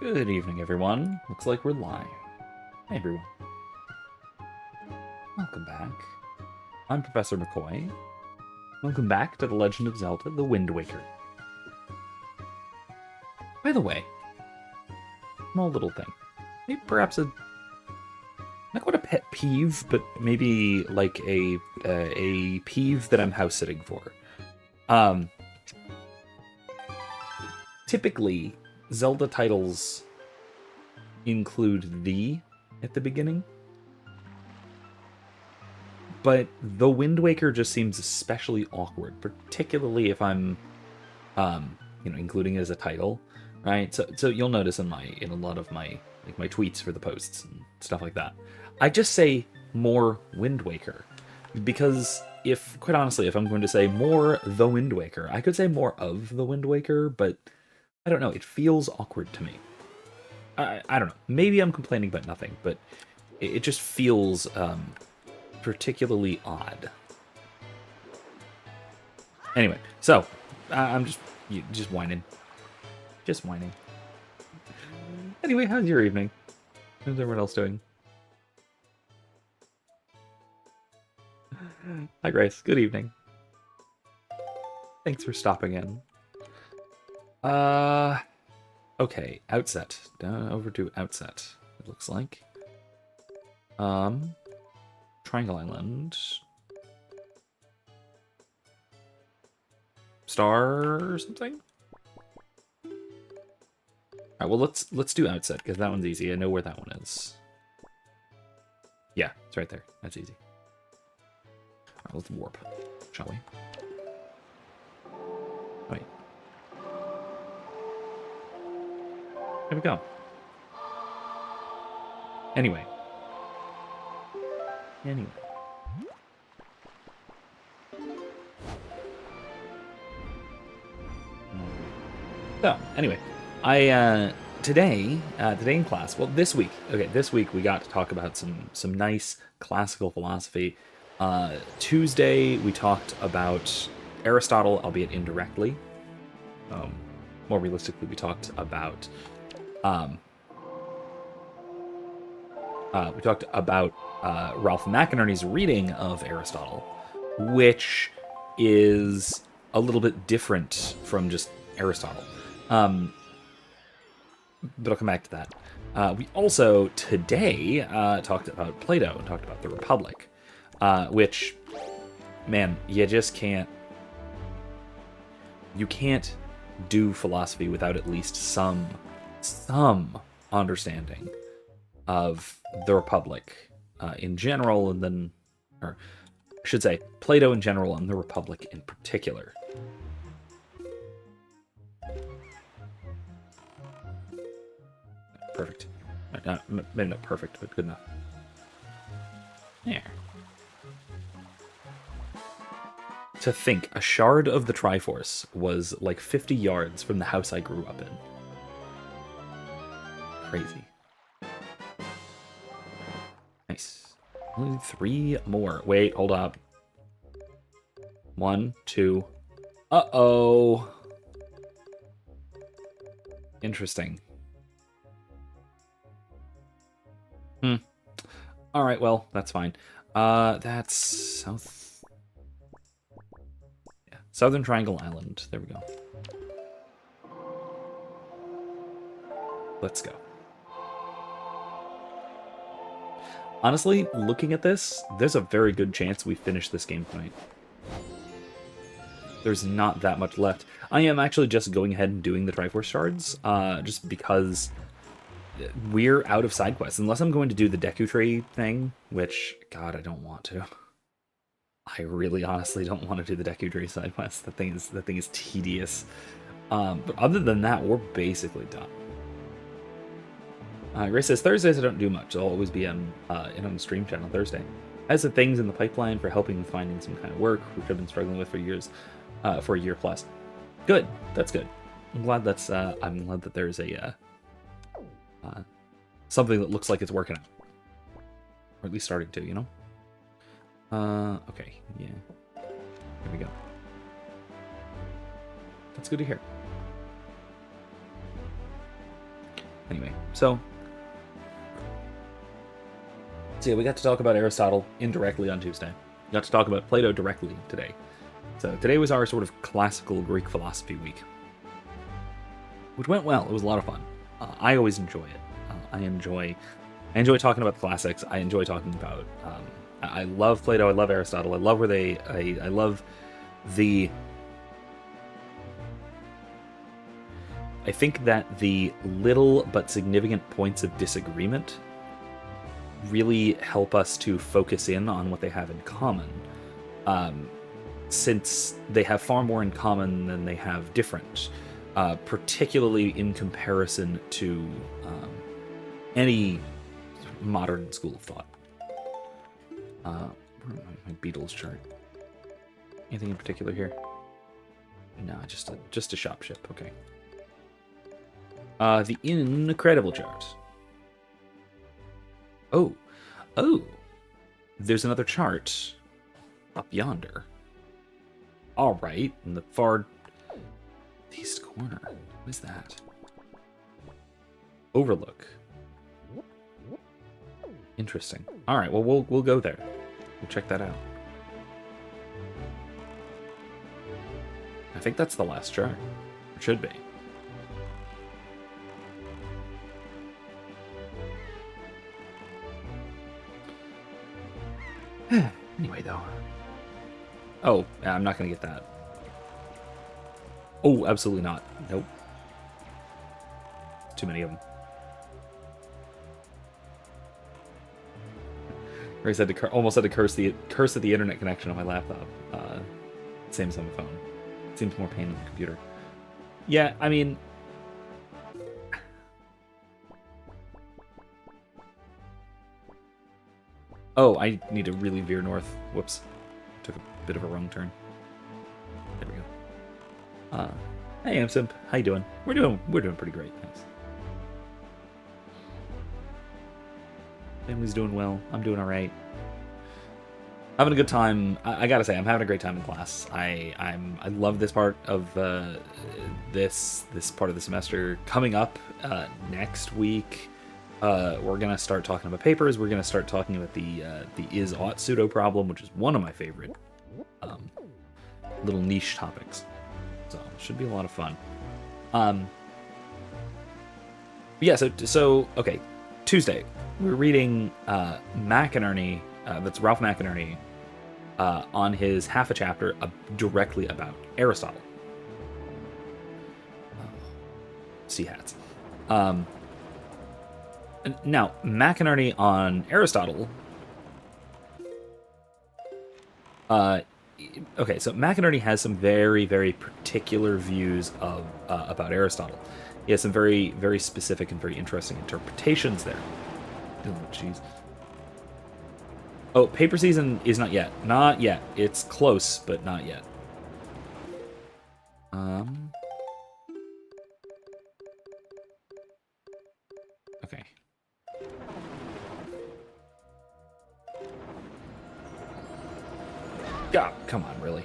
Good evening, everyone. Looks like we're live. Hey, everyone. Welcome back. I'm Professor McCoy. Welcome back to The Legend of Zelda, The Wind Waker. By the way, small little thing. Maybe perhaps not quite a pet peeve, but maybe like a peeve that I'm house sitting for. Typically, Zelda titles include "the" at the beginning, but The Wind Waker just seems especially awkward, particularly if I'm, including it as a title, right? So you'll notice in a lot of my tweets for the posts and stuff like that, I just say more Wind Waker, because quite honestly, if I'm going to say more The Wind Waker, I could say more of The Wind Waker, but I don't know, it feels awkward to me. I don't know. Maybe I'm complaining about nothing, but it just feels particularly odd. Anyway, so I'm just whining. Just whining. Anyway, how's your evening? How's everyone else doing? Hi, Grace. Good evening. Thanks for stopping in. Okay, outset. Over to outset, it looks like. Triangle Island. Star or something? Alright, well let's do outset, because that one's easy. I know where that one is. Yeah, it's right there. That's easy. Alright, let's warp, shall we? Wait. There we go. Anyway. So, anyway, today in class, well, this week we got to talk about some nice classical philosophy. Tuesday we talked about Aristotle, albeit indirectly. More realistically, we talked about Ralph McInerney's reading of Aristotle, which is a little bit different from just Aristotle. But I'll come back to that. We also today talked about Plato and talked about the Republic, which, man, you can't do philosophy without at least some understanding of the Republic in general, and then, or I should say, Plato in general and the Republic in particular. Perfect. Maybe not perfect, but good enough. There. To think, a shard of the Triforce was like 50 yards from the house I grew up in. Crazy. Nice. Only 3 more. Wait, hold up. 1, 2. Uh-oh. Interesting. Alright, well, that's fine. That's south... Yeah, Southern Triangle Island. There we go. Let's go. Honestly, looking at this, there's a very good chance we finish this game tonight. There's not that much left. I am actually just going ahead and doing the Triforce shards, just because we're out of side quests. Unless I'm going to do the Deku Tree thing, which, God, I don't want to. I really honestly don't want to do the Deku Tree side quest. That thing is tedious. But other than that, we're basically done. Grace says, Thursdays I don't do much. I'll always be in on the stream channel Thursday. As the things in the pipeline for helping with finding some kind of work, which I've been struggling with for years, for a year plus. Good. That's good. I'm glad that there's a something that looks like it's working out, or at least starting to, you know. Okay, yeah. There we go. That's good to hear. Anyway, so yeah, we got to talk about Aristotle indirectly on Tuesday. We got to talk about Plato directly today. So today was our sort of classical Greek philosophy week, which went well. It was a lot of fun. I always enjoy it. I enjoy talking about the classics. I enjoy talking about. I love Plato. I love Aristotle. I love where they. I love the. I think that the little but significant points of disagreement really help us to focus in on what they have in common, since they have far more in common than they have different, particularly in comparison to any modern school of thought. Where am I? My Beatles chart. Anything in particular here? No, just a shop ship. Okay. The incredible chart. Oh, there's another chart up yonder. All right, in the far east corner. What is that? Overlook. Interesting. All right, well we'll go there. We'll check that out. I think that's the last chart. It should be. Anyway, though. Oh, I'm not going to get that. Oh, absolutely not. Nope. Too many of them. I said almost had to curse at the internet connection on my laptop. Same as on my phone. Seems more pain on the computer. Yeah, I mean... Oh, I need to really veer north. Whoops. Took a bit of a wrong turn. There we go. Hey, Amsimp. How you doing? We're doing pretty great, thanks. Family's doing well. I'm doing alright. Having a good time. I gotta say, I'm having a great time in class. I love this part of this part of the semester. Coming up next week, we're gonna start talking about papers. We're gonna start talking about the is-ought pseudo problem, which is one of my favorite little niche topics. So it should be a lot of fun. Yeah. So okay. Tuesday, we're reading McInerney. That's Ralph McInerney on his half a chapter directly about Aristotle. Sea hats. Now, McInerney on Aristotle. Okay, so McInerney has some very, very particular views of about Aristotle. He has some very, very specific and very interesting interpretations there. Oh, jeez. Oh, paper season is not yet. Not yet. It's close, but not yet. Okay. God, come on, really.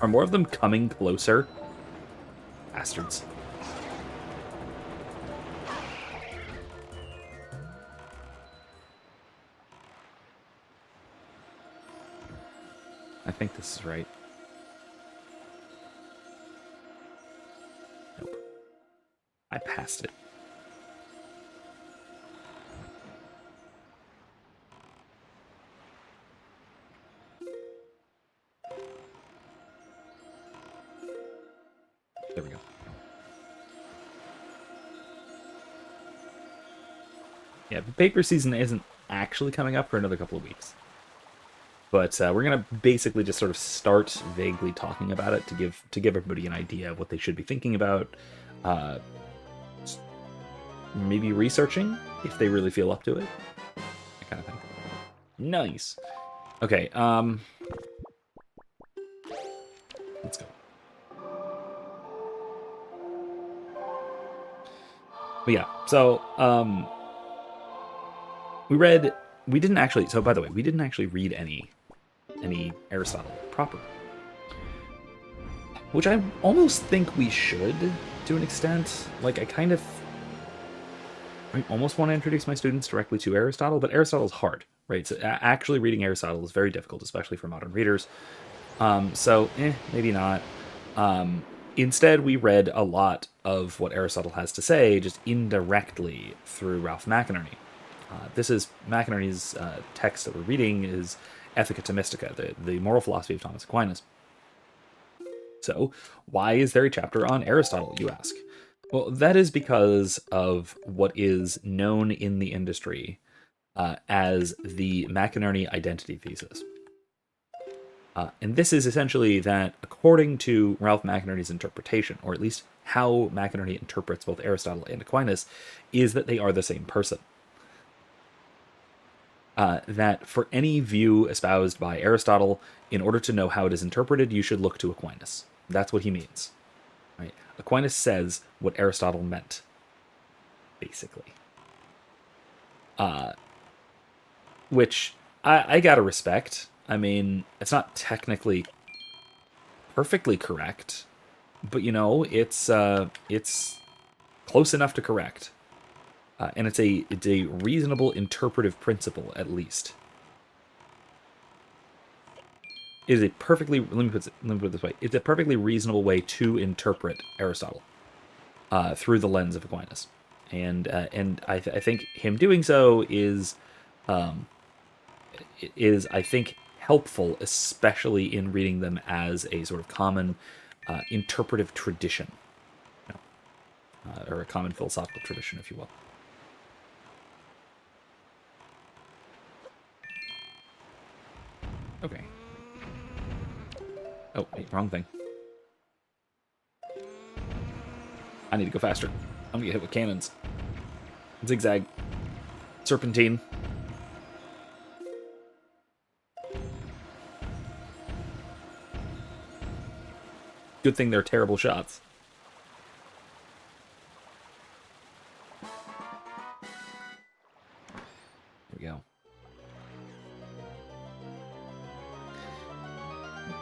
Are more of them coming closer? Bastards. I think this is right. Nope. I passed it. There we go. Yeah, the paper season isn't actually coming up for another couple of weeks. But we're gonna basically just sort of start vaguely talking about it to give everybody an idea of what they should be thinking about. Uh, maybe researching if they really feel up to it. That kind of thing. Nice. Okay. Let's go. But yeah, so we didn't actually, so by the way, we didn't actually read any Aristotle proper, which I almost think we should to an extent. Like I almost want to introduce my students directly to Aristotle, but Aristotle's hard, right? So actually reading Aristotle is very difficult, especially for modern readers. So maybe not. Instead, we read a lot of what Aristotle has to say just indirectly through Ralph McInerney. This is McInerney's text that we're reading is Ethica Thomistica, the moral philosophy of Thomas Aquinas. So, why is there a chapter on Aristotle, you ask? Well, that is because of what is known in the industry as the McInerney identity thesis. And this is essentially that, according to Ralph McInerney's interpretation, or at least how McInerney interprets both Aristotle and Aquinas, is that they are the same person. That for any view espoused by Aristotle, in order to know how it is interpreted, you should look to Aquinas. That's what he means. Right? Aquinas says what Aristotle meant, basically. Which I gotta respect. I mean, it's not technically perfectly correct, but it's close enough to correct, and it's a reasonable interpretive principle at least. It is a perfectly let me put it this way: it's a perfectly reasonable way to interpret Aristotle through the lens of Aquinas, and I think him doing so is I think helpful, especially in reading them as a sort of common interpretive tradition, or a common philosophical tradition, if you will. Okay. Oh, wait, wrong thing. I need to go faster. I'm gonna get hit with cannons. Zigzag. Serpentine. Good thing they're terrible shots. There we go.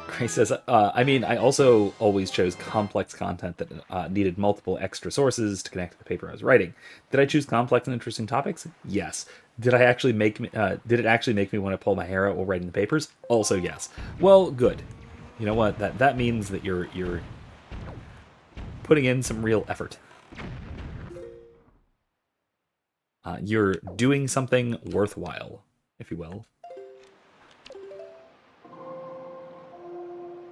Grace says, I mean, I also always chose complex content that needed multiple extra sources to connect to the paper I was writing. Did I choose complex and interesting topics? Yes. Did it actually make me want to pull my hair out while writing the papers? Also yes. Well, good. You know what? That means that you're putting in some real effort. You're doing something worthwhile, if you will.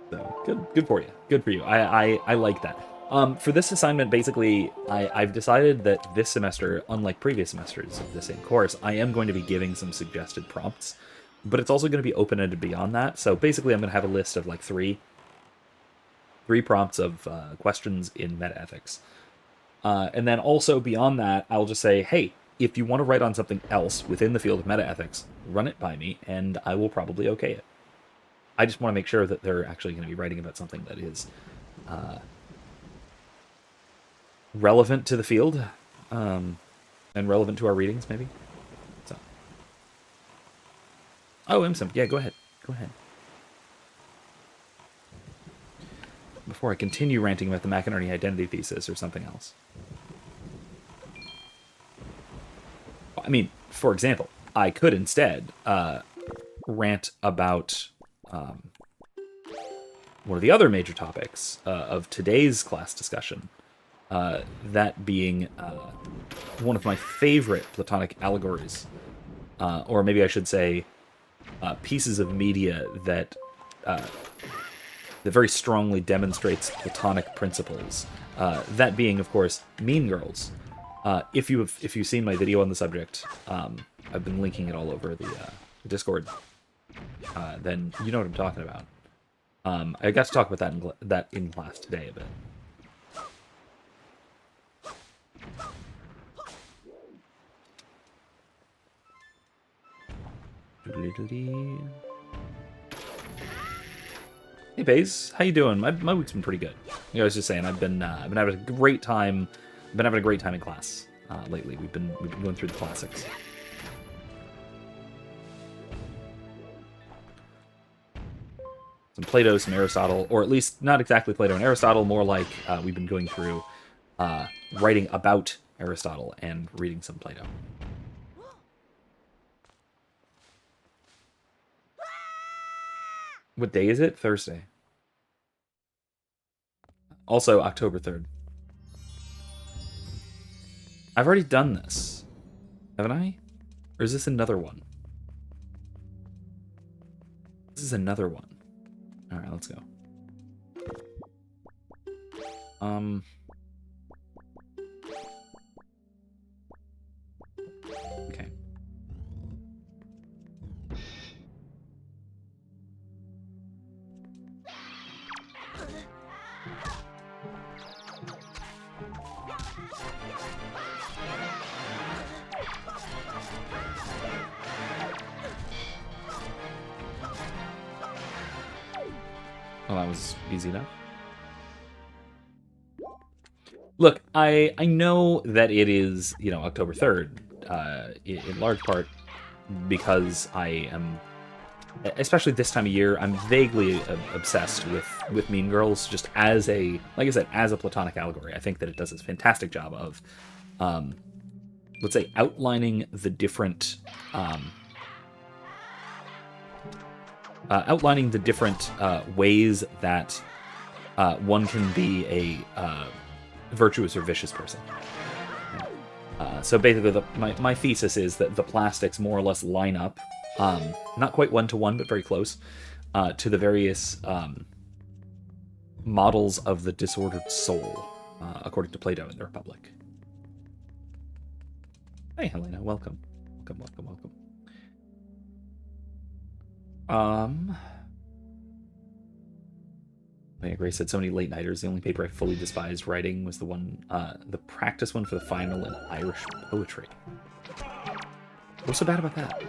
So good for you. Good for you. I like that. For this assignment, basically, I've decided that this semester, unlike previous semesters of the same course, I am going to be giving some suggested prompts, but it's also going to be open-ended beyond that. So basically, I'm going to have a list of like three prompts of questions in metaethics. And then also beyond that, I'll just say, hey, if you want to write on something else within the field of metaethics, run it by me, and I will probably okay it. I just want to make sure that they're actually going to be writing about something that is relevant to the field, and relevant to our readings, maybe. So. Oh, Imsim, yeah, go ahead. Go ahead. Before I continue ranting about the McInerney identity thesis or something else. I mean, for example, I could instead rant about one of the other major topics of today's class discussion, that being one of my favorite Platonic allegories, or maybe I should say pieces of media that very strongly demonstrates Platonic principles. That being, of course, Mean Girls. If you've seen my video on the subject, I've been linking it all over the Discord. then you know what I'm talking about. I got to talk about that in class today a bit. Hey, Baze, how you doing? My week's been pretty good. I was just saying, I've been having a great time. I've been having a great time in class lately. We've been going through the classics. Some Plato, some Aristotle, or at least not exactly Plato and Aristotle, more like we've been going through writing about Aristotle and reading some Plato. What day is it? Thursday. Also, October 3rd. I've already done this. Haven't I? Or is this another one? This is another one. Alright, let's go. Okay. Well, that was easy enough. Look, I know that it is, October 3rd, in large part because I am, especially this time of year, I'm vaguely obsessed with Mean Girls, just as like I said, as a platonic allegory. I think that it does a fantastic job of, let's say, outlining the different, ways that one can be a virtuous or vicious person. So basically, my thesis is that the plastics more or less line up, not quite one-to-one, but very close, to the various models of the disordered soul, according to Plato in the Republic. Hey, Helena, welcome. Welcome. Yeah, Grace said so many late nighters. The only paper I fully despised writing was the practice one for the final in Irish poetry. What's so bad about that?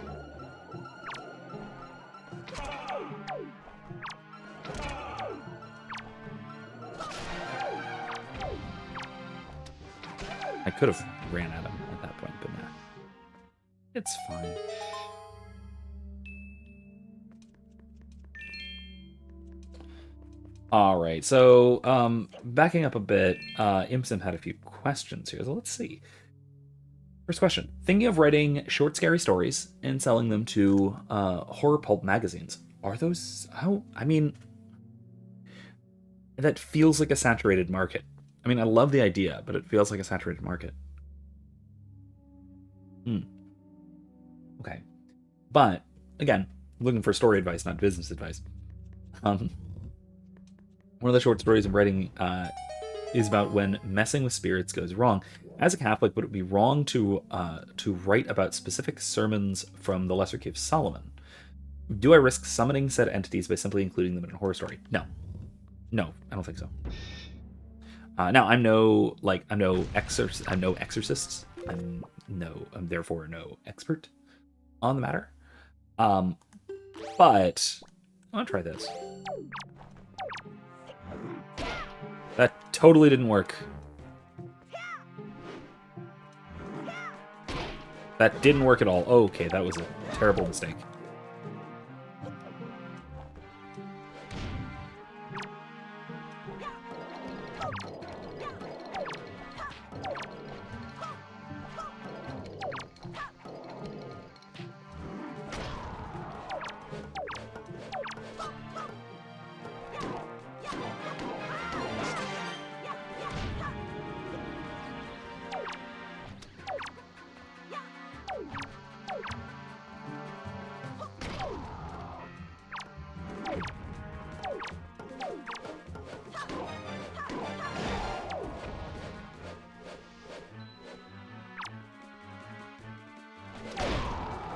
I could have ran at him at that point, but nah. It's fine. All right, so backing up a bit, Imsim had a few questions here, so let's see. First question. Thinking of writing short, scary stories and selling them to horror pulp magazines. Are those... I mean, that feels like a saturated market. I mean, I love the idea, but it feels like a saturated market. Okay. But, again, looking for story advice, not business advice. One of the short stories I'm writing is about when messing with spirits goes wrong. As a Catholic, would it be wrong to write about specific sermons from the Lesser Cave of Solomon? Do I risk summoning said entities by simply including them in a horror story? No, I don't think so. Now I'm no exorcists. I'm therefore no expert on the matter. But I'll try this. That totally didn't work. That didn't work at all. Oh, okay, that was a terrible mistake.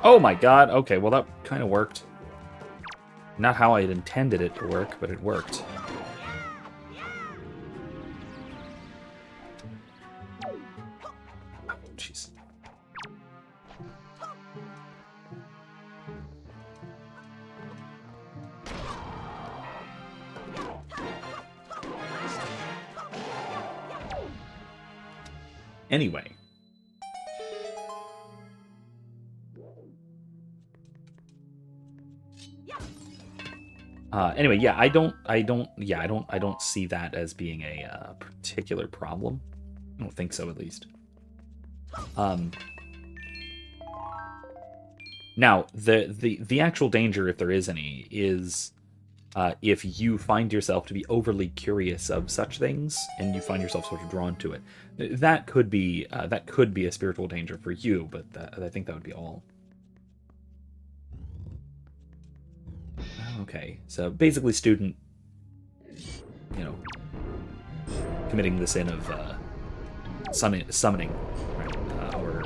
Oh my god, okay, well that kind of worked. Not how I had intended it to work, but it worked. Oh, jeez. Anyway. Anyway, yeah, I don't see that as being a particular problem. I don't think so, at least. Now, the actual danger, if there is any, is if you find yourself to be overly curious of such things and you find yourself sort of drawn to it. That could be a spiritual danger for you, but I think that would be all. Okay, so basically, student, committing the sin of summoning, right? Or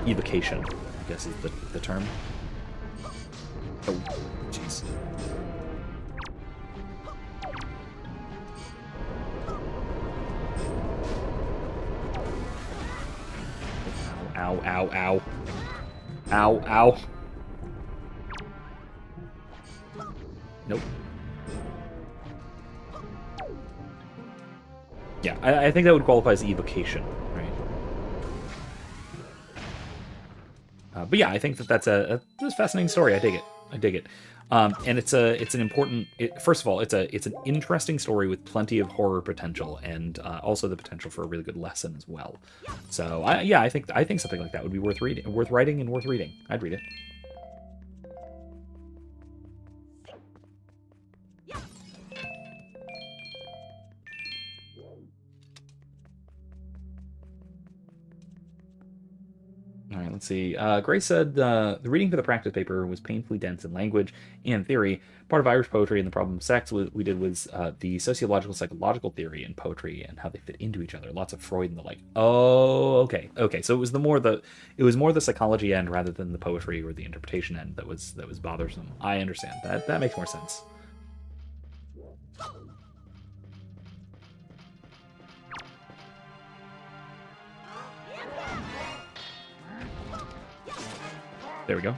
evocation, I guess is the term. Oh, jeez. Ow, ow, ow. Ow, ow. Nope. Yeah, I think that would qualify as evocation, right? But yeah, I think that's a fascinating story. I dig it. I dig it. And it's an important. First of all, it's an interesting story with plenty of horror potential, and also the potential for a really good lesson as well. So I think something like that would be worth writing, and worth reading. I'd read it. All right, let's see. Grace said the reading for the practice paper was painfully dense in language and theory. Part of Irish poetry and the problem of sex we did was the sociological, psychological theory in poetry and how they fit into each other. Lots of Freud and the like. Oh, okay. So it was more the psychology end rather than the poetry or the interpretation end that was bothersome. I understand that makes more sense. There we go.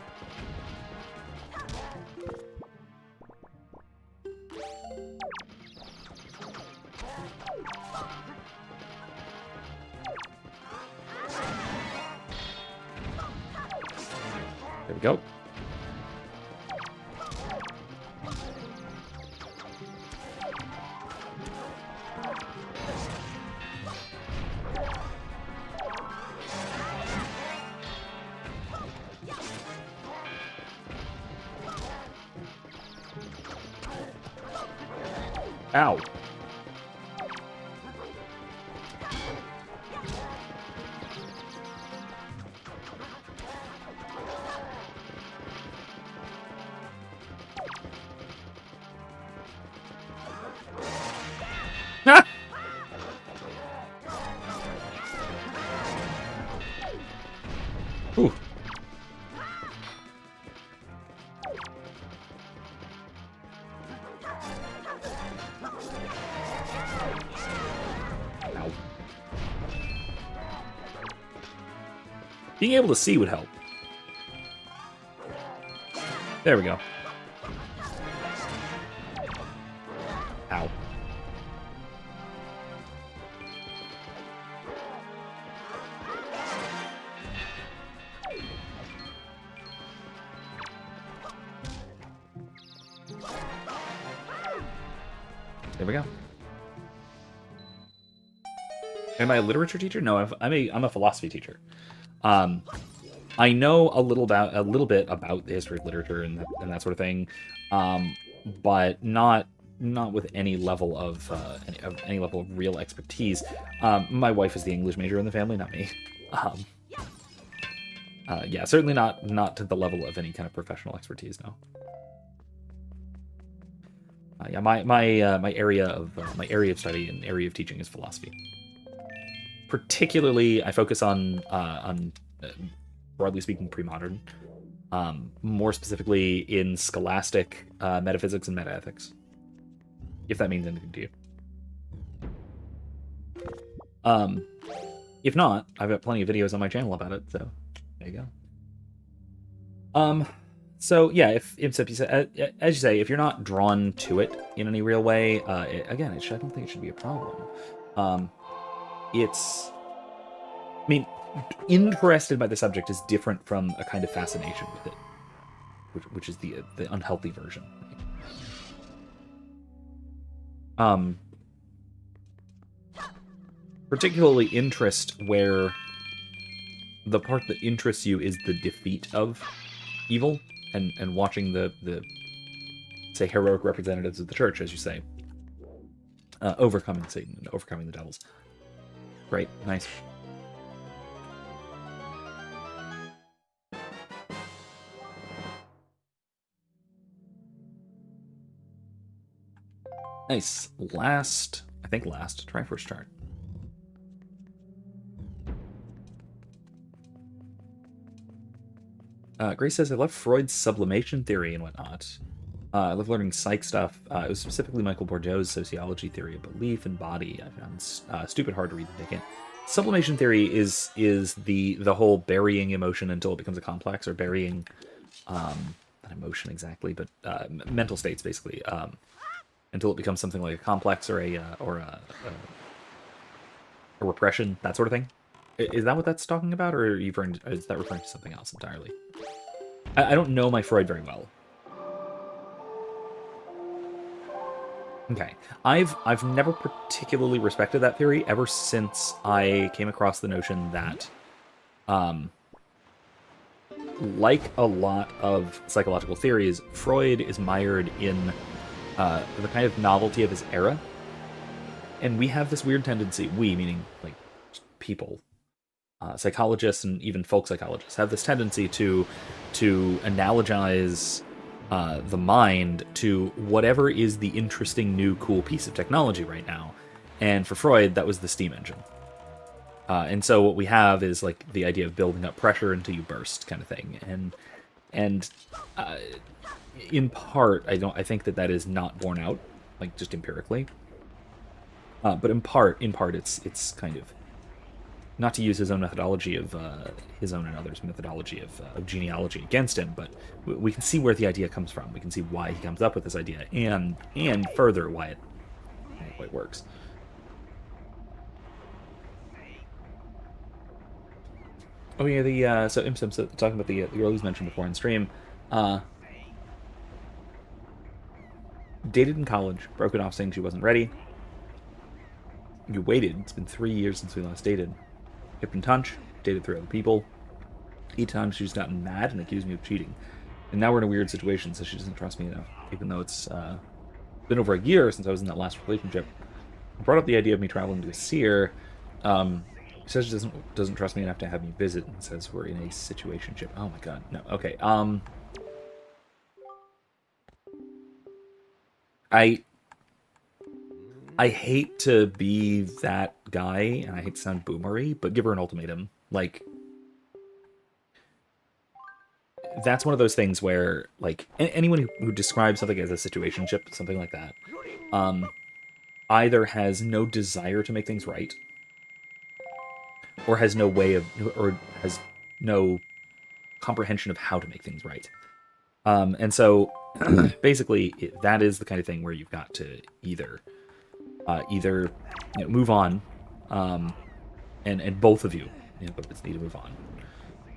There we go. Ow. Ah! Ooh. Ow. Being able to see would help. There we go. Ow. There we go. Am I a literature teacher? No, I'm a philosophy teacher. I know a little bit about the history of literature and that sort of thing, but not with any level of any level of real expertise. My wife is the English major in the family, not me. Yeah, certainly not to the level of any kind of professional expertise. No. Yeah, my area of study and area of teaching is philosophy. Particularly, I focus on broadly speaking, pre-modern. more specifically in scholastic metaphysics and metaethics, if that means anything to you. Um, if not, I've got plenty of videos on my channel about it, so there you go. So yeah, if as you say, if you're not drawn to it in any real way, again, I don't think it should be a problem. Um, it's, I mean, interested by the subject is different from a kind of fascination with it, which is the unhealthy version. Um, particularly interest where the part that interests you is the defeat of evil and watching the say heroic representatives of the church, as you say, overcoming Satan and overcoming the devils. Great, nice. Nice. I think last. Try first chart. Grace says, I love Freud's sublimation theory and whatnot. I love learning psych stuff. It was specifically Michael Bourdieu's sociology theory of belief and body. I found stupid hard to read the dick in. Sublimation theory is the whole burying emotion until it becomes a complex, or burying not emotion exactly, but mental states basically, until it becomes something like a complex or a repression, that sort of thing. Is that what that's talking about, or is that referring to something else entirely? I don't know my Freud very well. Okay, I've never particularly respected that theory ever since I came across the notion that, like a lot of psychological theories, Freud is mired in the kind of novelty of his era, and we have this weird tendency, we meaning like people, psychologists and even folk psychologists have this tendency to analogize the mind to whatever is the interesting new cool piece of technology right now. And for Freud, that was the steam engine. And so what we have is like the idea of building up pressure until you burst, kind of thing. And in part, I think that is not borne out, like just empirically. But in part, it's kind of, not to use his own methodology of his own and others' methodology of genealogy against him, but we can see where the idea comes from. We can see why he comes up with this idea, and further why it works. Oh yeah, the so Imsim, so talking about the girl who's mentioned before in stream, dated in college, broke it off saying she wasn't ready. You waited. It's been 3 years since we last dated. Kept in touch, dated 3 other people. Each time she's gotten mad and accused me of cheating. And now we're in a weird situation, so she doesn't trust me enough. Even though it's been over a year since I was in that last relationship. I brought up the idea of me traveling to see her. She says she doesn't trust me enough to have me visit, and says we're in a situationship. Oh my god, no. Okay. I hate to be that guy, and I hate to sound boomery, but give her an ultimatum. Like, that's one of those things where, like, anyone who describes something as a situationship, something like that, either has no desire to make things right, or has no way of, or has no comprehension of how to make things right. And so, basically, that is the kind of thing where you've got to either move on, and both of you, both need to move on,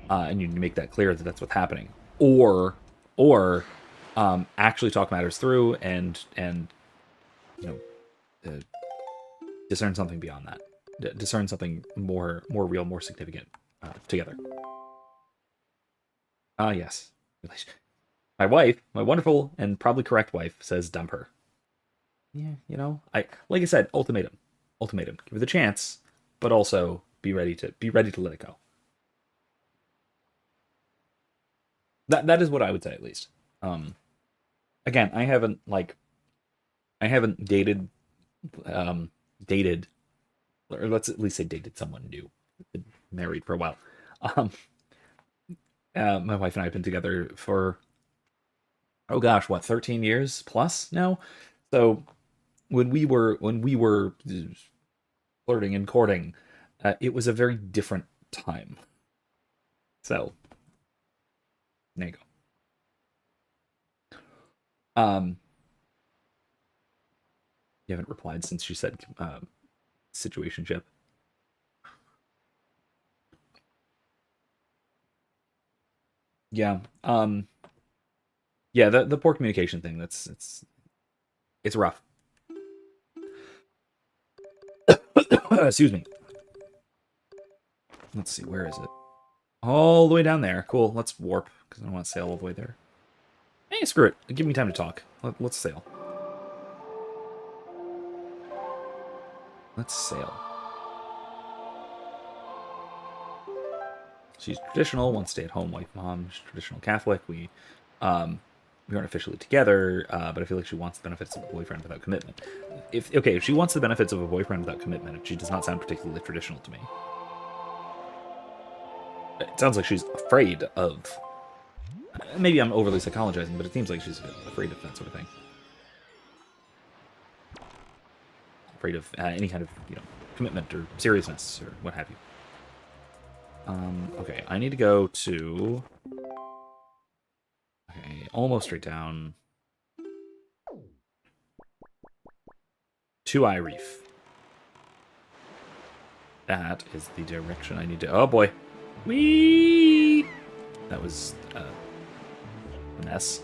and you need to make that clear that that's what's happening, or actually talk matters through and discern something beyond that, discern something more real, more significant together. Yes. My wife, my wonderful and probably correct wife, says dump her. Yeah, like I said, ultimatum. Give her the chance, but also be ready to let it go. That is what I would say, at least. Again, I haven't dated, or let's at least say dated someone new, been married for a while. My wife and I have been together for, oh gosh, what, 13 years plus now? So when we were flirting and courting, it was a very different time. So there you go. You haven't replied since you said situationship. Yeah. Yeah, the poor communication thing, it's rough. Excuse me. Let's see, where is it? All the way down there. Cool. Let's warp because I don't want to sail all the way there. Hey, screw it. Give me time to talk. Let's sail. Let's sail. She's traditional, one stay-at-home wife, mom. She's traditional Catholic. We aren't officially together, but I feel like she wants the benefits of a boyfriend without commitment. If she wants the benefits of a boyfriend without commitment, she does not sound particularly traditional to me. It sounds like she's afraid of. Maybe I'm overly psychologizing, but it seems like she's afraid of that sort of thing. Afraid of any kind of commitment or seriousness or what have you. Okay, I need to go to. Okay, almost straight down. To Eye Reef. That is the direction I need to. Oh boy. Whee! That was a mess.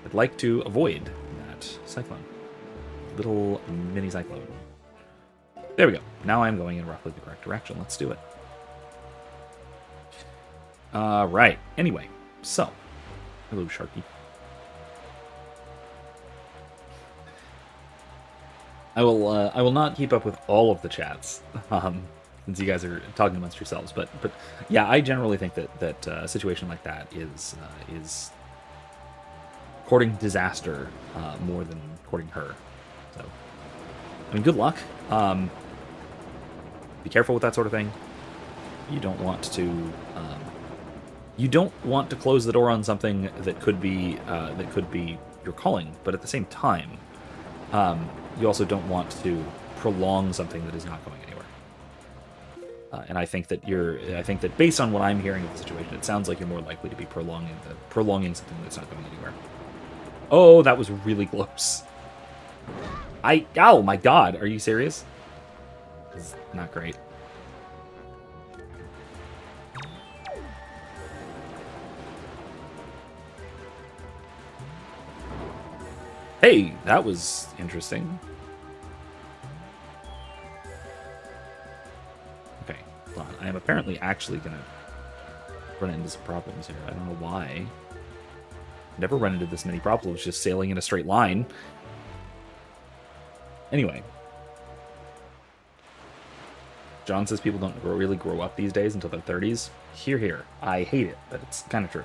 I'd like to avoid that cyclone. Little mini cyclone. There we go. Now I'm going in roughly the correct direction. Let's do it. Right. Anyway, so. Hello, Sharky. I will not keep up with all of the chats, since you guys are talking amongst yourselves. But yeah, I generally think that a situation like that is courting disaster more than courting her. So, I mean, good luck. Be careful with that sort of thing. You don't want to. You don't want to close the door on something that could be your calling, but at the same time, you also don't want to prolong something that is not going anywhere. And I think that based on what I'm hearing of the situation, it sounds like you're more likely to be prolonging something that's not going anywhere. Oh, that was really close. Oh my god, are you serious? This is not great. Hey, that was interesting. Okay, hold on. I am apparently actually gonna run into some problems here. I don't know why. Never run into this many problems just sailing in a straight line. Anyway. John says people don't really grow up these days until their 30s. Hear, hear. I hate it, but it's kind of true.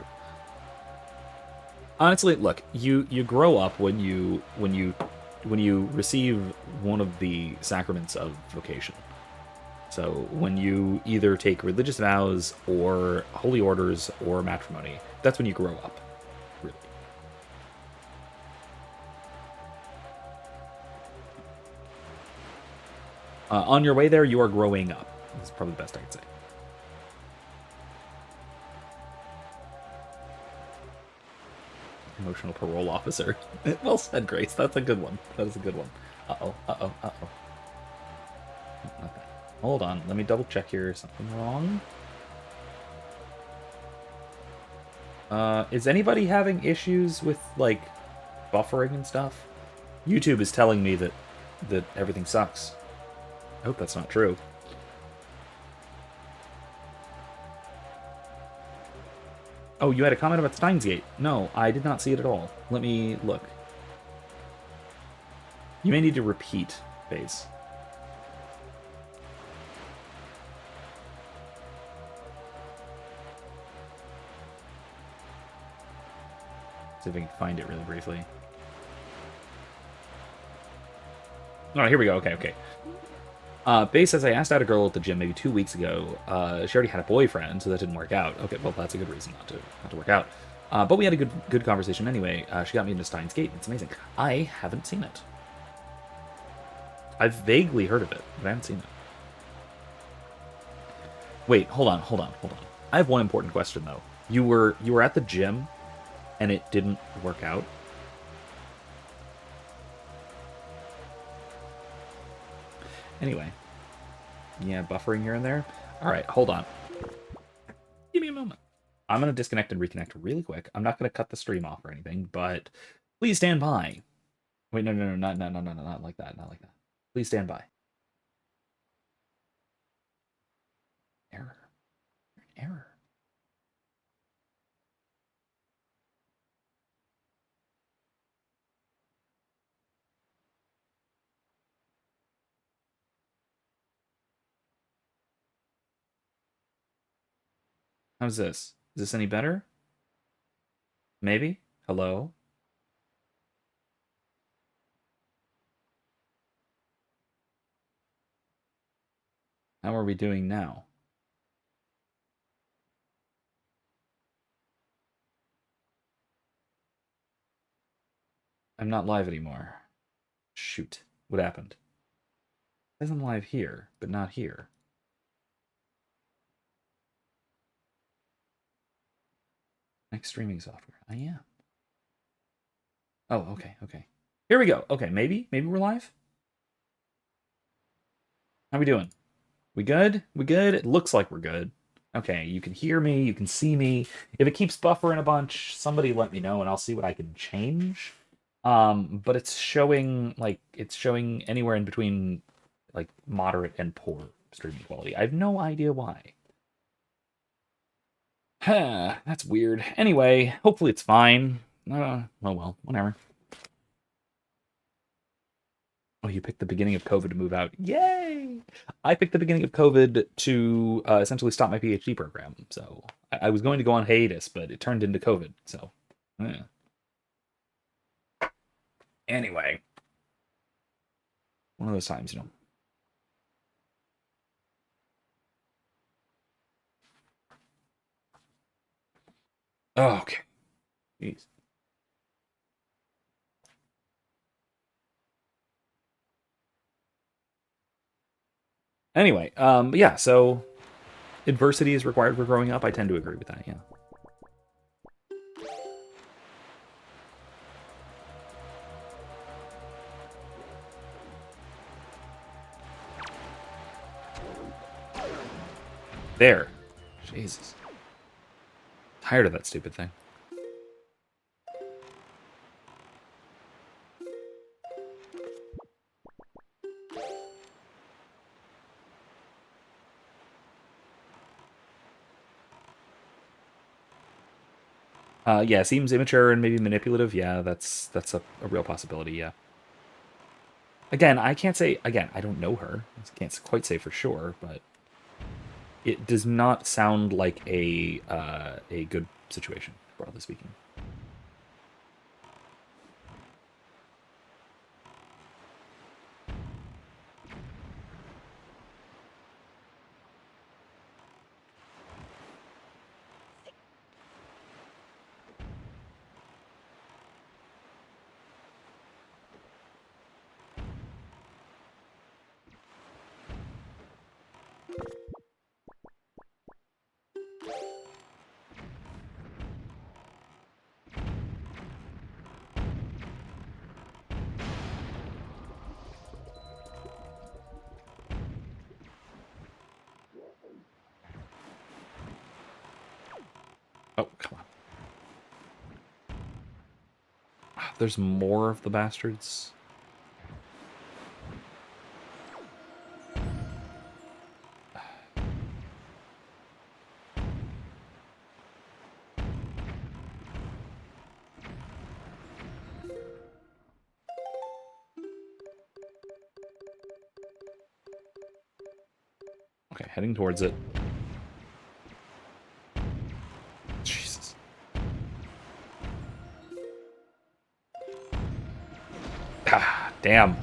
Honestly, look, you grow up when you receive one of the sacraments of vocation. So when you either take religious vows or holy orders or matrimony, that's when you grow up, really. On your way there, you are growing up. That's probably the best I could say. Emotional parole officer. Well said, Grace. That's a good one. That is a good one. Uh-oh, uh-oh, uh-oh. Okay. Hold on. Let me double check here. Something wrong? Is anybody having issues with, like, buffering and stuff? YouTube is telling me that everything sucks. I hope that's not true. Oh, you had a comment about Steins Gate. No, I did not see it at all. Let me look. You may need to repeat, Base. See if I can find it really briefly. Oh, here we go. Okay, okay. Base says I asked out a girl at the gym maybe 2 weeks ago. She already had a boyfriend, so that didn't work out. Okay, well that's a good reason not to work out. But we had a good conversation anyway. She got me into Steins Gate. It's amazing. I haven't seen it. I've vaguely heard of it, but I haven't seen it. Wait, hold on. I have one important question though. You were at the gym, and it didn't work out. Anyway, yeah, buffering here and there. All right, hold on. Give me a moment. I'm gonna disconnect and reconnect really quick. I'm not gonna cut the stream off or anything, but please stand by. Wait, no, not like that, not like that. Please stand by. Error, error. How's this? Is this any better? Maybe? Hello? How are we doing now? I'm not live anymore. Shoot. What happened? It says I'm live here, but not here. Next streaming software. I am. Oh, okay. Here we go. Okay, maybe we're live? How we doing? We good? We good? It looks like we're good. Okay, you can hear me, you can see me. If it keeps buffering a bunch, somebody let me know and I'll see what I can change. But it's showing anywhere in between like moderate and poor streaming quality. I have no idea why. Huh, that's weird. Anyway, hopefully it's fine. Oh well, whatever. Oh, you picked the beginning of COVID to move out. Yay! I picked the beginning of COVID to essentially stop my PhD program. So I was going to go on hiatus, but it turned into COVID. So, yeah. Anyway, one of those times, you know. Oh, okay. Jeez. Anyway, yeah. So adversity is required for growing up. I tend to agree with that. Yeah. There. Jesus. Tired of that stupid thing. Yeah, seems immature and maybe manipulative. Yeah, that's a real possibility. Yeah. Again, I can't say. Again, I don't know her. I can't quite say for sure, but it does not sound like a good situation, broadly speaking. Oh, come on. There's more of the bastards. Okay, heading towards it. Jesus. Ah, damn.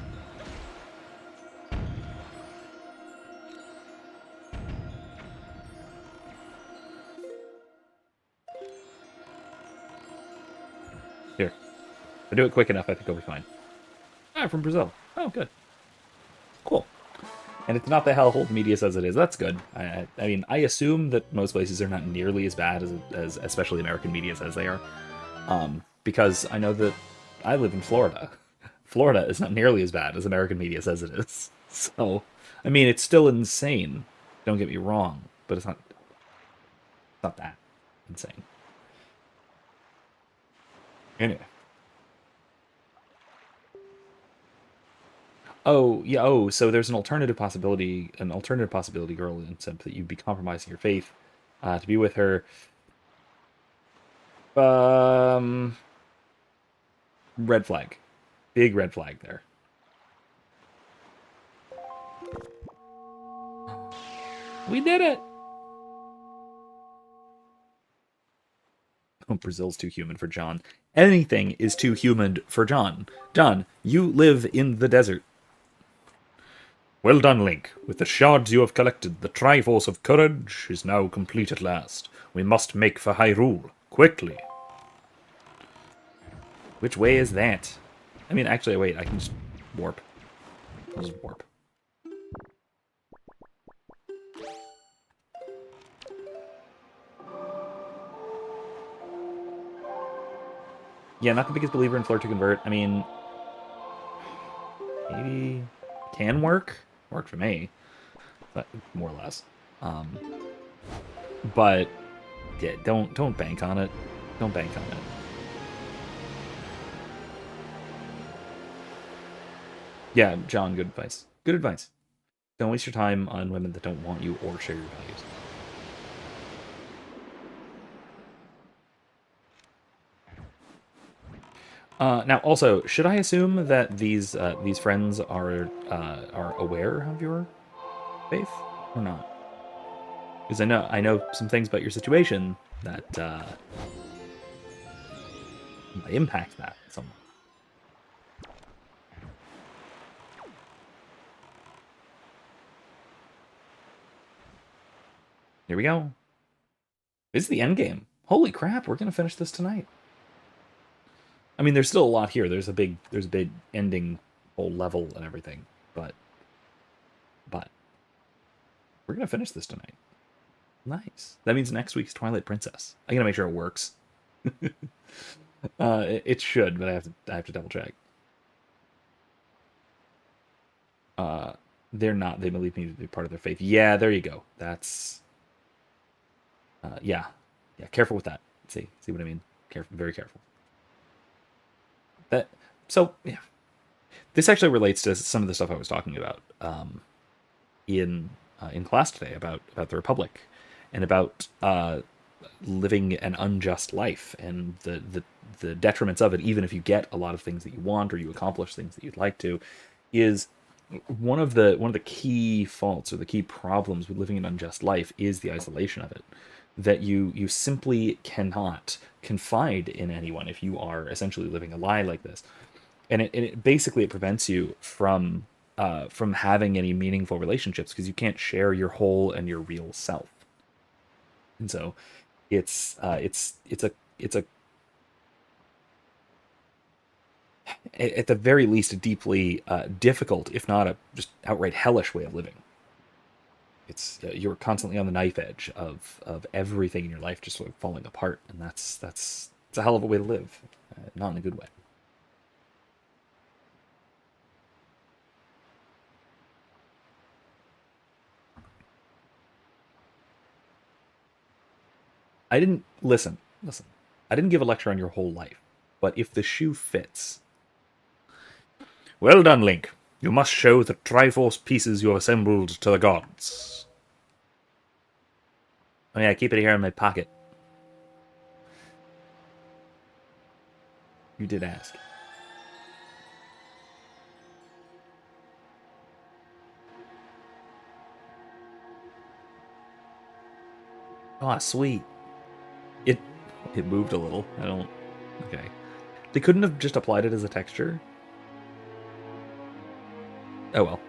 do it quick enough, I think I'll be fine. I'm from Brazil. Oh, good. Cool. And it's not the hellhole media says it is. That's good. I mean, I assume that most places are not nearly as bad as especially American media says they are. Because I know that I live in Florida. Florida is not nearly as bad as American media says it is. So, I mean, it's still insane. Don't get me wrong, but it's not that insane. Anyway. Oh, yeah, oh, so there's an alternative possibility, girl, in sense that you'd be compromising your faith to be with her. Um, red flag. Big red flag there. We did it! Oh, Brazil's too human for John. Anything is too human for John. John, you live in the desert. Well done, Link. With the shards you have collected, the Triforce of Courage is now complete at last. We must make for Hyrule. Quickly. Which way is that? I mean, actually, wait, I can just warp. I'll just warp. Yeah, not the biggest believer in Flirt to Convert. I mean, maybe can work. Worked for me, but more or less. But yeah, don't bank on it. Don't bank on it. Yeah, John, good advice. Good advice. Don't waste your time on women that don't want you or share your values. Now, also, should I assume that these friends are aware of your faith or not? Because I know some things about your situation that might impact that somewhat. Here we go. This is the end game. Holy crap! We're gonna finish this tonight. I mean, there's still a lot here. There's a big ending, whole level and everything, but we're gonna finish this tonight. Nice. That means next week's Twilight Princess. I gotta make sure it works. It should, but I have to double check. They're not. They believe me to be part of their faith. Yeah, there you go. That's. Yeah. Careful with that. See what I mean? Careful, very careful. Yeah. This actually relates to some of the stuff I was talking about in class today about the Republic and about living an unjust life and the detriments of it, even if you get a lot of things that you want or you accomplish things that you'd like to, is one of the key faults or the key problems with living an unjust life is the isolation of it. That you simply cannot confide in anyone if you are essentially living a lie like this, and it basically prevents you from having any meaningful relationships because you can't share your whole and your real self. And so it's a at the very least a deeply difficult, if not a just outright hellish way of living. It's you're constantly on the knife edge of everything in your life just sort of falling apart, and that's it's a hell of a way to live, not in a good way. I didn't listen. I didn't give a lecture on your whole life, but if the shoe fits, well done, Link. You must show the Triforce pieces you have assembled to the gods. Oh yeah, keep it here in my pocket. You did ask. Oh, sweet. It moved a little. I don't... Okay. They couldn't have just applied it as a texture? Oh well.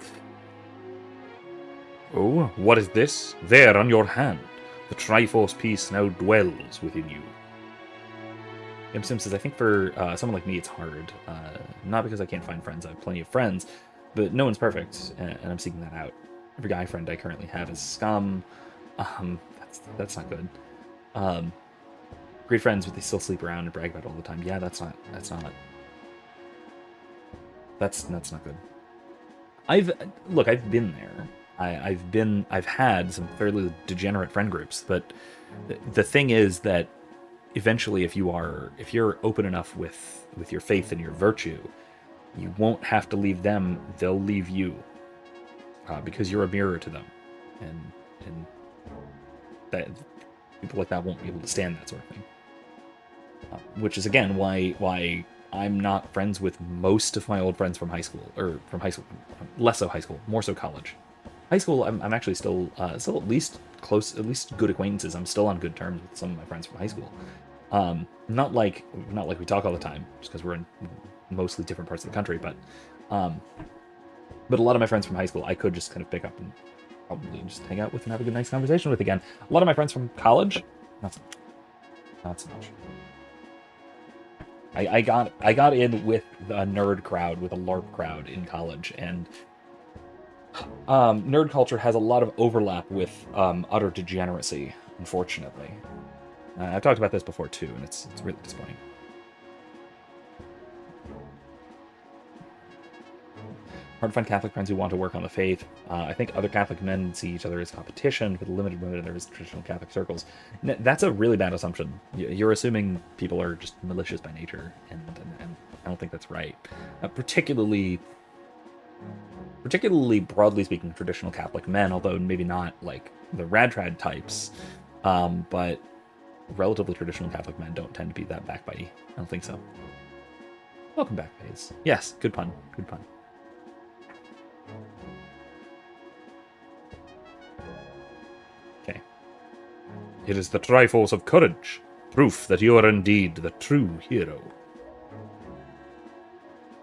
Oh, what is this? There on your hand. The Triforce piece now dwells within you. Sim says, I think for someone like me, it's hard. Not because I can't find friends. I have plenty of friends, but no one's perfect, and I'm seeking that out. Every guy friend I currently have is scum. That's not good. Um, Great friends, but they still sleep around and brag about it all the time. Yeah, that's not good. I've been there. I've had some fairly degenerate friend groups, but the thing is that eventually, if you're open enough with your faith and your virtue, you won't have to leave them; they'll leave you, because you're a mirror to them, and that people like that won't be able to stand that sort of thing. Which is again why I'm not friends with most of my old friends from high school, or from high school, less so high school, more so college. High school, I'm actually still at least close, at least good acquaintances. I'm still on good terms with some of my friends from high school. Not like we talk all the time, just because we're in mostly different parts of the country. Um, but a lot of my friends from high school, I could just kind of pick up and probably just hang out with and have a good, nice conversation with again. A lot of my friends from college, not so much. I got in with a nerd crowd, with a LARP crowd in college, and nerd culture has a lot of overlap with utter degeneracy, unfortunately. I've talked about this before too, and it's really disappointing. Hard to find Catholic friends who want to work on the faith. I think other Catholic men see each other as competition, with limited women in their traditional Catholic circles. That's a really bad assumption. You're assuming people are just malicious by nature, and I don't think that's right. Particularly broadly speaking, traditional Catholic men, although maybe not like the rad-trad types, but relatively traditional Catholic men don't tend to be that backbitey. I don't think so. Welcome back, Paze. Yes, good pun. Good pun. Okay. It is the Triforce of Courage, proof that you are indeed the true hero.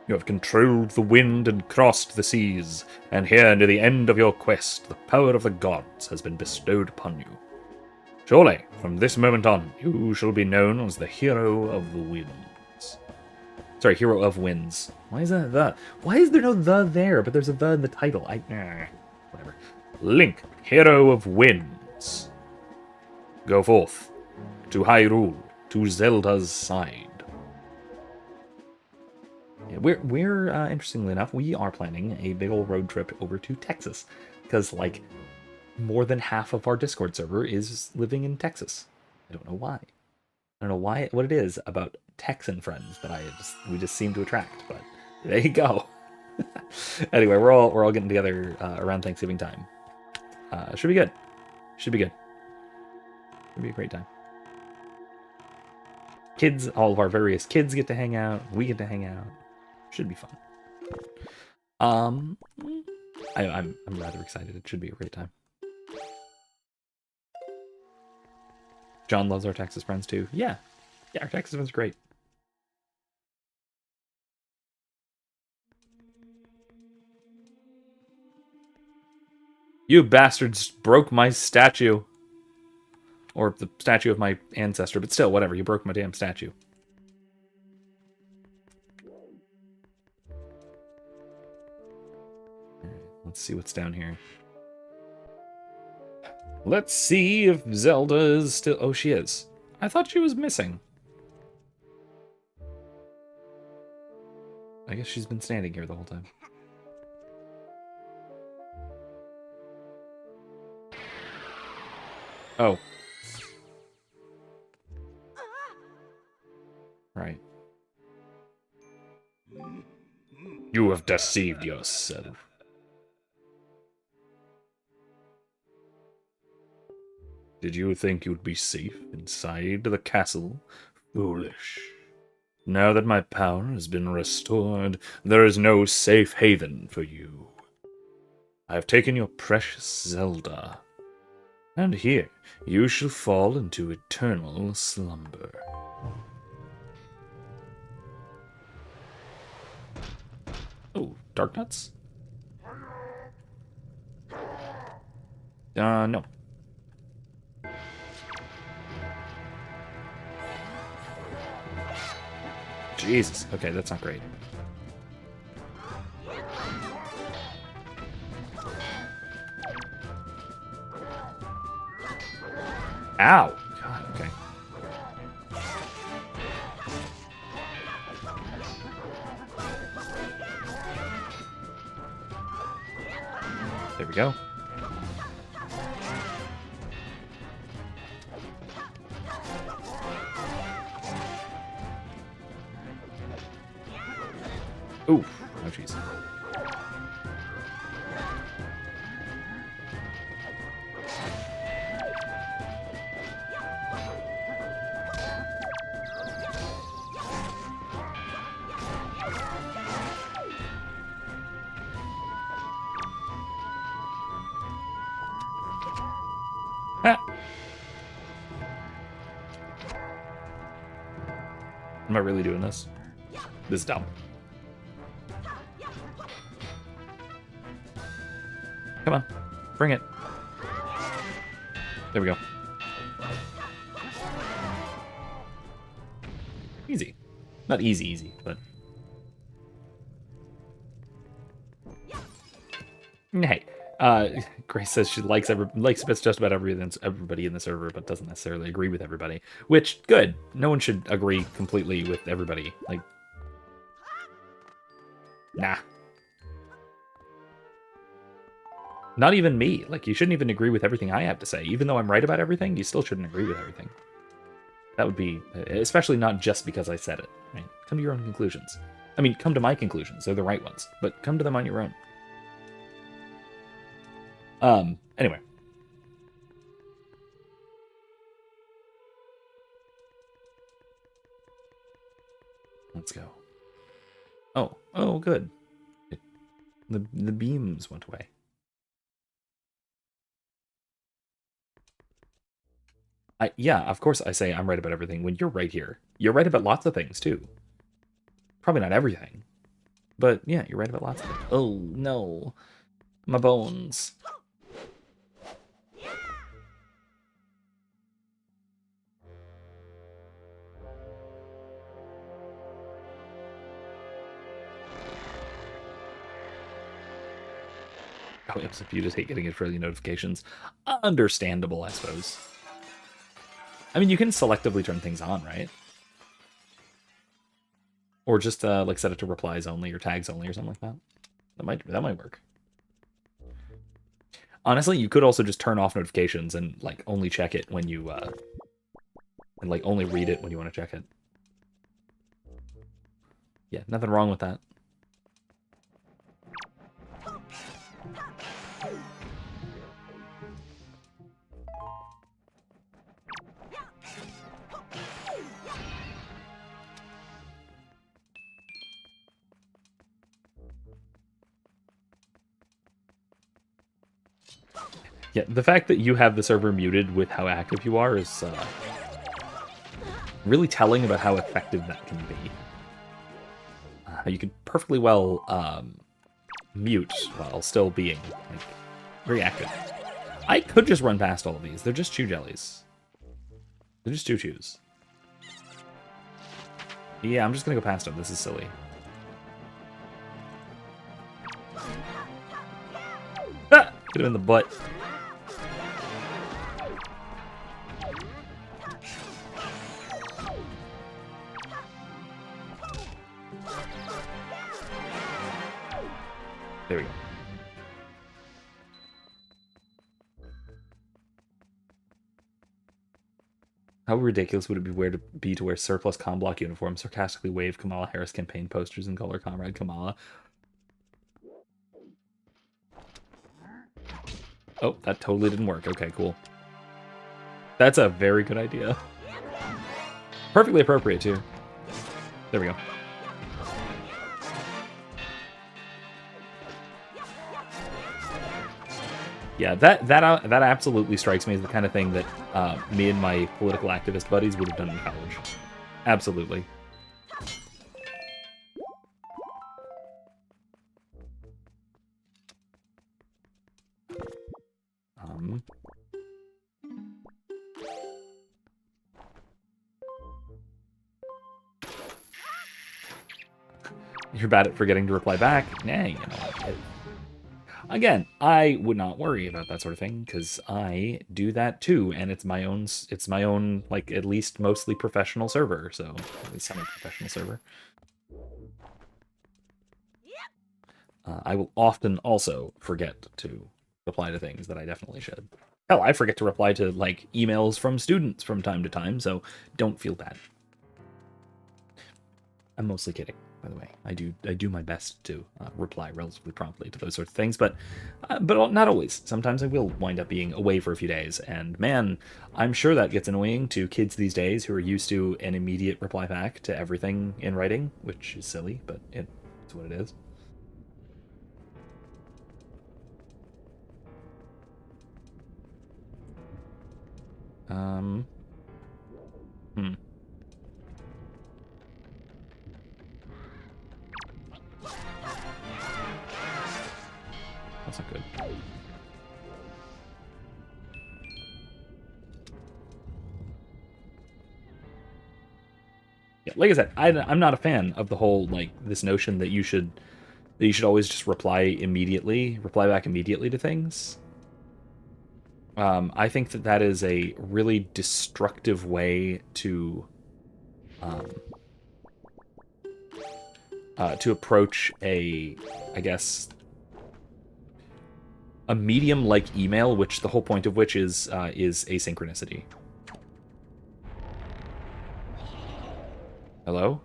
You have controlled the wind and crossed the seas, and here near the end of your quest, the power of the gods has been bestowed upon you. Surely, from this moment on, you shall be known as the Hero of the Winds. Sorry, Hero of Winds. Why is that the? Why is there no the there, but there's a the in the title? Whatever. Link, Hero of Winds. Go forth to Hyrule, to Zelda's side. Yeah, we're interestingly enough, we are planning a big old road trip over to Texas, because like more than half of our Discord server is living in Texas. I don't know why. I don't know what it is about Texan friends that we just seem to attract, but there you go. Anyway, we're all getting together around Thanksgiving time. Should be good. Should be good. Should be a great time. Kids, all of our various kids get to hang out. We get to hang out. Should be fun. I'm rather excited. It should be a great time. John loves our Texas friends too. Yeah, our Texas friends are great. You bastards broke my statue. Or the statue of my ancestor, but still, whatever. You broke my damn statue. Let's see what's down here. Let's see if Zelda is still... Oh, she is. I thought she was missing. I guess she's been standing here the whole time. Oh. Right. You have deceived yourself. Did you think you'd be safe inside the castle? Foolish. Now that my power has been restored, there is no safe haven for you. I have taken your precious Zelda, and here you shall fall into eternal slumber. Oh, Dark Nuts? No. Jesus. Okay, that's not great. Ow! God, okay. There we go. Ooh. Oh, jeez. Ah. Am I really doing this? This is dumb. Come on. Bring it. There we go. Easy. Not easy, but... Hey. Grace says she likes just about everybody in the server, but doesn't necessarily agree with everybody. Which, good. No one should agree completely with everybody. Like... Nah. Not even me. Like, you shouldn't even agree with everything I have to say. Even though I'm right about everything, you still shouldn't agree with everything. That would be... Especially not just because I said it. Right? Come to your own conclusions. I mean, come to my conclusions. They're the right ones. But come to them on your own. Anyway. Let's go. Oh, good. The beams went away. Yeah, of course I say I'm right about everything when you're right here. You're right about lots of things, too. Probably not everything. But, yeah, you're right about lots of things. Oh, no. My bones. Oh, yes, if you just hate getting early notifications. Understandable, I suppose. I mean, you can selectively turn things on, right? Or just, like, set it to replies only or tags only or something like that. That might work. Honestly, you could also just turn off notifications and, like, only check it when you, and, like, only read it when you want to check it. Yeah, nothing wrong with that. Yeah, the fact that you have the server muted with how active you are is really telling about how effective that can be. You can perfectly well mute while still being like very active. I could just run past all of these. They're just chew jellies. They're just chews. Yeah, I'm just gonna go past them. This is silly. Ah! Hit him in the butt. There we go. How ridiculous would it be to wear surplus com block uniform, sarcastically wave Kamala Harris campaign posters, and call her Comrade Kamala? Oh, that totally didn't work. Okay, cool. That's a very good idea. Perfectly appropriate, too. There we go. Yeah, that absolutely strikes me as the kind of thing that me and my political activist buddies would have done in college. Absolutely. you're bad at forgetting to reply back. Nah, you know. Again, I would not worry about that sort of thing because I do that too, and it's my own. It's my own, like, at least mostly professional server, so it's semi-professional server. I will often also forget to reply to things that I definitely should. Hell, I forget to reply to, like, emails from students from time to time, so don't feel bad. I'm mostly kidding, by the way. I do my best to reply relatively promptly to those sorts of things, but not always. Sometimes I will wind up being away for a few days, and man, I'm sure that gets annoying to kids these days who are used to an immediate reply back to everything in writing, which is silly, but it's what it is. Hmm. That's not good. Yeah, like I said, I'm not a fan of the whole, like, this notion that you should always just reply back immediately to things. I think that is a really destructive way um, to approach I guess, a medium like email, which the whole point of which is asynchronicity. Hello?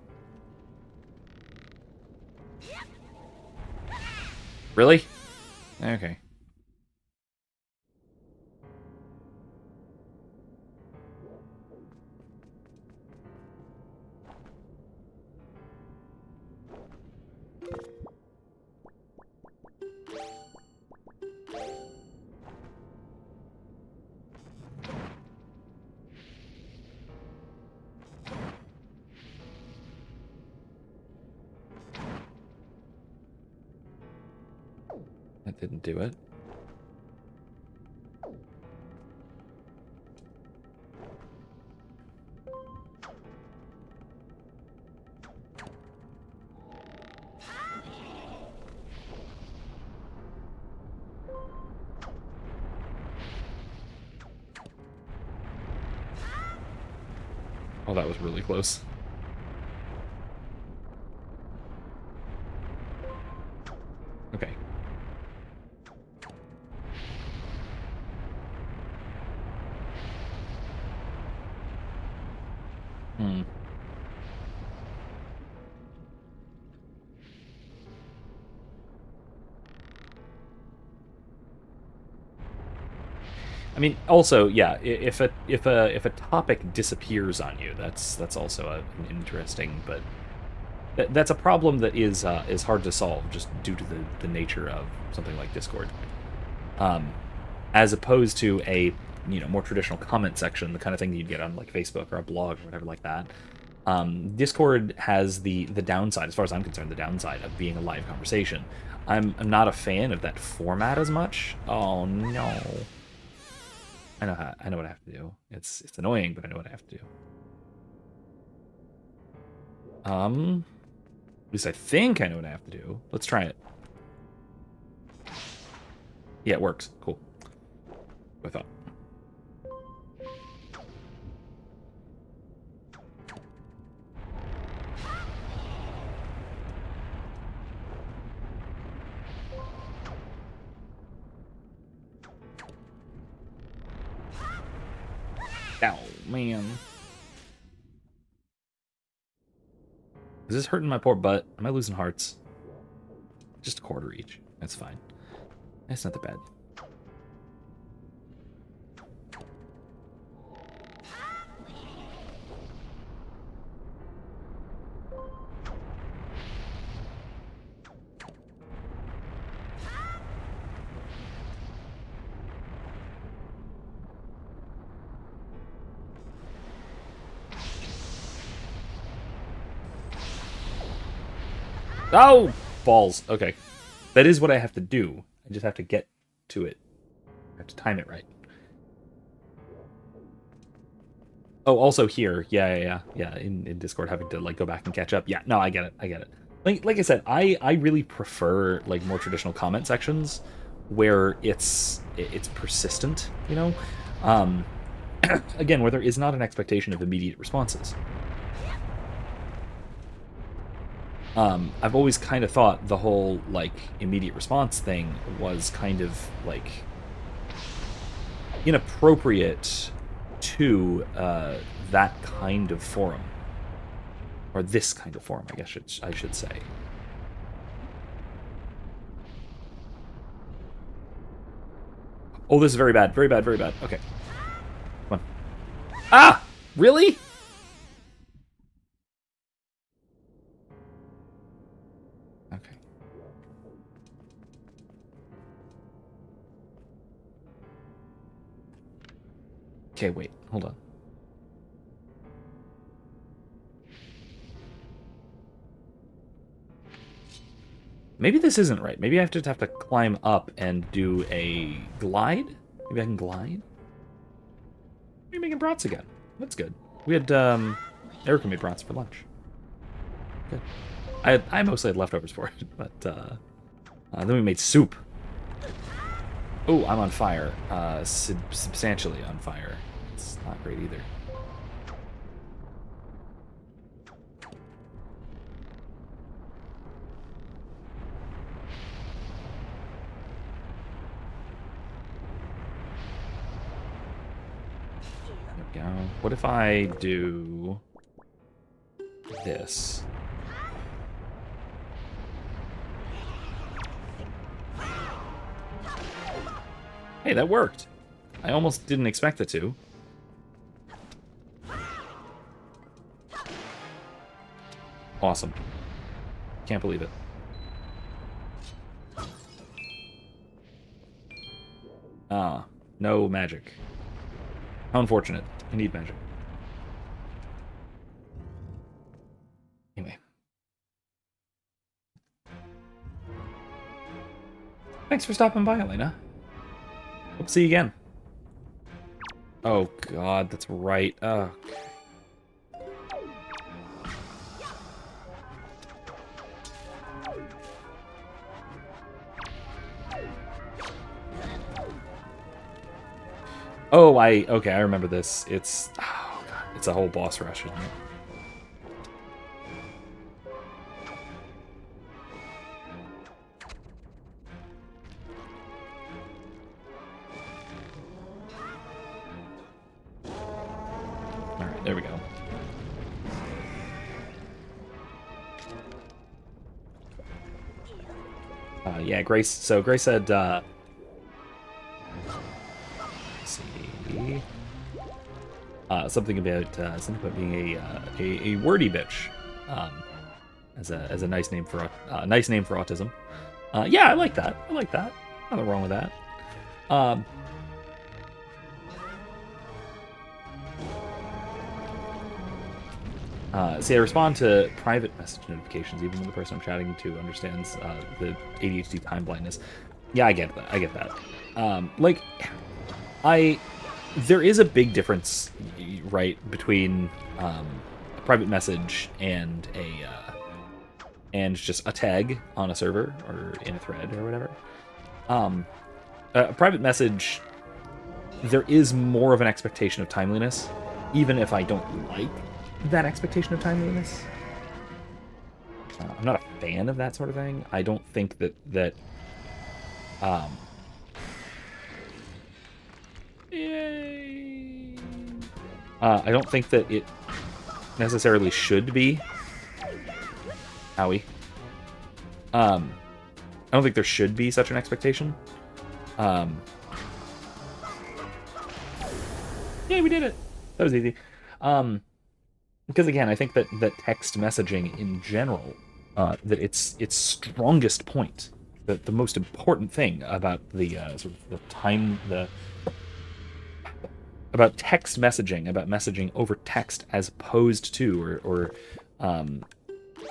Really? Okay. That didn't do it. Oh, that was really close. Okay. Hmm. I mean, also, yeah, if a topic disappears on you, that's also an interesting, but that's a problem that is hard to solve just due to the nature of something like Discord, as opposed to a more traditional comment section, the kind of thing that you'd get on, like, Facebook or a blog or whatever like that. Discord has the downside, as far as I'm concerned, the downside of being a live conversation. I'm not a fan of that format as much. Oh no. I know what I have to do. It's annoying, but I know what I have to do. At least I think I know what I have to do. Let's try it. Yeah, it works. Cool. I thought. Ow, man. Is this hurting my poor butt? Am I losing hearts? Just a quarter each. That's fine. That's not that bad. Oh! Balls. Okay. That is what I have to do. I just have to get to it. I have to time it right. Oh, also here. Yeah. In Discord, having to, like, go back and catch up. Yeah, no, I get it. like I said, I really prefer like more traditional comment sections where it's persistent, you know. Um, again, where there is not an expectation of immediate responses. I've always kind of thought the whole like immediate response thing was kind of like inappropriate to that kind of forum, or this kind of forum, I guess I should say. Oh, this is very bad, very bad, very bad. Okay, come on. Ah, really? Okay. Okay, wait, hold on. Maybe this isn't right. Maybe I just have to climb up and do a glide? Maybe I can glide? We're making brats again. That's good. We had, Erica made brats for lunch. Good. I mostly had leftovers for it, but, then we made soup. Oh, I'm on fire. Substantially on fire. It's not great either. There we go. What if I do this? Hey, that worked. I almost didn't expect it to. Awesome. Can't believe it. Ah, no magic. How unfortunate. I need magic. Anyway. Thanks for stopping by, Elena. Hope to see you again. Oh, God, that's right. Oh. Oh, okay, I remember this. It's, oh, God, it's a whole boss rush, isn't it? Alright, there we go. Yeah, Grace, so Grace said, let's see, something about being a wordy bitch, as a nice name for autism. Yeah, I like that. I like that. Nothing wrong with that. See, I respond to private message notifications even when the person I'm chatting to understands the ADHD time blindness. Yeah, I get that. I get that. There is a big difference, right, between a private message and just a tag on a server or in a thread or whatever. A private message, there is more of an expectation of timeliness, even if I don't like that expectation of timeliness. I'm not a fan of that sort of thing. I don't think that I don't think that it necessarily should be. Owie. I don't think there should be such an expectation. Yeah, we did it. That was easy. Because again, I think that text messaging in general, that its strongest point, that the most important thing about the sort of the time, about text messaging, about messaging over text as opposed to, or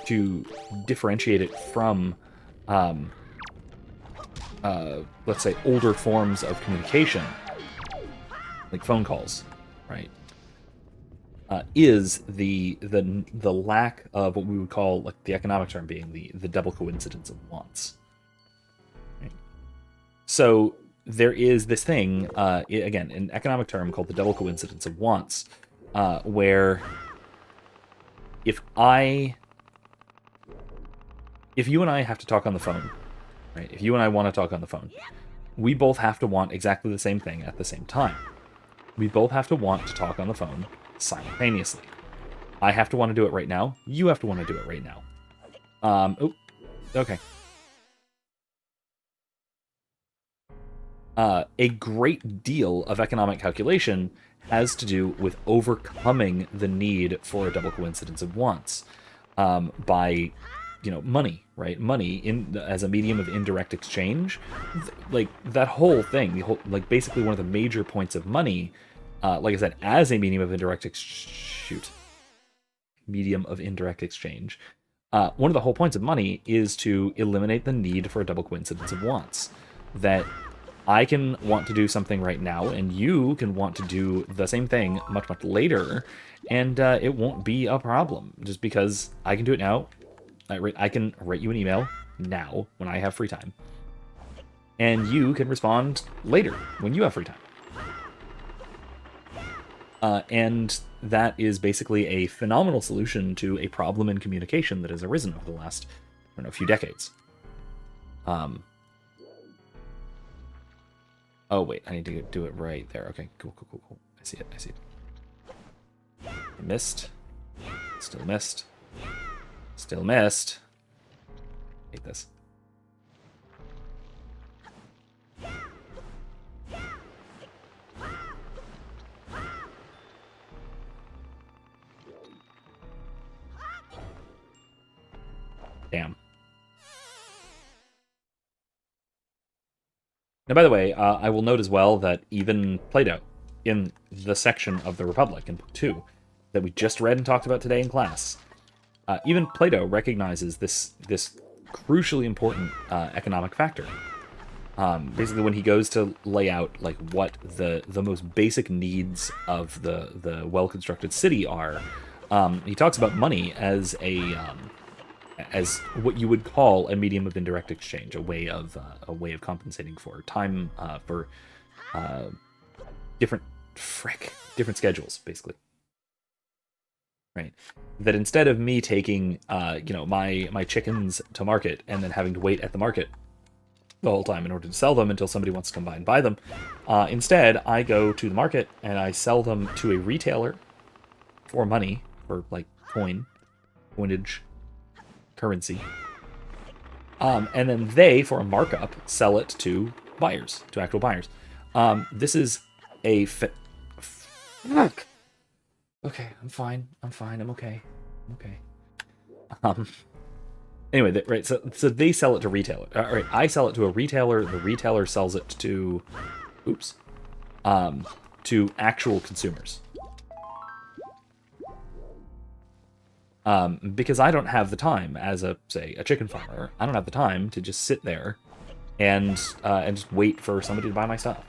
to differentiate it from, let's say, older forms of communication, like phone calls, right? is the lack of what we would call, like, the economic term being the double coincidence of wants. Right? So there is this thing, again, an economic term called the double coincidence of wants, where if you and I have to talk on the phone, right? If you and I want to talk on the phone, we both have to want exactly the same thing at the same time. We both have to want to talk on the phone simultaneously. I have to want to do it right now. You have to want to do it right now. Oh, okay. A great deal of economic calculation has to do with overcoming the need for a double coincidence of wants, by, money, right? Money as a medium of indirect exchange. Like, that whole thing, like, basically one of the major points of money, like I said, as a medium of indirect exchange. One of the whole points of money is to eliminate the need for a double coincidence of wants. That I can want to do something right now, and you can want to do the same thing much, much later, and it won't be a problem, just because I can do it now. I can write you an email now, when I have free time, and you can respond later, when you have free time. And that is basically a phenomenal solution to a problem in communication that has arisen over the last, few decades. Oh, wait, I need to do it right there. Okay, cool. I see it. Missed. Still missed. Still missed. Hate this. Damn. Now, by the way, I will note as well that even Plato, in the section of the Republic in Book 2 that we just read and talked about today in class, even Plato recognizes this crucially important economic factor. Basically, when he goes to lay out, like, what the most basic needs of the well-constructed city are, he talks about money as as what you would call a medium of indirect exchange, a way of compensating for time, for different schedules, basically. Right. That instead of me taking my chickens to market and then having to wait at the market the whole time in order to sell them until somebody wants to come by and buy them, instead I go to the market and I sell them to a retailer for money, for, like, coinage, currency, and then they, for a markup, sell it to buyers, to actual buyers. This is a fuck. Okay, I'm fine. I'm okay. Anyway, right. So they sell it to retailer. Right. I sell it to a retailer. The retailer sells it to, to actual consumers. Because I don't have the time, as a chicken farmer, I don't have the time to just sit there and just wait for somebody to buy my stuff.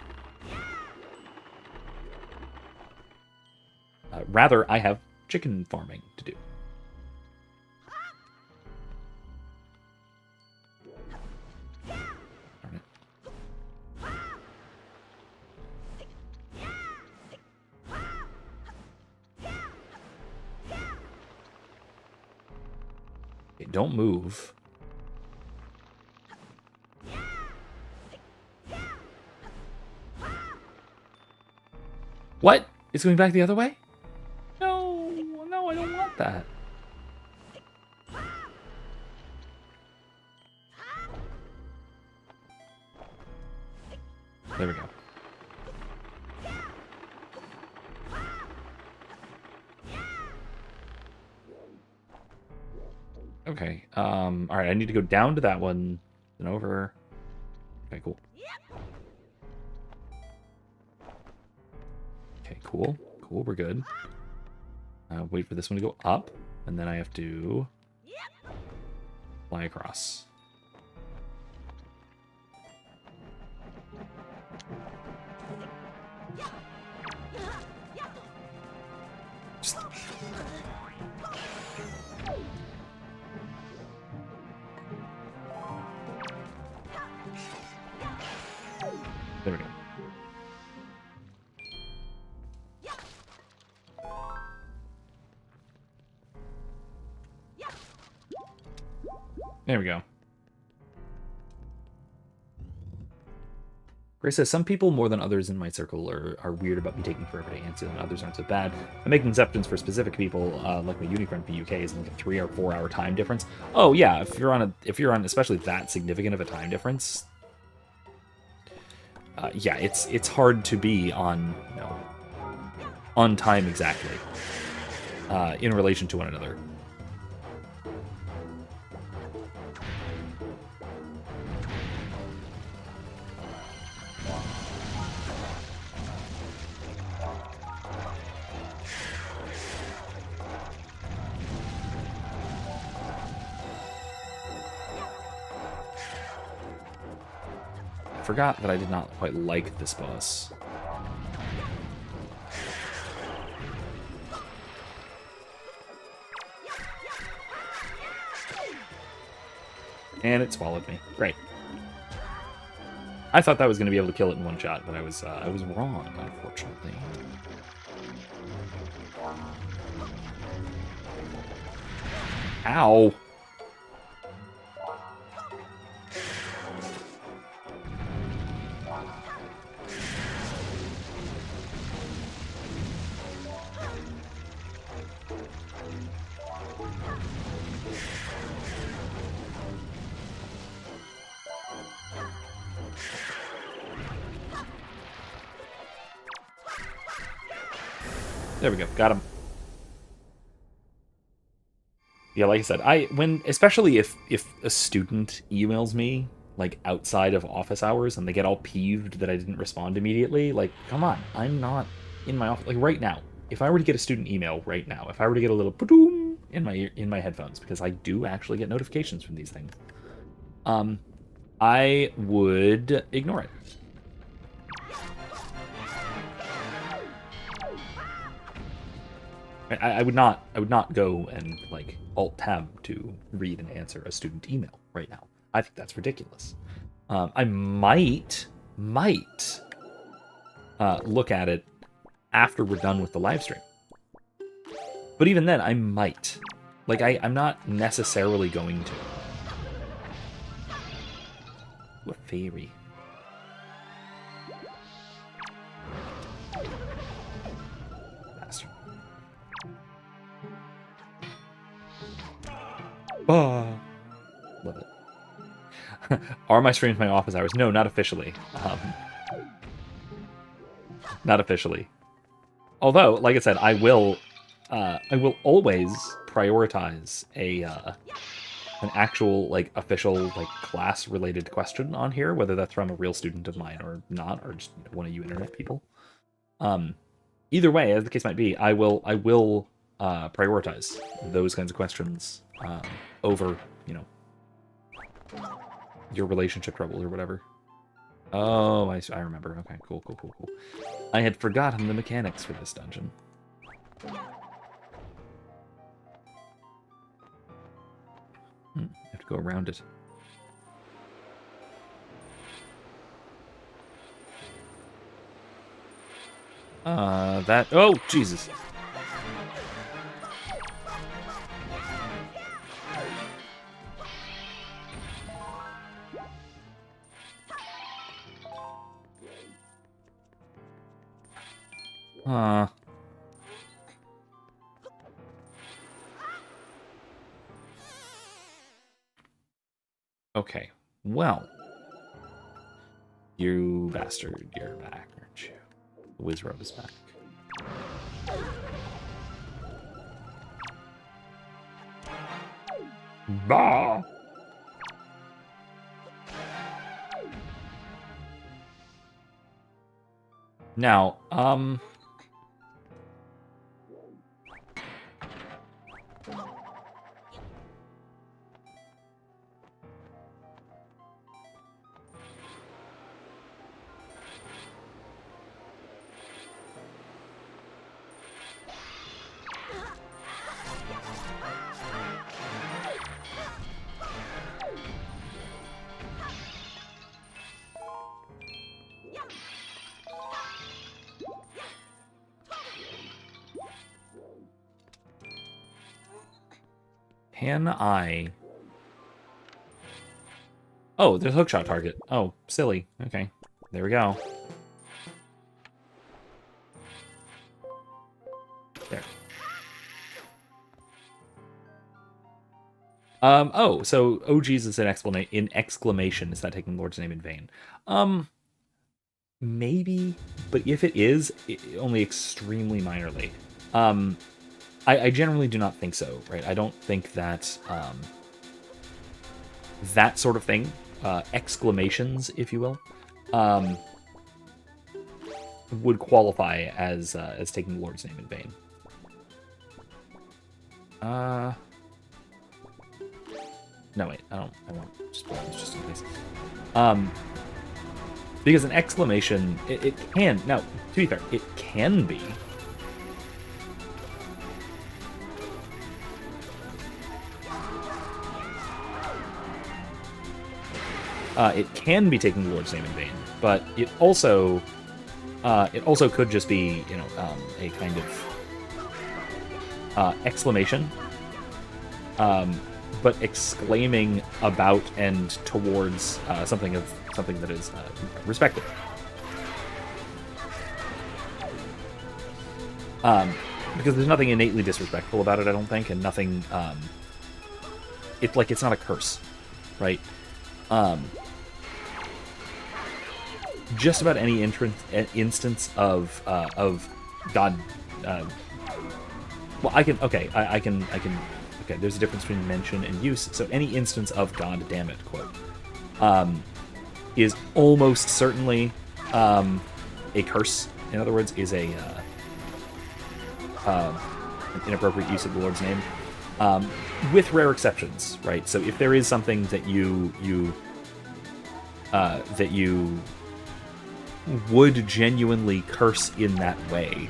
Rather, I have chicken farming to do. Okay, don't move. What? It's going back the other way? No, I don't want that. There we go. Okay, alright, I need to go down to that one, and over. Okay, cool. Okay, cool, we're good. Wait for this one to go up, and then I have to fly across. Just There we go. There we go. Grace says, some people more than others in my circle are weird about me taking forever to answer, and others aren't so bad. I make exceptions for specific people, like my uni friend for UK is like a 3 or 4 hour time difference. Oh yeah, if you're on especially that significant of a time difference, yeah, it's hard to be on, you know, on time exactly in relation to one another. I forgot that I did not quite like this boss. And it swallowed me. Great. I thought that was going to be able to kill it in one shot, but I was wrong, unfortunately. Ow! There we go. Got him. Yeah, like I said, especially if a student emails me like outside of office hours and they get all peeved that I didn't respond immediately, like, come on, I'm not in my office. Like right now, if I were to get a student email right now, if I were to get a little ba-doom in my headphones, because I do actually get notifications from these things, I would ignore it. I would not go and like alt tab to read and answer a student email right now. I think that's ridiculous. I might look at it after we're done with the live stream. But even then, I might. Like, I'm not necessarily going to. Ooh, a fairy. Bastard. Oh, love it. Are my streams my office hours? No, not officially. Not officially. Although, like I said, I will always prioritize an actual like official like class related question on here, whether that's from a real student of mine or not, or just one of you internet people. Either way, as the case might be, I will prioritize those kinds of questions over, you know, your relationship trouble or whatever. Oh, I remember. Okay, cool. I had forgotten the mechanics for this dungeon. Have to go around it. Oh, Jesus. Okay, well. You bastard, you're back, aren't you? The Wizrobe is back. Bah! Now, Can I... Oh, there's a hookshot target. Oh, silly. Okay, there we go. There. Oh, so oh Jesus in exclamation. Is that taking the Lord's name in vain? Maybe, but if it is, only extremely minorly. I generally do not think so, right? I don't think that that sort of thing, exclamations, if you will, would qualify as taking the Lord's name in vain. No, wait, I won't. Just in case. Because an exclamation, it can, now, to be fair, it can be. It can be taking the Lord's name in vain, but it also could just be, you know, a kind of exclamation, but exclaiming about and towards something that is respected. Because there's nothing innately disrespectful about it, I don't think, and nothing. It's not a curse, right? Just about any instance of God. Well, I can. Okay, I can. Okay, there's a difference between mention and use. So any instance of "God damn it" quote is almost certainly a curse. In other words, is an inappropriate use of the Lord's name, with rare exceptions, right? So if there is something that you would genuinely curse in that way,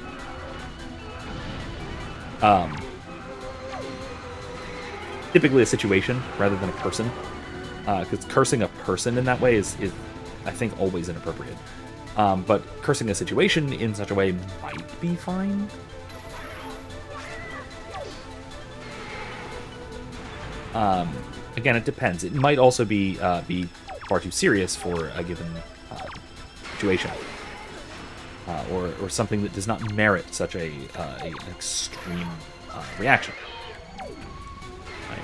typically a situation rather than a person, because cursing a person in that way is I think always inappropriate. But cursing a situation in such a way might be fine. Again, it depends. It might also be far too serious for a given situation, or something that does not merit such an extreme reaction. Right.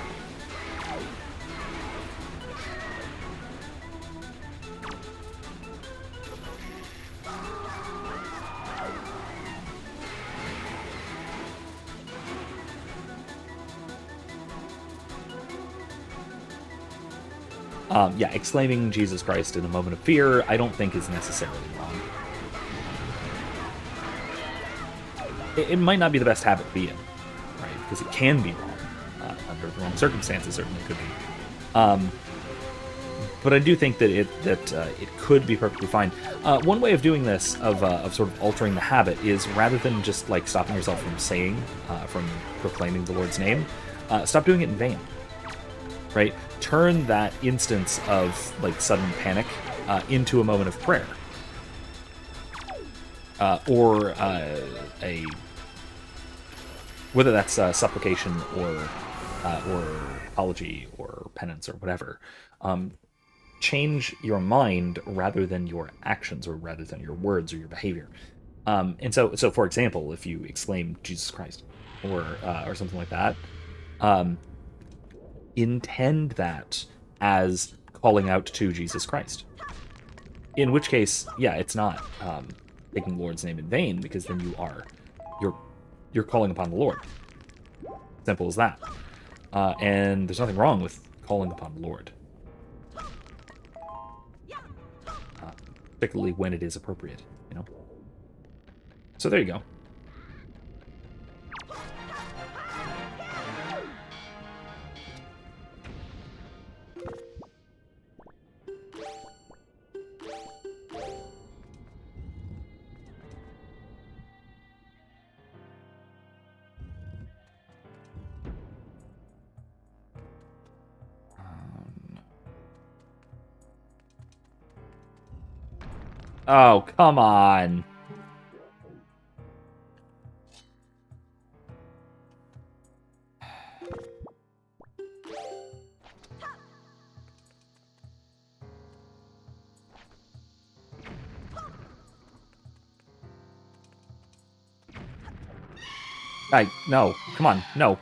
Yeah, exclaiming Jesus Christ in a moment of fear, I don't think is necessarily wrong. It might not be the best habit to be in, right? Because it can be wrong. Under the wrong circumstances, certainly could be. But I do think that it could be perfectly fine. One way of doing this, of sort of altering the habit, is rather than just like stopping yourself from proclaiming the Lord's name, stop doing it in vain. Right? Turn that instance of like sudden panic into a moment of prayer, or whether that's supplication or apology or penance or whatever. Change your mind rather than your actions, or rather than your words or your behavior. And so for example, if you exclaim Jesus Christ or something like that, intend that as calling out to Jesus Christ. In which case, yeah, it's not taking the Lord's name in vain, because then you're calling upon the Lord. Simple as that. And there's nothing wrong with calling upon the Lord, particularly when it is appropriate, you know. So there you go. Oh, come on. No, come on, no.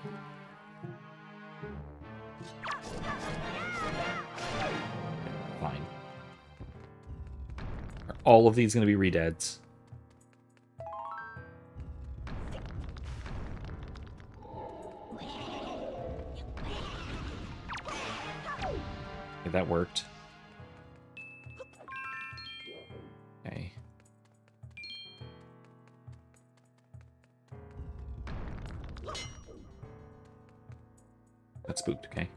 Fine. Are all of these going to be redeads? Okay, that worked. Okay. That spooked, okay.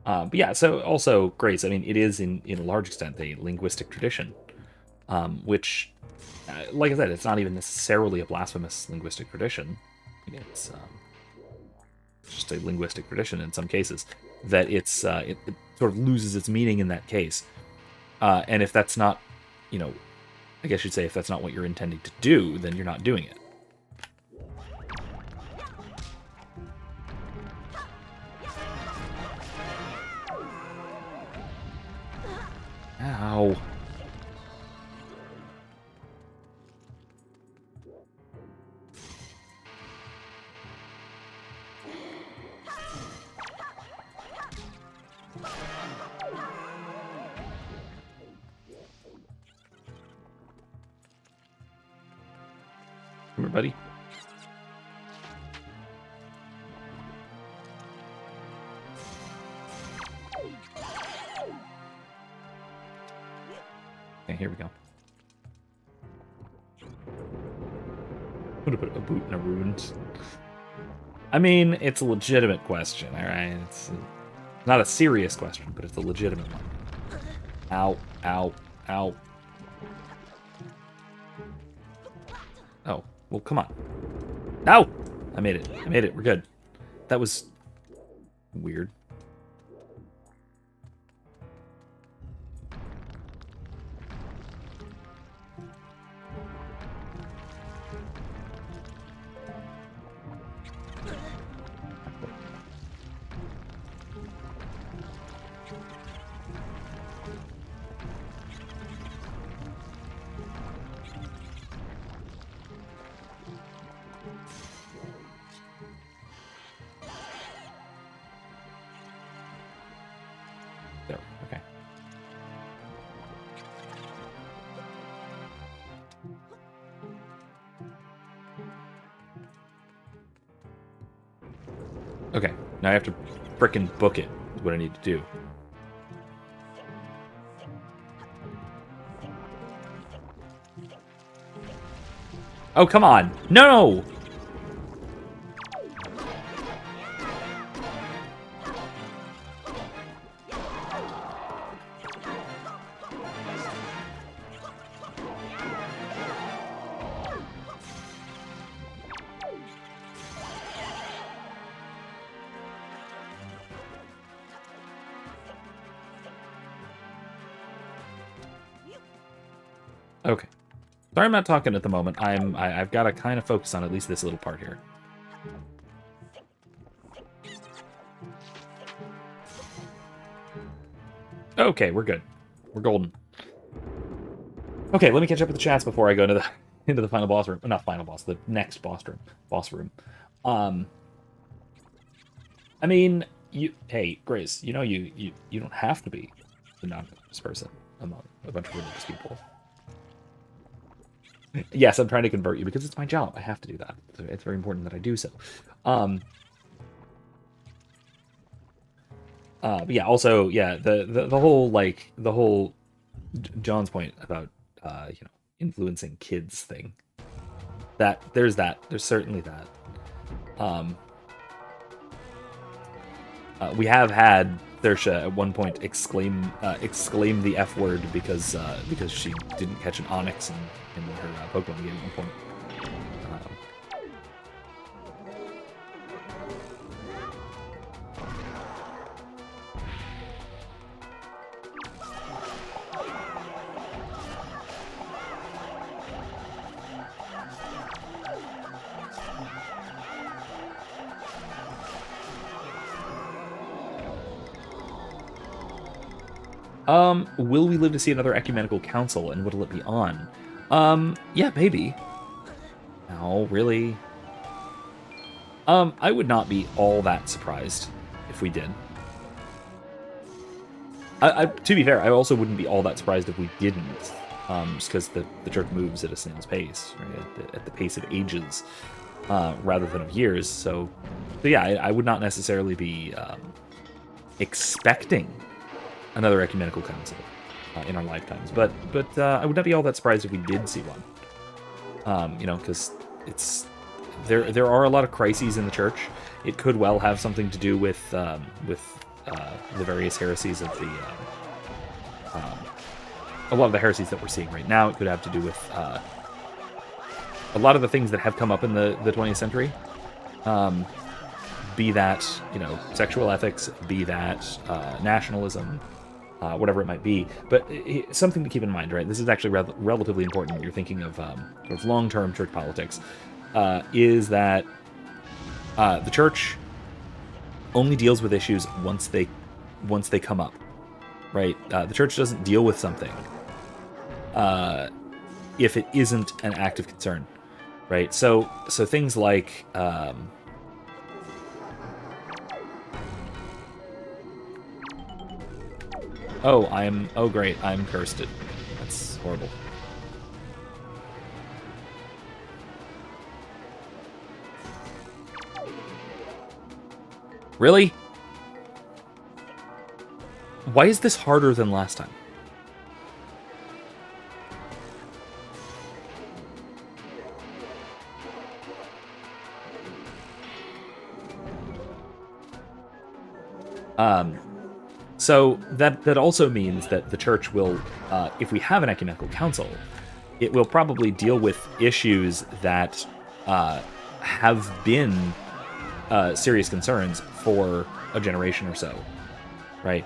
But yeah, so also, Grace, I mean, it is in a large extent a linguistic tradition, which, like I said, it's not even necessarily a blasphemous linguistic tradition. It's just a linguistic tradition in some cases, that it sort of loses its meaning in that case. And if that's not, you know, I guess you'd say if that's not what you're intending to do, then you're not doing it. Ow. Come here, buddy. Okay, here we go. I'm gonna put a boot in a ruined. I mean, it's a legitimate question, alright? It's not a serious question, but it's a legitimate one. Ow, ow, ow. Oh, well, come on. No! I made it. I made it. We're good. That was weird. There. Okay. Okay. Now I have to frickin' book it, is what I need to do. Oh, come on. No! Okay. Sorry I'm not talking at the moment. I've got to kind of focus on at least this little part here. Okay, we're good. We're golden. Okay, let me catch up with the chats before I go into the into the final boss room. Not final boss, the next boss room. Boss room. I mean, hey, Grace, you know you don't have to be the non-religious person among a bunch of religious people. Yes, I'm trying to convert you because it's my job. I have to do that. So it's very important that I do so. But yeah, also, yeah, the whole, like, the whole John's point about, you know, influencing kids thing. There's certainly that. We have had Thersha at one point exclaim the F word because she didn't catch an Onyx in her Pokemon game at one point. Will we live to see another ecumenical council, and what'll it be on? Yeah, maybe. No, really. I would not be all that surprised if we did. To be fair, I also wouldn't be all that surprised if we didn't, just because the church moves at a snail's pace, right? At the pace of ages, rather than of years. So yeah, I would not necessarily be expecting another ecumenical council in our lifetimes, but I would not be all that surprised if we did see one. Because it's there are a lot of crises in the church. It could well have something to do with the various heresies of the a lot of the heresies that we're seeing right now. It could have to do with a lot of the things that have come up in the 20th century. Be that, sexual ethics, be that nationalism, whatever it might be. But something to keep in mind, right? This is actually relatively important when you're thinking of sort of long-term church politics, is that the church only deals with issues once they come up, right? The church doesn't deal with something if it isn't an active concern, right? So things like oh great, I'm cursed. That's horrible. Really? Why is this harder than last time? So that also means that the church will, if we have an ecumenical council, it will probably deal with issues that have been serious concerns for a generation or so, right?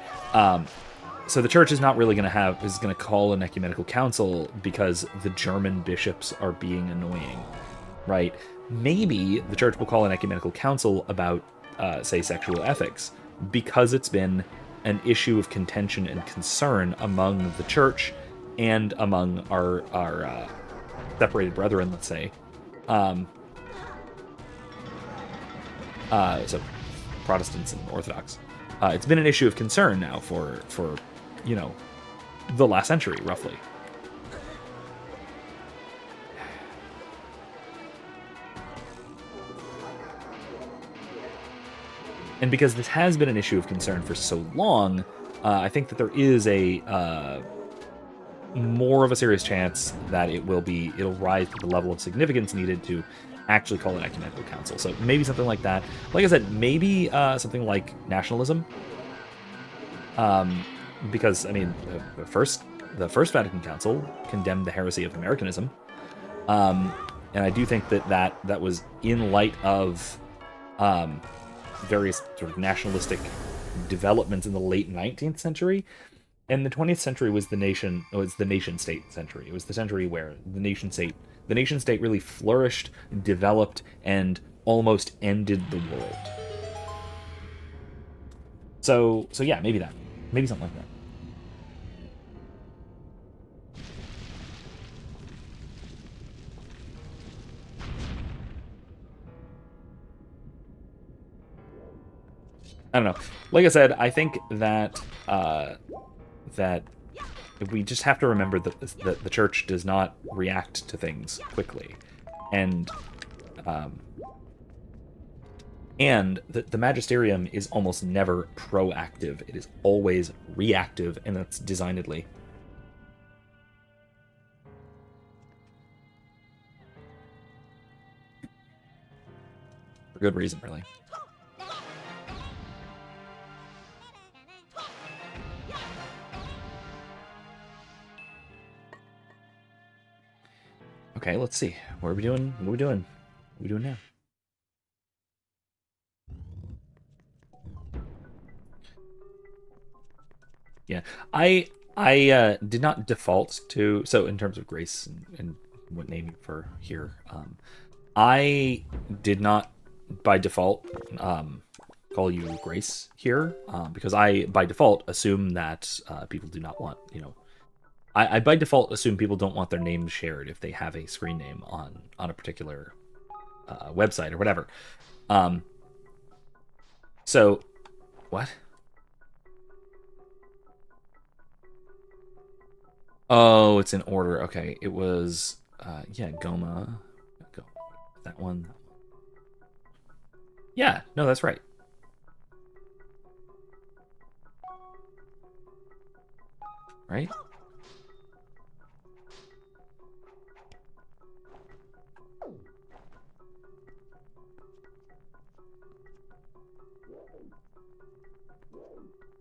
So the church is not really going to call an ecumenical council because the German bishops are being annoying, right? Maybe the church will call an ecumenical council about, say, sexual ethics, because it's been an issue of contention and concern among the church and among our separated brethren, let's say. So Protestants and Orthodox. It's been an issue of concern now for the last century, roughly. And because this has been an issue of concern for so long, I think that there is a more of a serious chance that it'll rise to the level of significance needed to actually call an ecumenical council. So maybe something like that. Like I said, maybe something like nationalism. Because, I mean, the first Vatican Council condemned the heresy of Americanism. And I do think that was in light of various sort of nationalistic developments in the late 19th century. And the 20th century was the nation-state century. It was the century where the nation-state really flourished, developed, and almost ended the world. So yeah, maybe something like that. I don't know. Like I said, I think that that we just have to remember that the church does not react to things quickly, and the magisterium is almost never proactive. It is always reactive, and that's designedly. For good reason, really. Okay, let's see. What are we doing? What are we doing? What are we doing now? Yeah, I did not default to, so in terms of grace and what naming for here, I did not by default call you Grace here, because I, by default, assume that people do not want, I by default assume people don't want their names shared if they have a screen name on a particular website or whatever. So, what? Oh, it's in order. Okay, it was, yeah, Goma. Go. That one. Yeah, no, that's right. Right?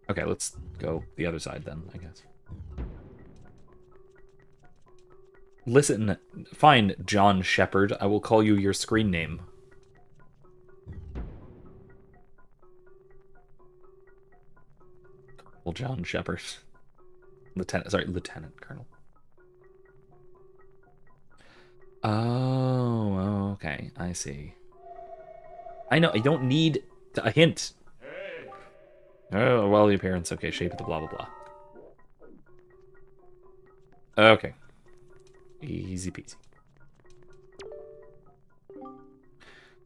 Okay, let's go the other side then, I guess. Listen, fine, John Shepard. I will call you your screen name. Colonel John Shepard. Lieutenant Colonel. Oh, okay, I see. I know, I don't need a hint. Oh, well, the appearance, okay, shape of the blah, blah, blah. Okay. Easy peasy.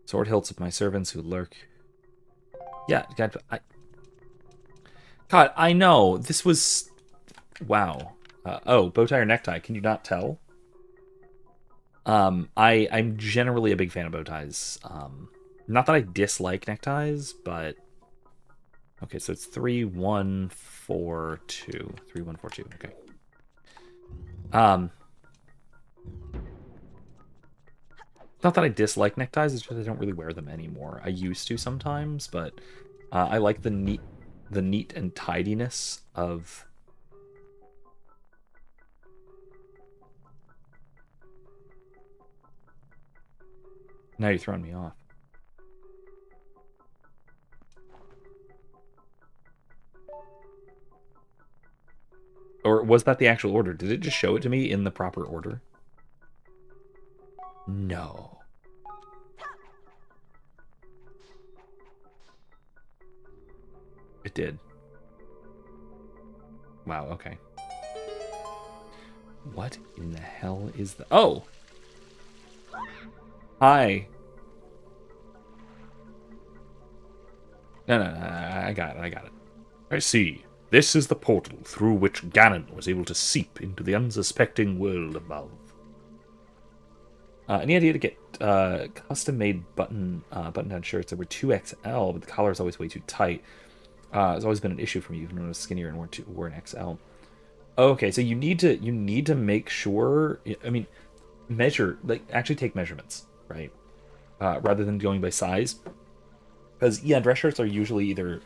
Sword hilts of my servants who lurk. Yeah, God, I know. This was... Wow. Oh, bow tie or necktie. Can you not tell? I'm generally a big fan of bow ties. Not that I dislike neckties, but... Okay, so it's 3, 1, 4, 2. 3, 1, 4, 2. Okay. Not that I dislike neckties, it's just I don't really wear them anymore. I used to sometimes, but I like the neat and tidiness of... Now you're throwing me off. Or was that the actual order? Did it just show it to me in the proper order? No. It did. Wow, okay. What in the hell is the... Oh! Hi. No, I got it. I see. This is the portal through which Ganon was able to seep into the unsuspecting world above. Any idea to get custom-made button-down shirts that were 2XL, but the collar is always way too tight? It's always been an issue for me, even when I was skinnier and wore an XL. Okay, so you need to make sure. I mean, actually take measurements, right? Rather than going by size, because yeah, dress shirts are usually either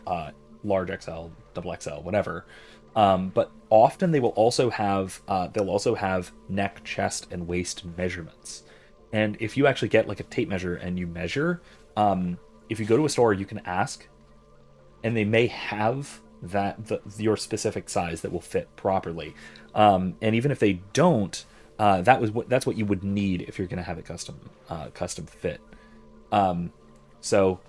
large XL, double XL, whatever. But often they will also have neck, chest, and waist measurements. And if you actually get like a tape measure and you measure, if you go to a store, you can ask, and they may have your specific size that will fit properly. And even if they don't, that's what you would need if you're going to have it custom fit. So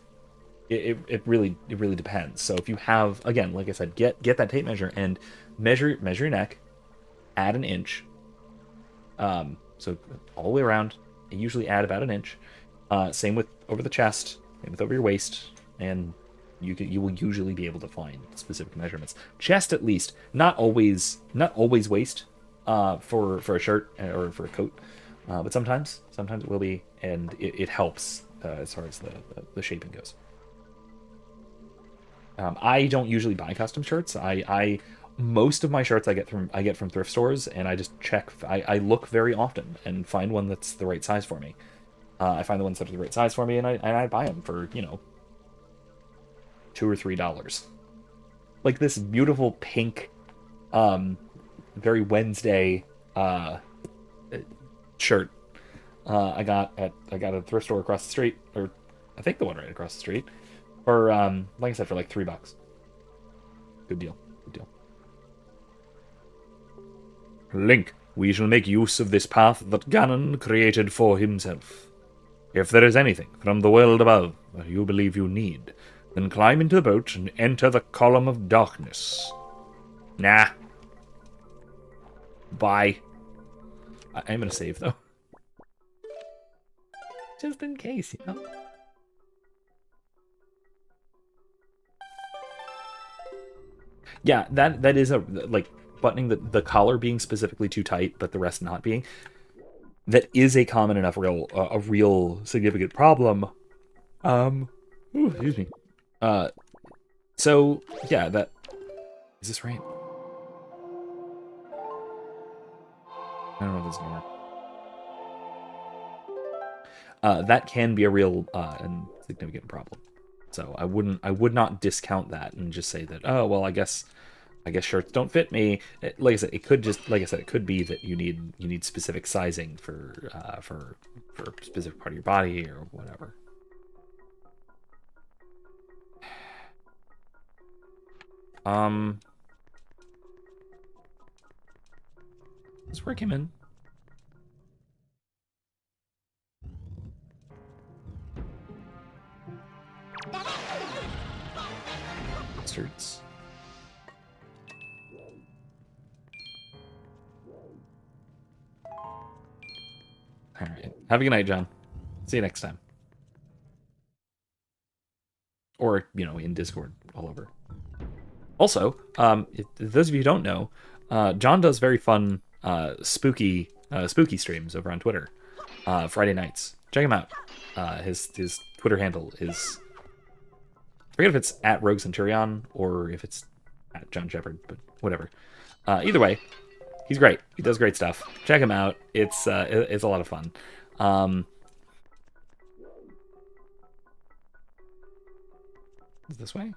it really depends. So if you have, again, like I said, get that tape measure and measure your neck, add an inch. So all the way around, and usually add about an inch. Same with over the chest, same with over your waist, and you will usually be able to find specific measurements. Chest at least, not always waist for a shirt or for a coat, but sometimes it will be, and it helps as far as the shaping goes. I don't usually buy custom shirts. Most of my shirts I get from thrift stores, and I just check. I look very often and find one that's the right size for me. I find the ones that are the right size for me, and I buy them for $2 or $3. Like this beautiful pink, very Wednesday shirt. I got at a thrift store across the street, or I think the one right across the street, for like I said, for like $3. Good deal. Link, we shall make use of this path that Ganon created for himself. If there is anything from the world above that you believe you need, Then climb into the boat and enter the column of darkness. Nah. Bye. I'm gonna save, though. Just in case, you know? Yeah, that is a, like, buttoning the collar being specifically too tight, but the rest not being. That is a common enough a real significant problem. Ooh, excuse me. So yeah, that is this right? I don't know if this is gonna work. That can be a real and significant problem. So I would not discount that and just say that, oh well, I guess shirts don't fit me. Like I said, it could just, like I said, it could be that you need specific sizing for a specific part of your body or whatever. That's where I came in. Bastards. All right. Have a good night, John. See you next time. Or, you know, in Discord, all over. Also, those of you who don't know, John does very fun, spooky streams over on Twitter, Friday nights. Check him out. His Twitter handle is, I forget if it's at Rogue Centurion or if it's at John Shepard, but whatever. Either way, he's great. He does great stuff. Check him out. It's a lot of fun. Is this way?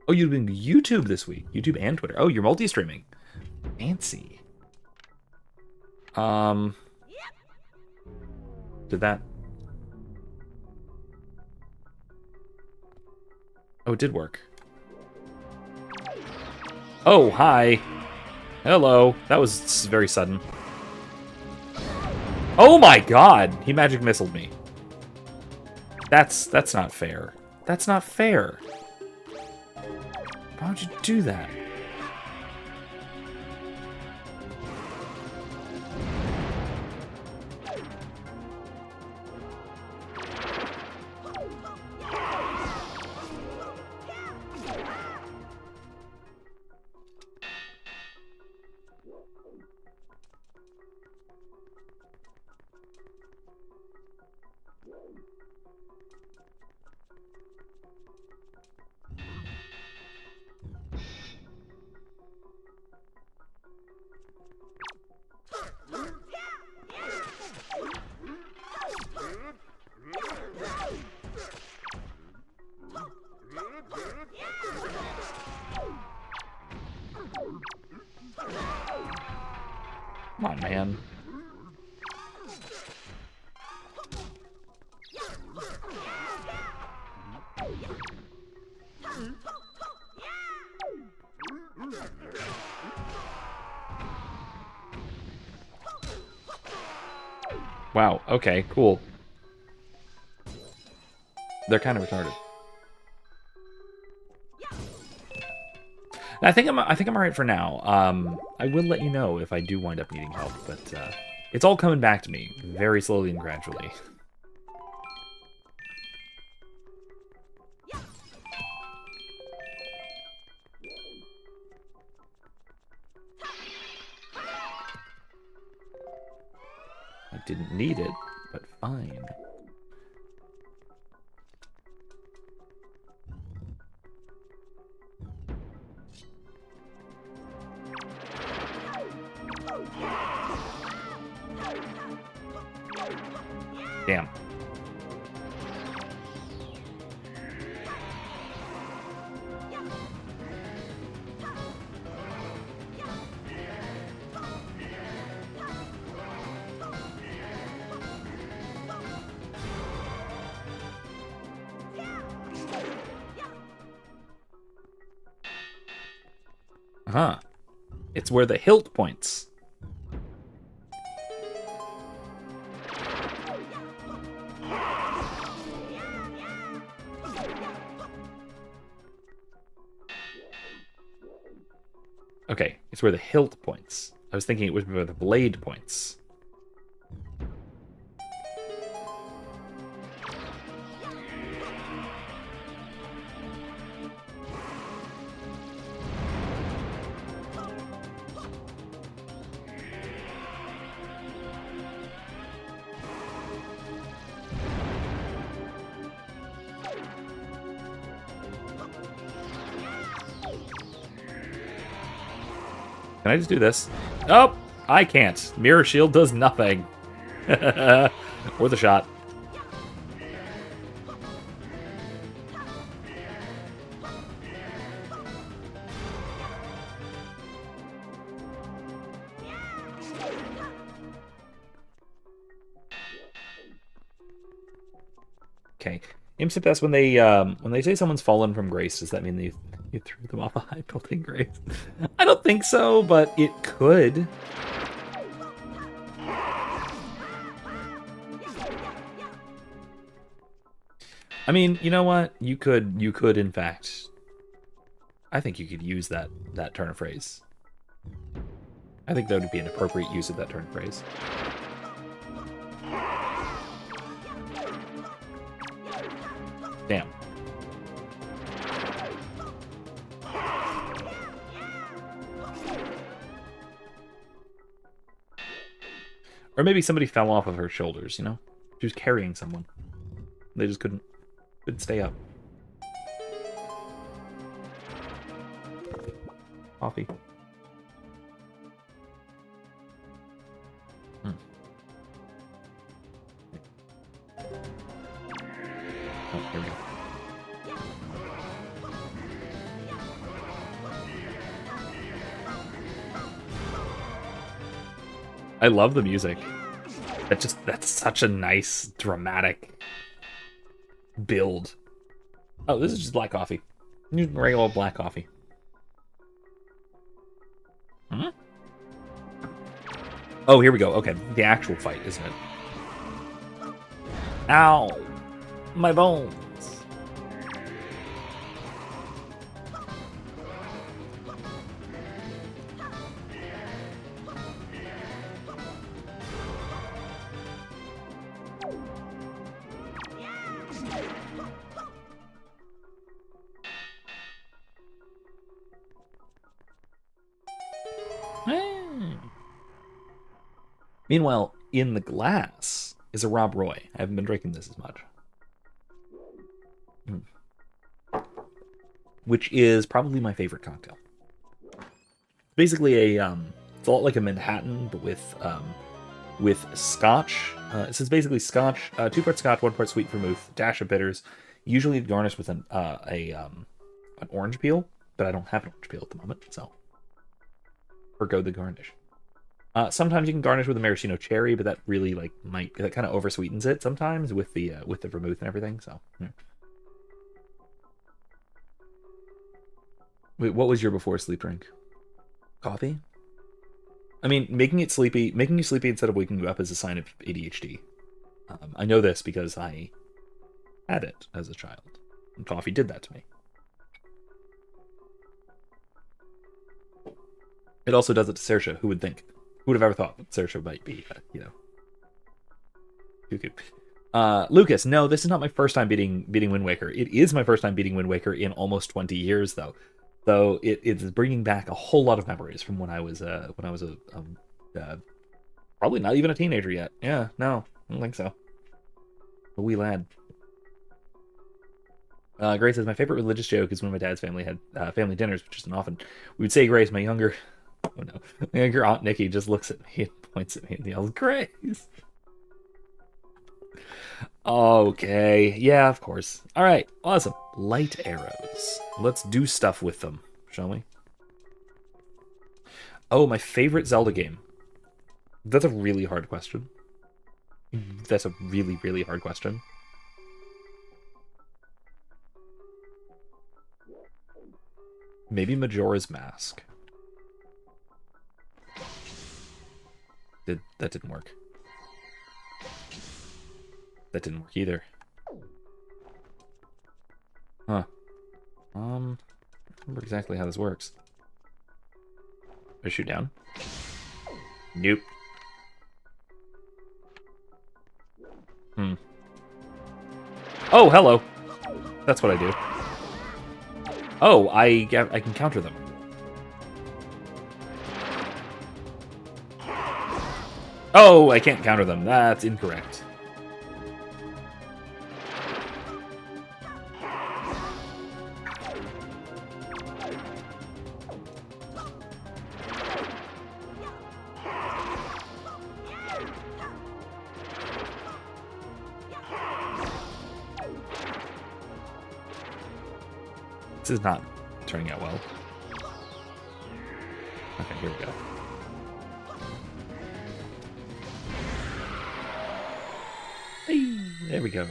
Oh, you've been YouTube this week. YouTube and Twitter. Oh, you're multi-streaming. Fancy. Did that... Oh, it did work. Oh, hi. Hello. That was very sudden. Oh my god! He magic missiled me. That's not fair. That's not fair. Why would you do that? Come on, man. Wow, okay, cool. They're kind of retarded. I think I'm alright for now. I will let you know if I do wind up needing help, but it's all coming back to me very slowly and gradually. I didn't need it, but fine. Damn. Uh-huh. It's where the hilt points. Okay, it's where the hilt points. I was thinking it was where the blade points. Can I just do this? Nope, I can't. Mirror Shield does nothing. Worth a shot. Okay. Imsip, that's when they say someone's fallen from grace, does that mean you threw them off a high building grace? I don't think so, but it could. I mean, you know what? You could in fact. I think you could use that turn of phrase. I think that would be an appropriate use of that turn of phrase. Damn. Or maybe somebody fell off of her shoulders, you know? She was carrying someone. They just couldn't stay up. Coffee. Oh, here we go. I love the music. That's such a nice, dramatic build. Oh, this is just black coffee. Just regular black coffee. Hmm? Oh, here we go. Okay, the actual fight, isn't it? Ow! My bones! Meanwhile, in the glass is a Rob Roy. I haven't been drinking this as much. Which is probably my favorite cocktail. Basically it's a lot like a Manhattan, but with scotch. This is basically scotch, 2 parts scotch, 1 part sweet vermouth, dash of bitters, usually garnished with an orange peel, but I don't have an orange peel at the moment, so forgo the garnish. Sometimes you can garnish with a maraschino cherry, but that really that kind of oversweetens it sometimes with the vermouth and everything. So, yeah. Wait, what was your before sleep drink? Coffee? I mean, making you sleepy instead of waking you up is a sign of ADHD. I know this because I had it as a child, and coffee did that to me. It also does it to Saoirse. Who would think? Who would have ever thought that Saoirse might be, cuckoo? Lucas, no, this is not my first time beating Wind Waker. It is my first time beating Wind Waker in almost 20 years, though. So it's bringing back a whole lot of memories from when I was probably not even a teenager yet. Yeah, no, I don't think so. A wee lad. Grace says, my favorite religious joke is when my dad's family had family dinners, which isn't often. We would say Grace, my younger Aunt Nikki just looks at me and points at me and yells, Grace. Okay, yeah, of course. All right, awesome. Light arrows. Let's do stuff with them, shall we? Oh, my favorite Zelda game. That's a really hard question. That's a really, really hard question. Maybe Majora's Mask. That didn't work. That didn't work either. Huh. I don't remember exactly how this works. I shoot down. Nope. Oh, hello. That's what I do. Oh, I can counter them. Oh, I can't counter them. That's incorrect. This is not turning out well. Okay, here we go. Hey, there we go.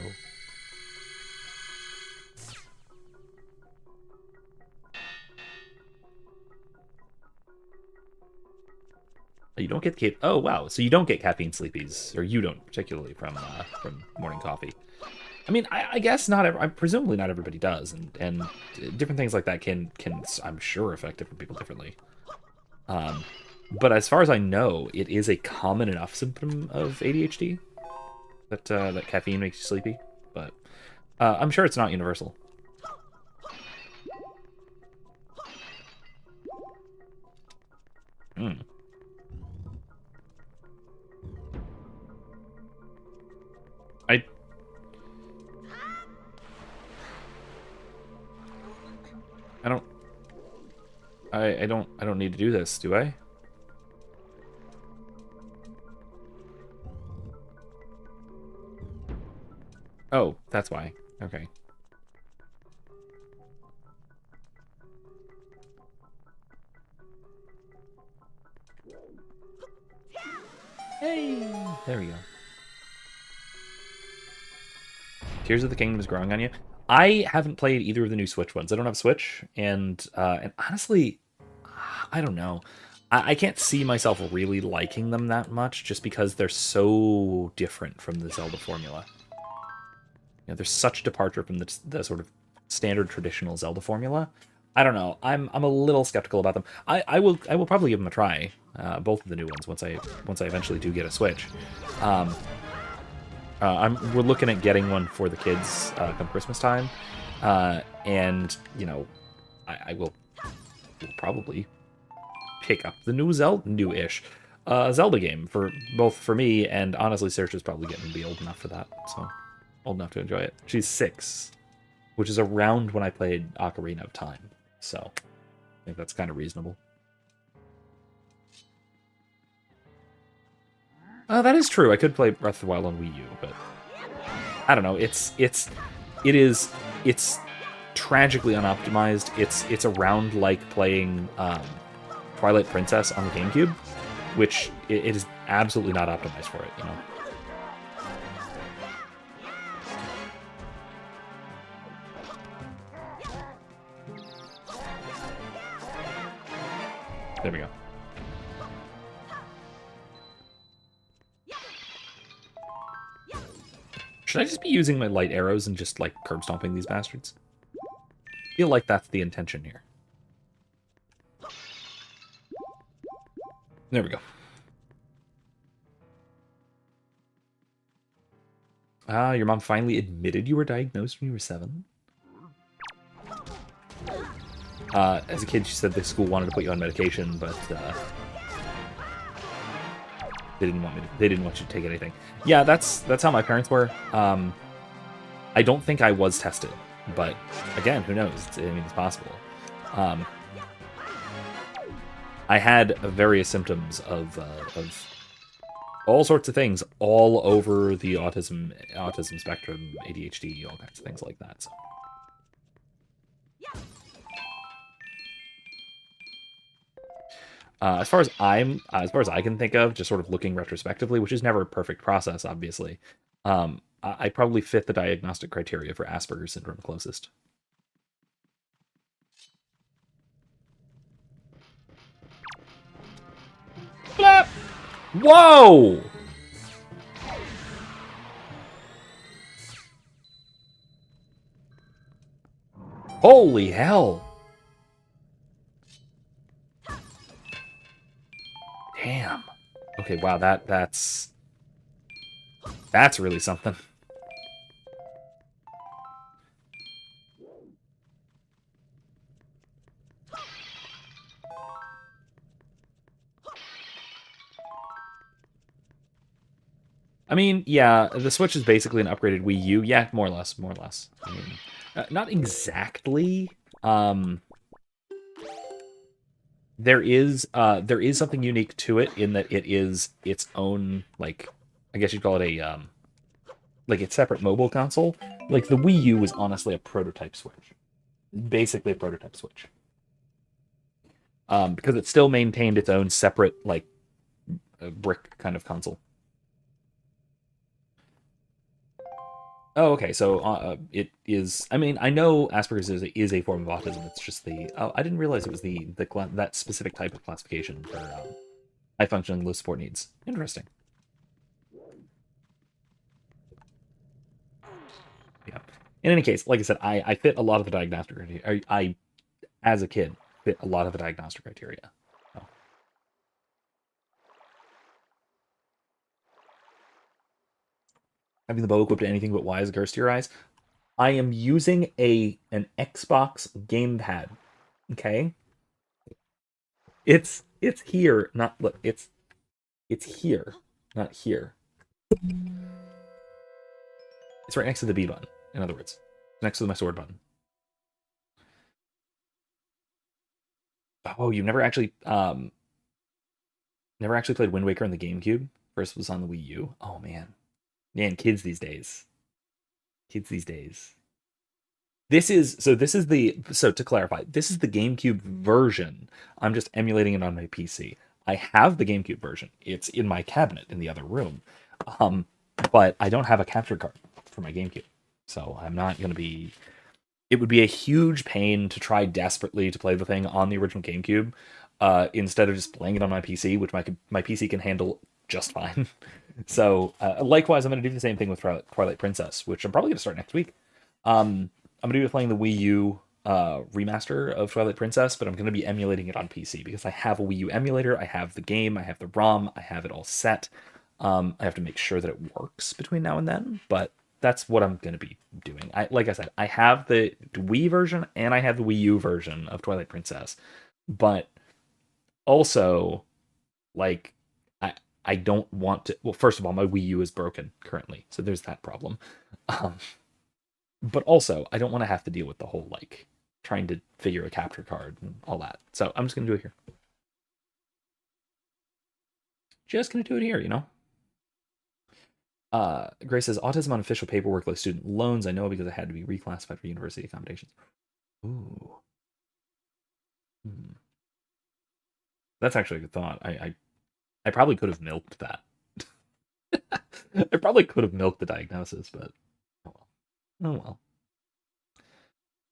You don't get oh wow, so you don't get caffeine sleepies, or you don't particularly from morning coffee. I mean, I guess not. Presumably not everybody does, and different things like that can I'm sure affect different people differently. But as far as I know, it is a common enough symptom of ADHD that that caffeine makes you sleepy. But I'm sure it's not universal. Hmm. I don't need to do this, do I? Oh, that's why. Okay. Hey, there we go. Tears of the Kingdom is growing on you. I haven't played either of the new Switch ones. I don't have Switch, and honestly, I don't know. I can't see myself really liking them that much, just because they're so different from the Zelda formula. You know, there's such departure from the sort of standard traditional Zelda formula. I don't know. I'm a little skeptical about them. I will probably give them a try. Both of the new ones once I eventually do get a Switch. We're looking at getting one for the kids come Christmas time, and you know, I will probably pick up the new-ish Zelda game for both for me, and honestly, Saoirse's probably getting to be old enough for that, so old enough to enjoy it. She's 6, which is around when I played Ocarina of Time, so I think that's kind of reasonable. That is true. I could play Breath of the Wild on Wii U, but I don't know. It's tragically unoptimized. It's around like playing Twilight Princess on the GameCube, which it is absolutely not optimized for it, you know. There we go. Should I just be using my light arrows and just, like, curb stomping these bastards? I feel like that's the intention here. There we go. Your mom finally admitted you were diagnosed when you were 7? As a kid, she said the school wanted to put you on medication, but they didn't want you to take anything. Yeah, that's how my parents were. I don't think I was tested, but again, who knows? I mean, it's possible. I had various symptoms of all sorts of things all over the autism spectrum, ADHD, all kinds of things like that. So. As far as I can think of, just sort of looking retrospectively, which is never a perfect process, obviously, I probably fit the diagnostic criteria for Asperger's syndrome closest. Blap! Whoa! Holy hell! Okay, wow, that's really something. I mean, yeah, the Switch is basically an upgraded Wii U. Yeah, more or less, more or less. I mean, not exactly. Um, there is something unique to it in that it is its own, like, I guess you'd call it a like its separate mobile console. Like the Wii U was honestly a prototype Switch, basically a prototype Switch, because it still maintained its own separate like brick kind of console. Oh, okay. So it is. I mean, I know Asperger's is a form of autism. It's just the. Oh, I didn't realize it was that specific type of classification for high functioning low support needs. Interesting. Yeah. In any case, like I said, I fit a lot of the diagnostic criteria. I as a kid fit a lot of the diagnostic criteria. So, having the bow equipped to anything but wise ghost to your eyes. I am using an Xbox gamepad. Okay, it's here, not look. It's here, not here. It's right next to the B button. In other words, next to my sword button. Oh, you've never actually played Wind Waker on the GameCube. First was on the Wii U. Oh man, kids these days. Kids these days. This is the so to clarify, this is the GameCube version. I'm just emulating it on my PC. I have the GameCube version. It's in my cabinet in the other room. Um, but I don't have a capture card for my GameCube. So I'm not going to be it would be a huge pain to try desperately to play the thing on the original GameCube, instead of just playing it on my PC, which my PC can handle just fine. So likewise, I'm going to do the same thing with Twilight Princess, which I'm probably going to start next week. I'm going to be playing the Wii U remaster of Twilight Princess, but I'm going to be emulating it on PC because I have a Wii U emulator. I have the game, I have the ROM, I have it all set. I have to make sure that it works between now and then, but that's what I'm going to be doing. Like I said, I have the Wii version and I have the Wii U version of Twilight Princess, but also like I don't want to. Well, first of all, my Wii U is broken currently, so there's that problem. Um, but also, I don't want to have to deal with the whole like trying to figure a capture card and all that. So I'm just gonna do it here. Just gonna do it here, you know. Grace says autism on official paperwork like student loans. I know because I had to be reclassified for university accommodations. Ooh, hmm. That's actually a good thought. I probably could have milked that. I probably could have milked the diagnosis, but oh well. Oh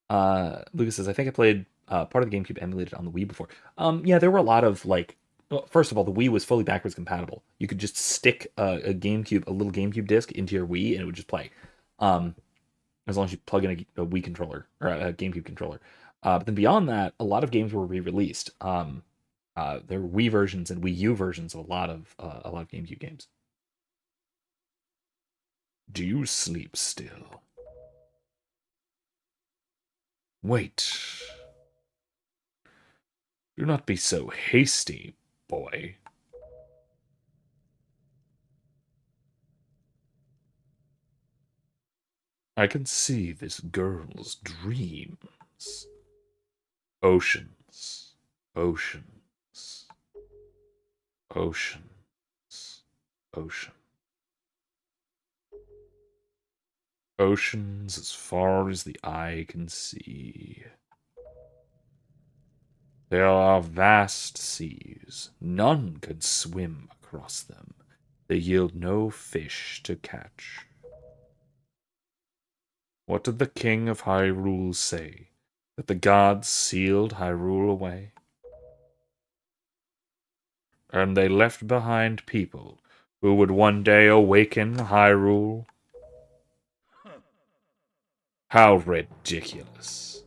well. Lucas says, I think I played part of the GameCube emulated on the Wii before. Yeah, there were a lot of like. Well, first of all, the Wii was fully backwards compatible. You could just stick a little GameCube disc into your Wii, and it would just play. Um, as long as you plug in a Wii controller or a GameCube controller. But then beyond that, a lot of games were re-released. There were Wii versions and Wii U versions of a lot of GameCube games. Do you sleep still? Wait. Do not be so hasty, boy. I can see this girl's dreams. Oceans, oceans, oceans, ocean. Oceans as far as the eye can see. There are vast seas. None can swim across them. They yield no fish to catch. What did the king of Hyrule say? That the gods sealed Hyrule away? And they left behind people who would one day awaken Hyrule? How ridiculous.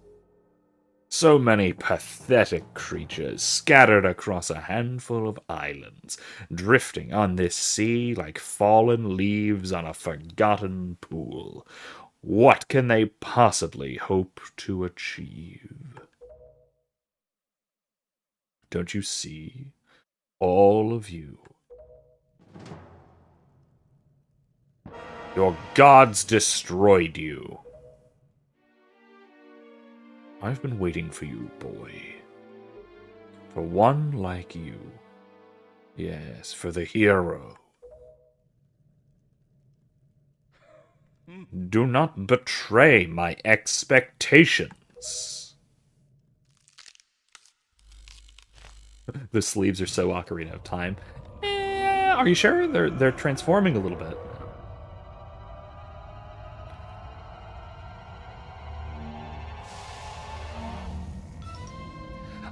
So many pathetic creatures scattered across a handful of islands, drifting on this sea like fallen leaves on a forgotten pool. What can they possibly hope to achieve? Don't you see? All of you. Your gods destroyed you. I've been waiting for you, boy. For one like you. Yes, for the hero. Do not betray my expectations. The sleeves are so Ocarina of Time. Are you sure? They're transforming a little bit.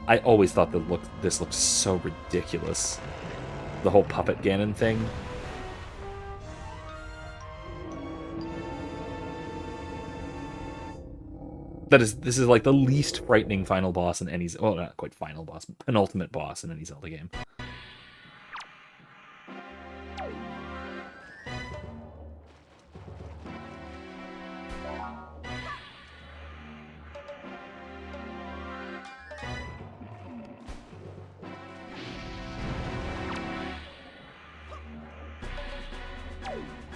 I always thought this looked so ridiculous. The whole puppet Ganon thing. This is like the least frightening final boss in any... Well, not quite final boss, but penultimate boss in any Zelda game.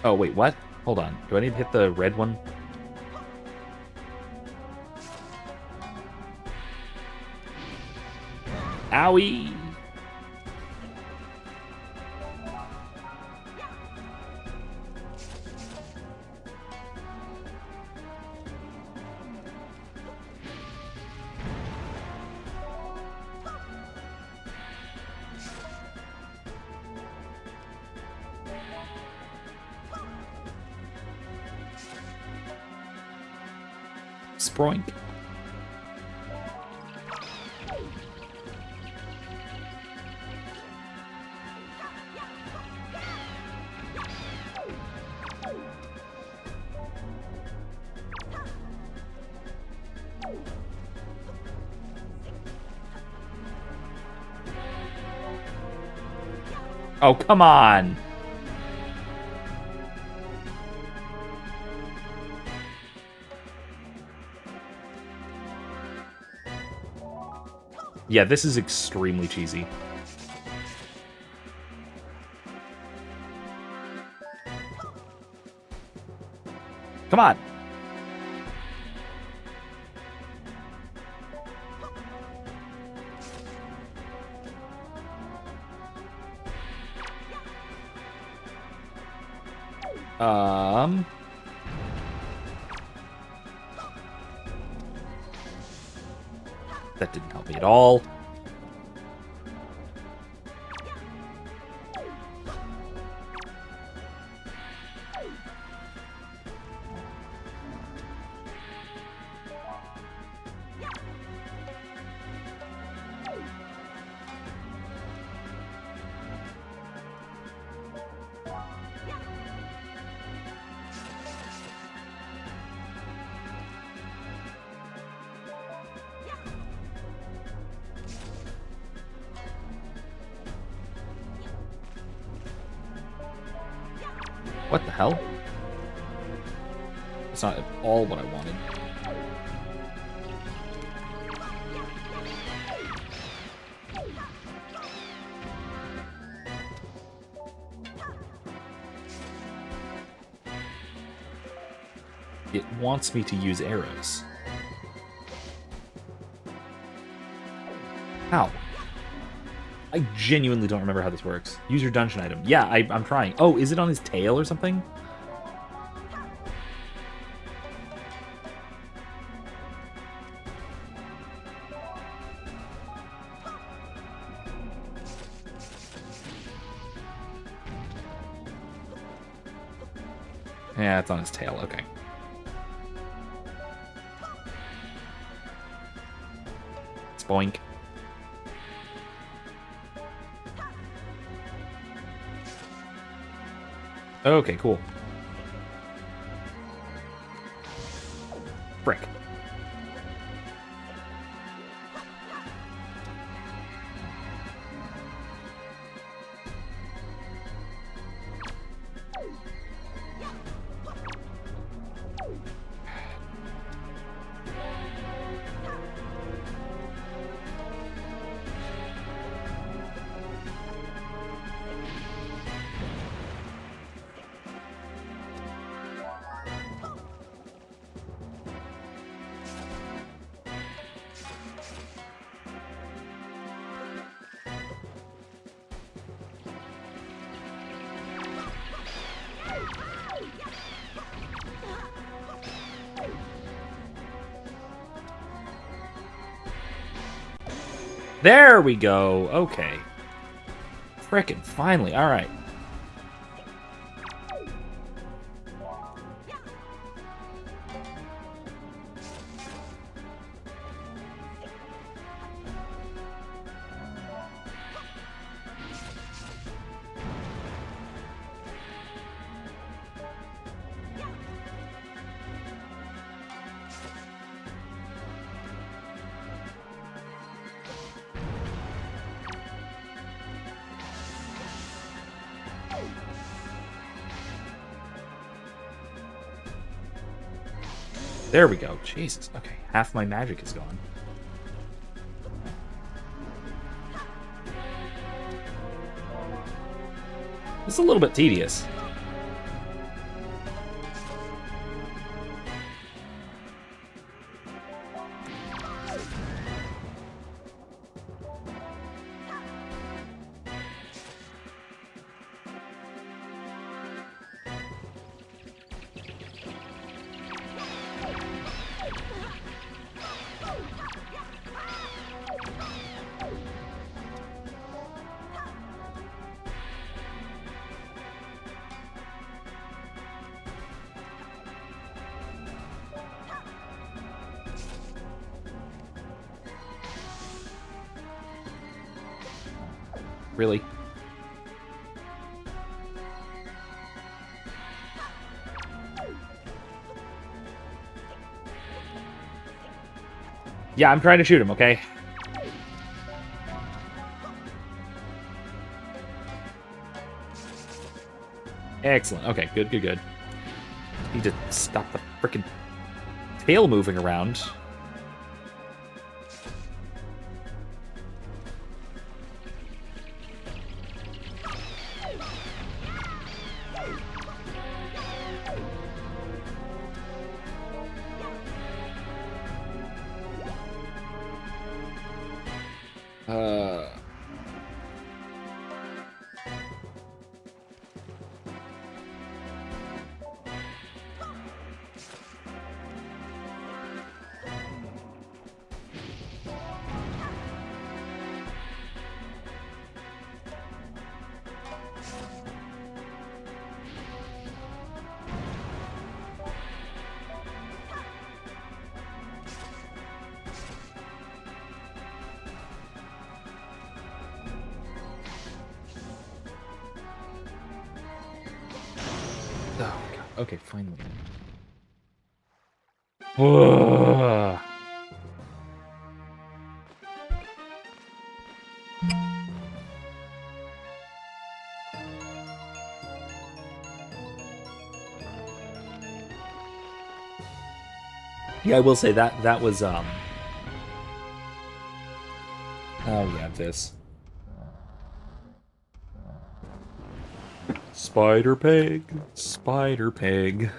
Oh, wait, what? Hold on. Do I need to hit the red one? Owie! Sproink. Oh, come on! Yeah, this is extremely cheesy. Come on! That didn't help me at all. What the hell? It's not at all what I wanted. It wants me to use arrows. How? I genuinely don't remember how this works. Use your dungeon item. Yeah, I'm trying. Oh, is it on his tail or something? Yeah, it's on his tail. Okay. Spoink. Okay, cool. Frick. There we go. Okay. Frickin' finally. All right. There we go. Jesus. Okay, half my magic is gone. It's a little bit tedious. Really? Yeah, I'm trying to shoot him, okay? Excellent. Okay, good, good, good. Need to stop the frickin' tail moving around. Oh, God. Okay, finally. Ugh. Yeah, I will say that was oh yeah, this. Spider Pig, Spider Pig.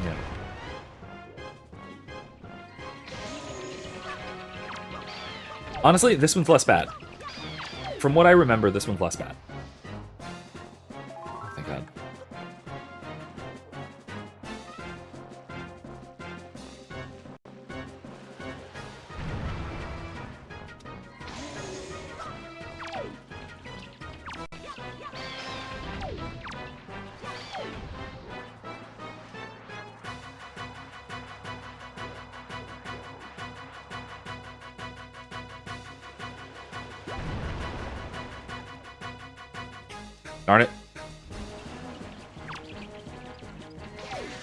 Yeah. Honestly, this one's less bad. From what I remember, this one's less bad. Oh, thank God. Darn it.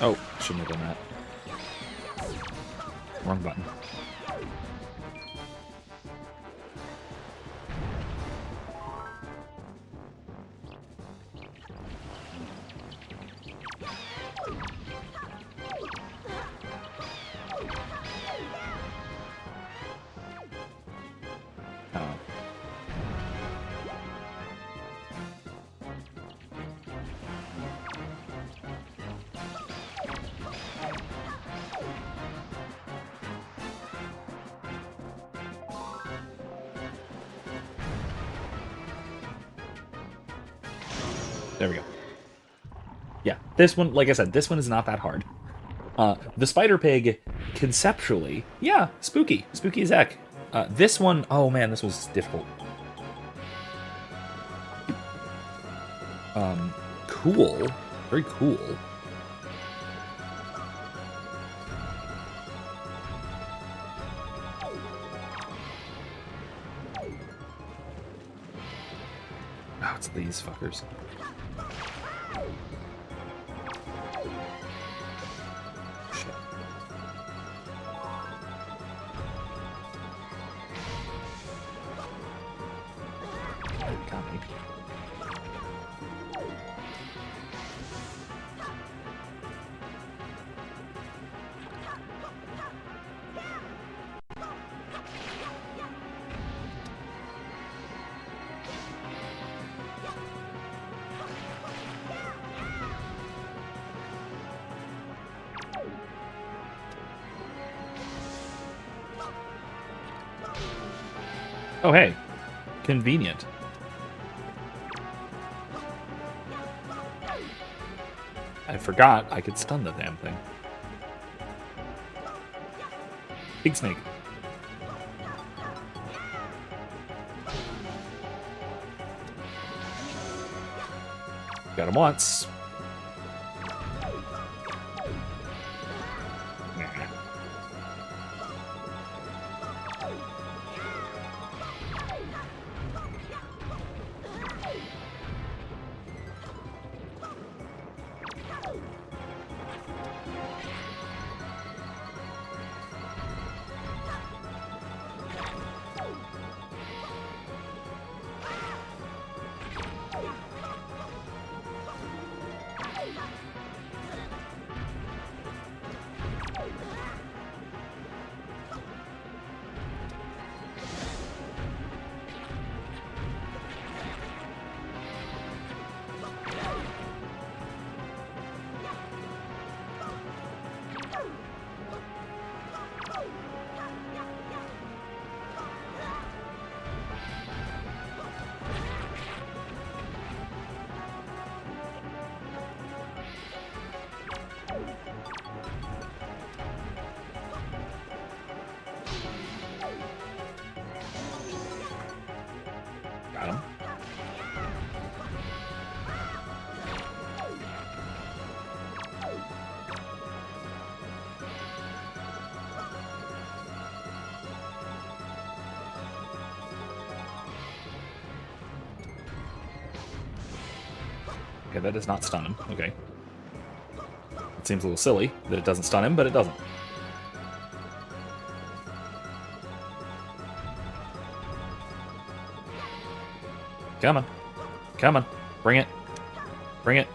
Oh, shouldn't have done that. Wrong button. Oh. There we go. Yeah, this one, like I said, this one is not that hard. The Spider Pig, conceptually, yeah, spooky. Spooky as heck. This one, oh man, this was difficult. Cool. Very cool. Oh, it's these fuckers. Shit. Got me. Oh, hey. Convenient. I forgot I could stun the damn thing. Big snake. Got him once. Got him. Okay, that does not stun him. Okay. It seems a little silly that it doesn't stun him, but it doesn't. Come on. Come on. Bring it. Bring it.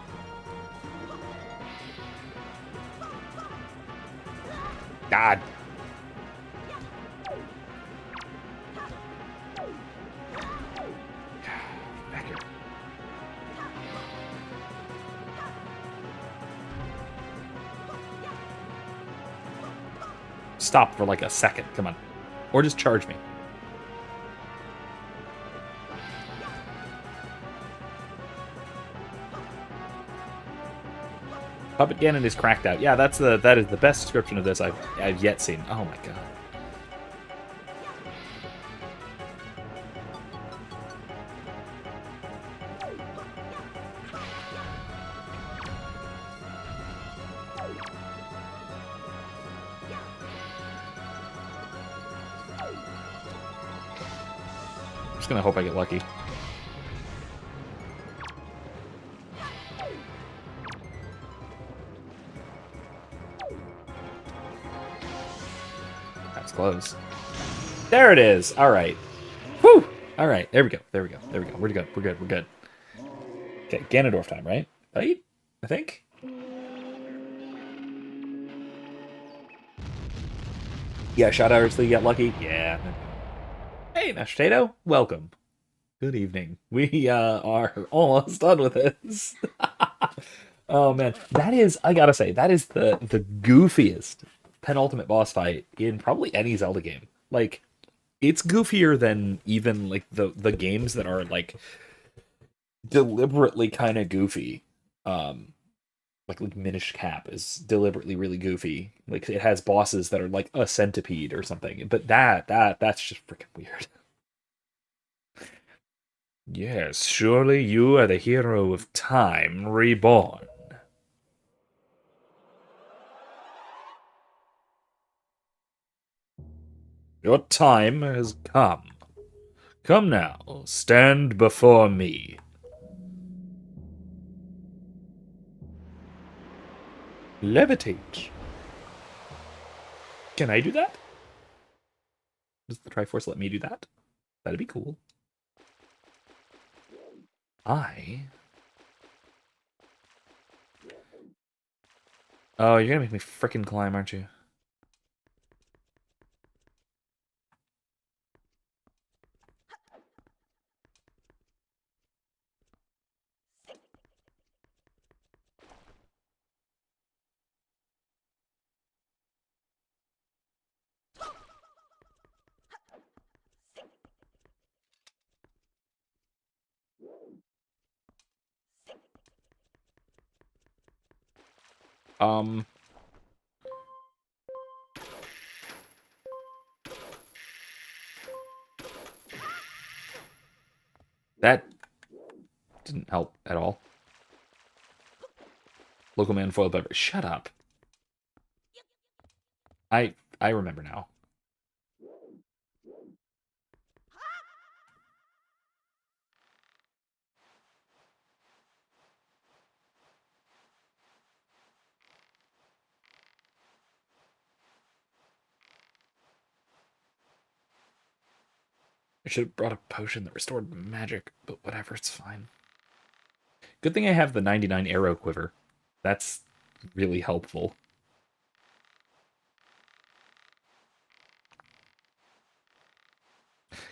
God. Back here. Stop for like a second. Come on. Or just charge me. Puppet Ganon is cracked out. Yeah, that is the best description of this I've yet seen. Oh my god. I'm just gonna hope I get lucky. Close. There it is. All right. Whew. All right. There we go. There we go. There we go. We're good. We're good. We're good. Okay. Ganondorf time, right? Right? I think. Yeah. Shout out to get lucky. Yeah. Hey, Mashed Potato. Welcome. Good evening. We are almost done with this. Oh man, that is. I gotta say, that is the goofiest penultimate boss fight in probably any Zelda game. Like, it's goofier than even like the games that are like deliberately kind of goofy. Um, like Minish Cap is deliberately really goofy. Like it has bosses that are like a centipede or something. But that's just freaking weird. Yes, surely you are the hero of Time Reborn. Your time has come. Come now, stand before me. Levitate. Can I do that? Does the Triforce let me do that? That'd be cool. I. Oh, you're gonna make me frickin' climb, aren't you? Um, that didn't help at all. Local man foiled beverage. Shut up. I remember now. I should have brought a potion that restored magic, but whatever, it's fine. Good thing I have the 99 arrow quiver. That's really helpful.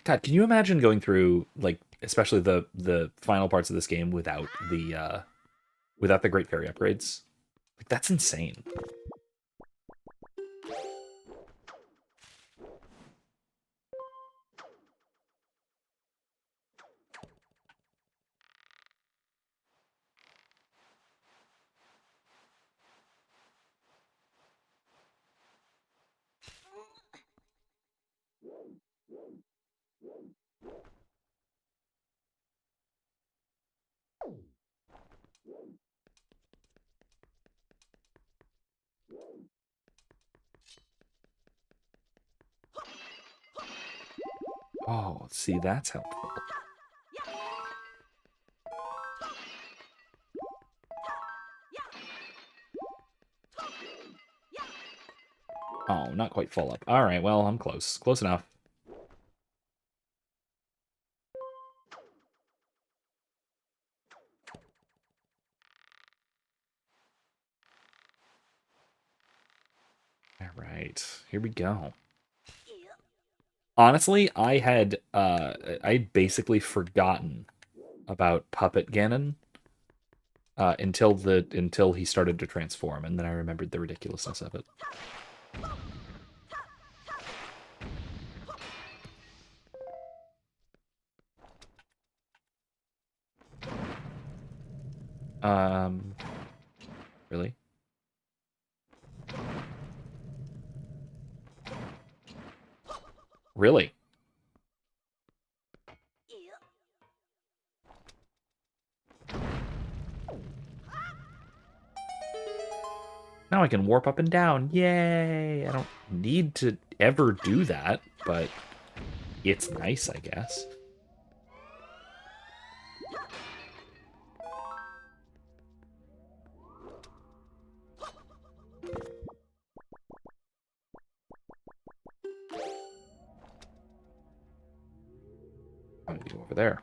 God, can you imagine going through like especially the final parts of this game without the Great Fairy upgrades? Like that's insane. Oh, see, that's helpful. Oh, not quite full up. All right, well, I'm close. Close enough. All right, here we go. Honestly, I'd basically forgotten about Puppet Ganon until he started to transform, and then I remembered the ridiculousness of it. Um, really? Really? Now I can warp up and down. Yay! I don't need to ever do that, but it's nice, I guess. I'm gonna go over there.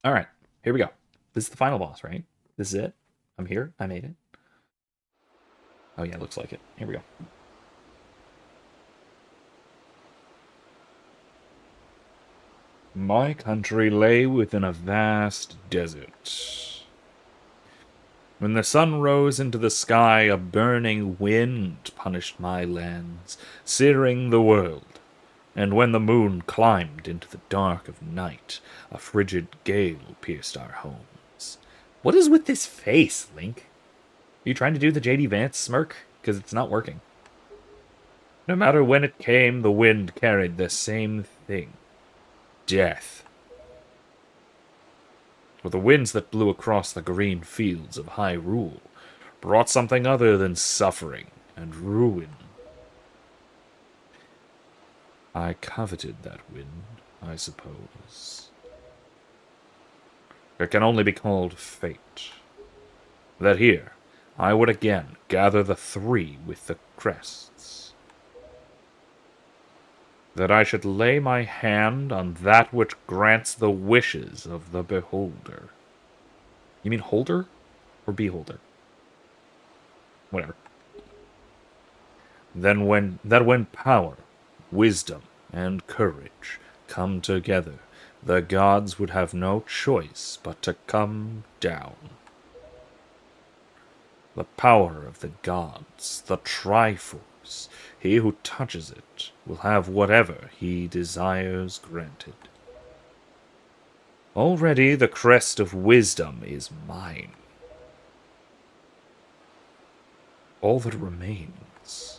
All right, here we go. This is the final boss, right? This is it. I'm here. I made it. Oh yeah, looks like it. Here we go. My country lay within a vast desert. When the sun rose into the sky, a burning wind punished my lands, searing the world. And when the moon climbed into the dark of night, a frigid gale pierced our homes. What is with this face, Link? Are you trying to do the J.D. Vance smirk? Because it's not working. No matter when it came, the wind carried the same thing. Death. For the winds that blew across the green fields of Hyrule brought something other than suffering and ruin. I coveted that wind, I suppose. It can only be called fate. That here, I would again gather the three with the crests. That I should lay my hand on that which grants the wishes of the beholder. You mean holder or beholder? Whatever. Then when power, wisdom, and courage come together, the gods would have no choice but to come down. The power of the gods, the Triforce, he who touches it will have whatever he desires granted. Already the crest of wisdom is mine. All that remains.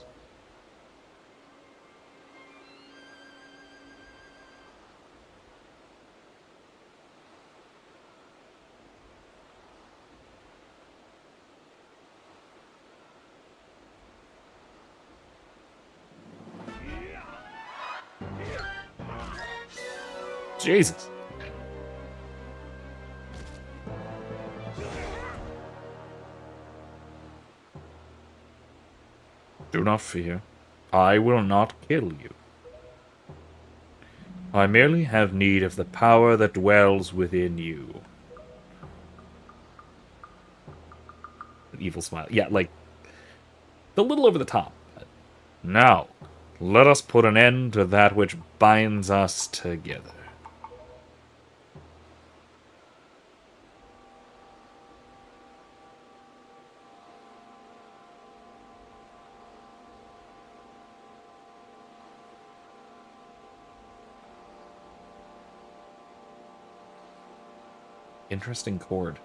Jesus. Do not fear. I will not kill you. I merely have need of the power that dwells within you. An evil smile. Yeah, like, a little over the top. Now, let us put an end to that which binds us together. Interesting chord.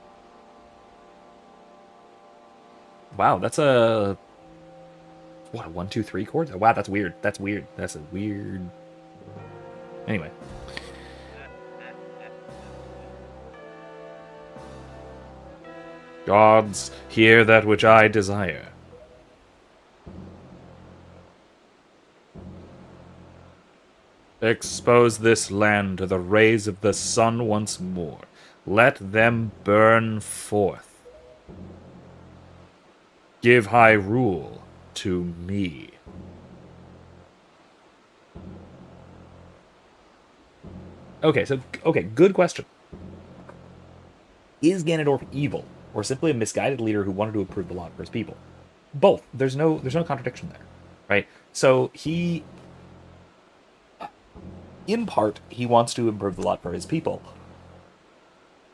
Wow, that's a... What, a 1, 2, 3 chord? Wow, that's weird. That's weird. That's a weird... Anyway. Gods, hear that which I desire. Expose this land to the rays of the sun once more. Let them burn forth. Give Hyrule to me. Okay, good question. Is Ganondorf evil, or simply a misguided leader who wanted to improve the lot for his people? Both. There's no contradiction there, right? So he, in part, he wants to improve the lot for his people,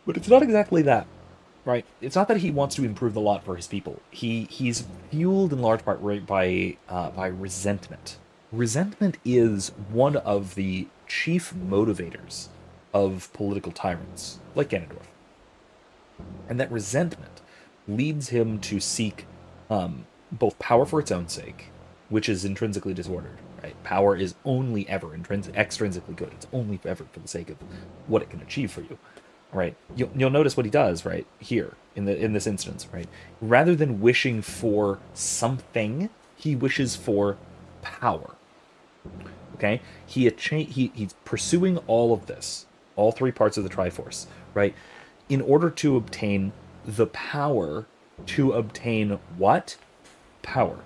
but it's not exactly that, right? It's not that he wants to improve the lot for his people. He's fueled in large part by resentment. Resentment is one of the chief motivators of political tyrants, like Ganondorf. And that resentment leads him to seek both power for its own sake, which is intrinsically disordered, right? Power is only ever extrinsically good. It's only ever for the sake of what it can achieve for you, right? You'll notice what he does right here in this instance, right? Rather than wishing for something, he wishes for power. Okay, he's pursuing all of this, all three parts of the Triforce, right? In order to obtain the power to obtain what? Power.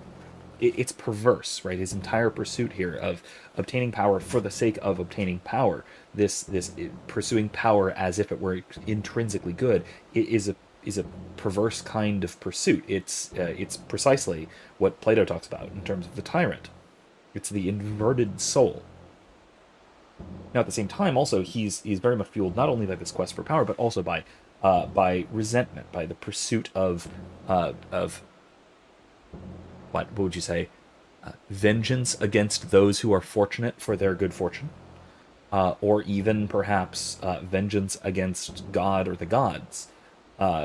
It's perverse, right? His entire pursuit here of obtaining power for the sake of obtaining power, this pursuing power as if it were intrinsically good, is a perverse kind of pursuit. It's precisely what Plato talks about in terms of the tyrant. It's the inverted soul. Now, at the same time, also he's very much fueled not only by this quest for power, but also by resentment, by the pursuit of what would you say, vengeance against those who are fortunate for their good fortune, or even perhaps vengeance against God or the gods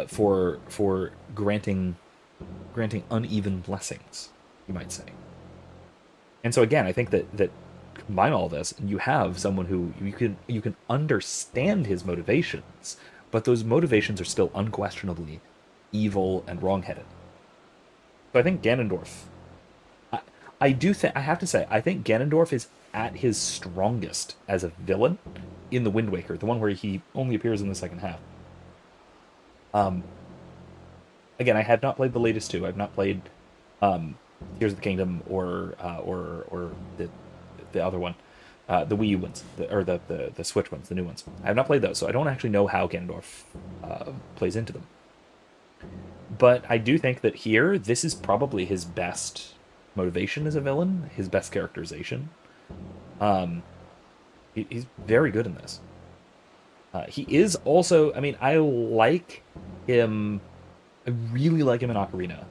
for granting uneven blessings, you might say. And so again, I think that combine all this, and you have someone who you can understand his motivations, but those motivations are still unquestionably evil and wrongheaded. So I think Ganondorf. I, I do think I have to say I think Ganondorf is at his strongest as a villain in the Wind Waker, the one where he only appears in the second half. Um, Again, I have not played the latest two. I've not played Tears of the Kingdom or the other one, the Wii U ones, or the Switch ones, the new ones. I have not played those, so I don't actually know how Ganondorf plays into them. But I do think that here, this is probably his best motivation as a villain, his best characterization. Um, he's very good in this. He is also, I mean, I like him. I really like him in Ocarina,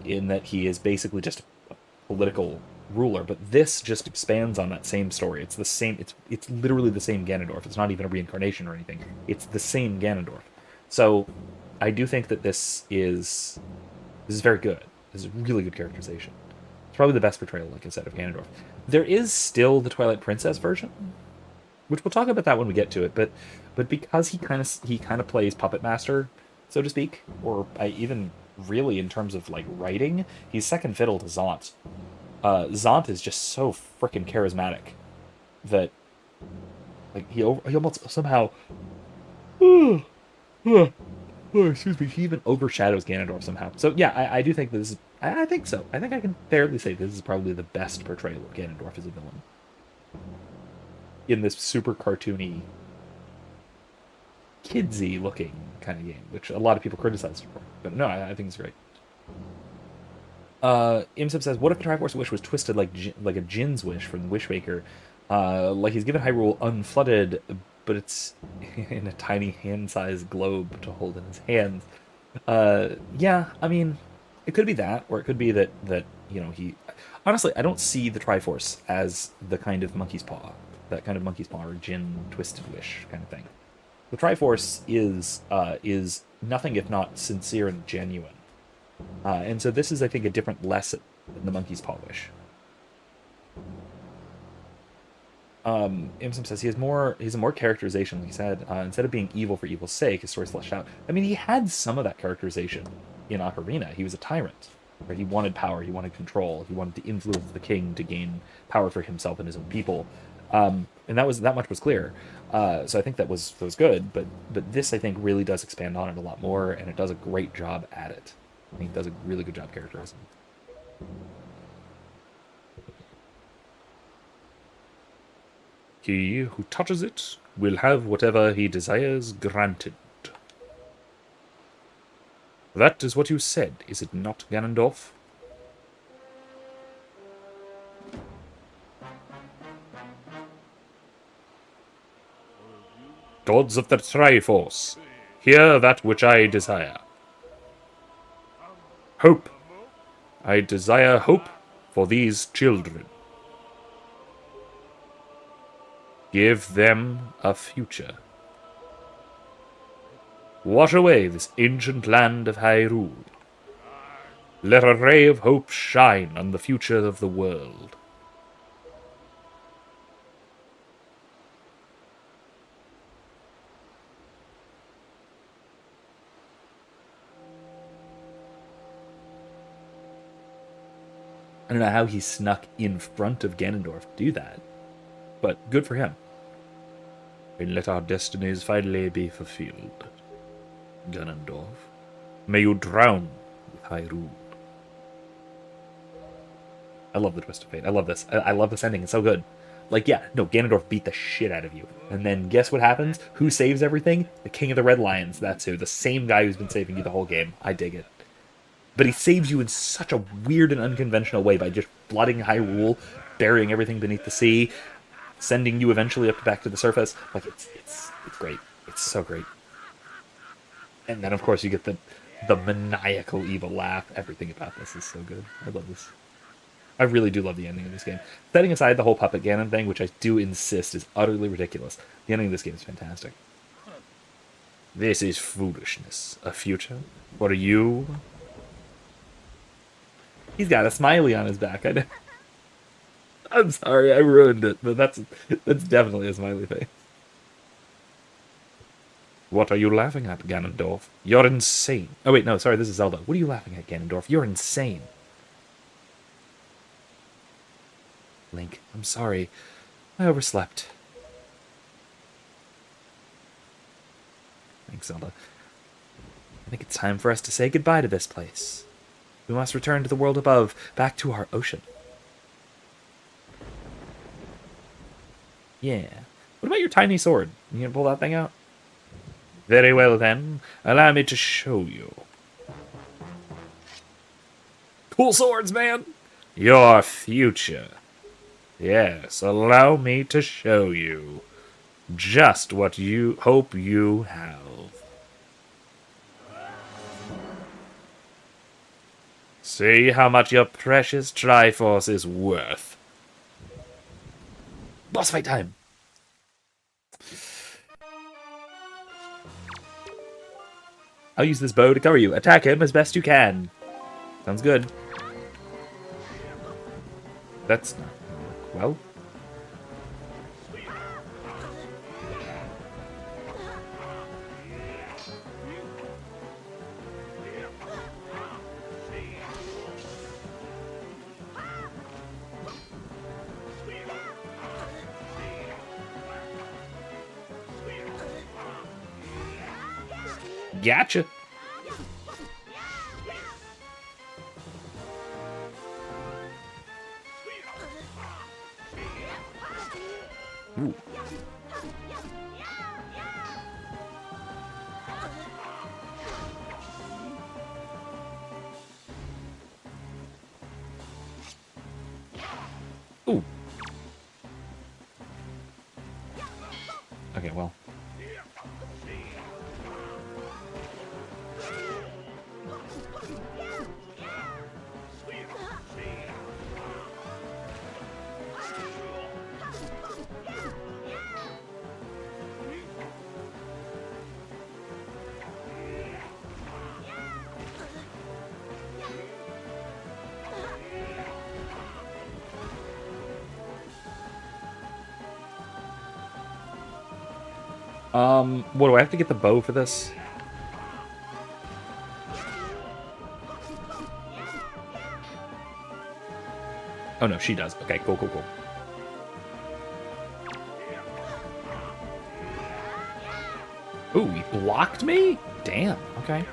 in that he is basically just a political ruler. But this just expands on that same story. It's the same. It's literally the same Ganondorf. It's not even a reincarnation or anything. It's the same Ganondorf. So I do think that this is very good. This is really good characterization. It's probably the best portrayal, like I said, of Ganondorf. There is still the Twilight Princess version, which we'll talk about that when we get to it. But because he kind of plays puppet master, so to speak, or even really in terms of like writing, he's second fiddle to Zant. Zant is just so freaking charismatic that like he almost somehow excuse me, he even overshadows Ganondorf somehow. So yeah, I do think that this is I think so. I think I can fairly say this is probably the best portrayal of Ganondorf as a villain in this super cartoony, kidsy looking kind of game, which a lot of people criticized it for. But no, I think it's great. Imsub says, "What if the Triforce wish was twisted like a Jin's wish from the Wishmaker? Like he's given Hyrule unflooded, but it's in a tiny hand-sized globe to hold in his hands." Yeah, I mean, it could be that, or it could be that he. Honestly, I don't see the Triforce as the kind of monkey's paw, that kind of monkey's paw or Jin twisted wish kind of thing. The Triforce is nothing if not sincere and genuine. And so this is, I think, a different lesson than the monkey's paw wish. Imsum says he's a more characterization, like he said. Instead of being evil for evil's sake, his story's fleshed out. I mean, he had some of that characterization in Ocarina. He was a tyrant, right? He wanted power, he wanted control, he wanted to influence the king to gain power for himself and his own people. And that much was clear. So I think that was good. But this, I think, really does expand on it a lot more, and it does a great job at it. I think it does a really good job characterizing. He who touches it will have whatever he desires granted. That is what you said, is it not, Ganondorf? Gods of the Triforce, hear that which I desire. Hope. I desire hope for these children. Give them a future. Wash away this ancient land of Hyrule. Let a ray of hope shine on the future of the world. I don't know how he snuck in front of Ganondorf to do that, but good for him. And let our destinies finally be fulfilled, Ganondorf. May you drown with Hyrule. I love the twist of fate. I love this. I love this ending. It's so good. Like, yeah, no, Ganondorf beat the shit out of you. And then guess what happens? Who saves everything? The King of the Red Lions. That's who. The same guy who's been saving you the whole game. I dig it. But he saves you in such a weird and unconventional way by just flooding Hyrule, burying everything beneath the sea. sending you eventually up back to the surface. Like it's great. It's so great. And then of course you get the maniacal evil laugh. Everything about this is so good. I love this. I really do love the ending of this game. Setting aside the whole Puppet Ganon thing, which I do insist is utterly ridiculous, the ending of this game is fantastic. This is foolishness. A future? What are you? He's got a smiley on his back. I'm sorry, I ruined it, but that's definitely a smiley face. What are you laughing at, Ganondorf? You're insane. Oh wait, no, sorry, this is Zelda. What are you laughing at, Ganondorf? You're insane. Link, I'm sorry. I overslept. Thanks, Zelda. I think it's time for us to say goodbye to this place. We must return to the world above, back to our ocean. Yeah. What about your tiny sword? You gonna pull that thing out? Very well then. Allow me to show you. Cool swords, man! Your future. Yes, allow me to show you just what you hope you have. See how much your precious Triforce is worth. Boss fight time! I'll use this bow to cover you. Attack him as best you can. Sounds good. That's not gonna work well. Gotcha. Ooh. Ooh. Okay, well. What, do I have to get the bow for this? Oh no, she does. Okay, cool, cool, cool. Ooh, he blocked me? Damn, okay.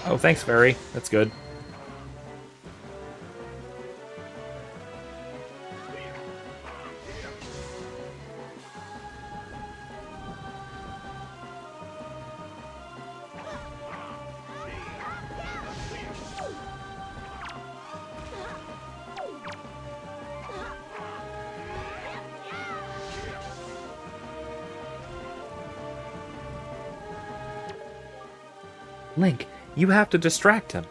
Oh, thanks, Fairy. That's good. Link, you have to distract him.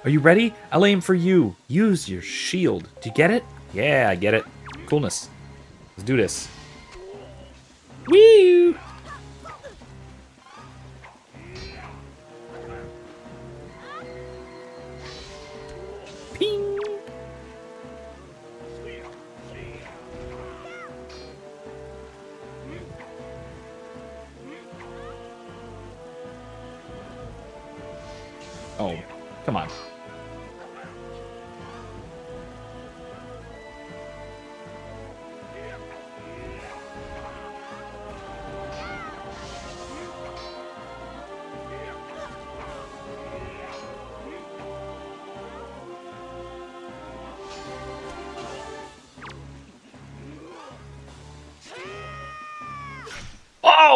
Are you ready? I'll aim for you. Use your shield. Do you get it? Yeah, I get it. Coolness. Let's do this. Woo! Ping! Oh, come on.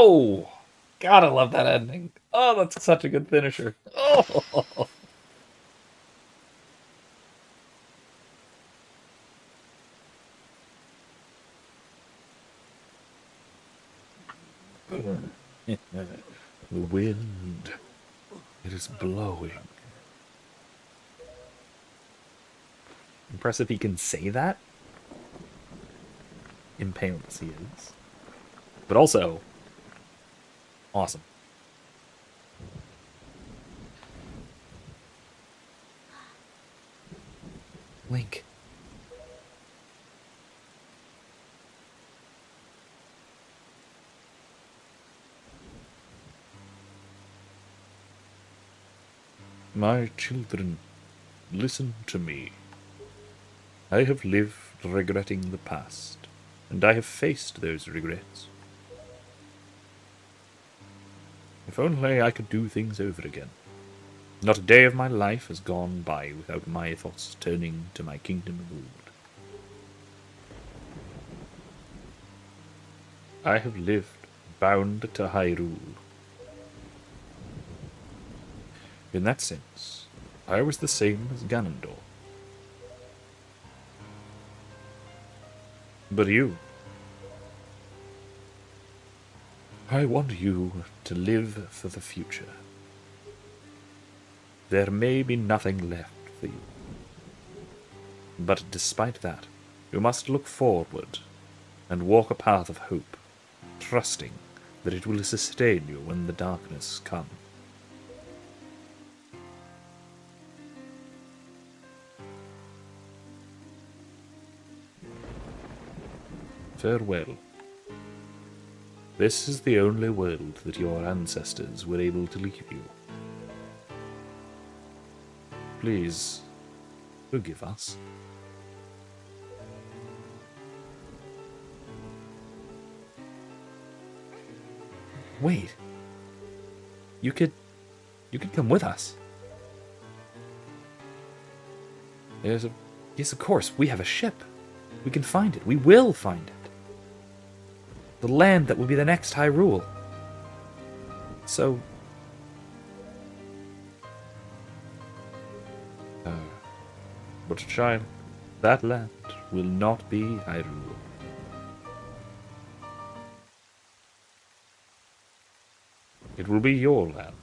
Oh! God, I love that ending. Oh, that's such a good finisher. Oh! The wind, it is blowing. Impressive he can say that. Impaled as he is. But also, awesome. Link. My children, listen to me. I have lived regretting the past, and I have faced those regrets. If only I could do things over again. Not a day of my life has gone by without my thoughts turning to my kingdom of old. I have lived bound to Hyrule. In that sense, I was the same as Ganondorf. But you, I want you to live for the future. There may be nothing left for you. But despite that, you must look forward and walk a path of hope, trusting that it will sustain you when the darkness comes. Farewell. This is the only world that your ancestors were able to leave you. Please, forgive us. Wait. You could come with us. Yes, of course. We have a ship. We can find it. We will find it. The land that will be the next Hyrule. So... but child, that land will not be Hyrule. It will be your land.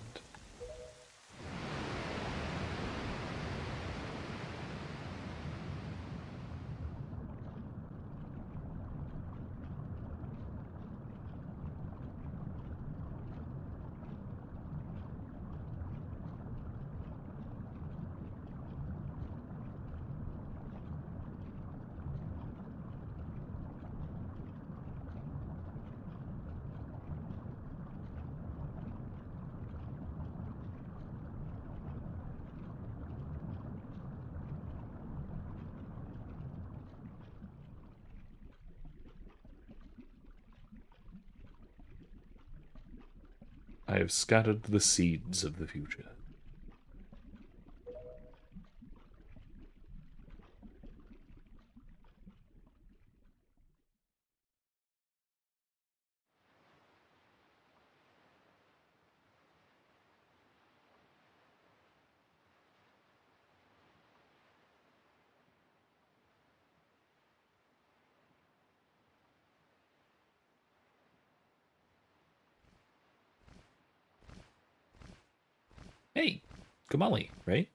I have scattered the seeds of the future. Hey, Kamali, right?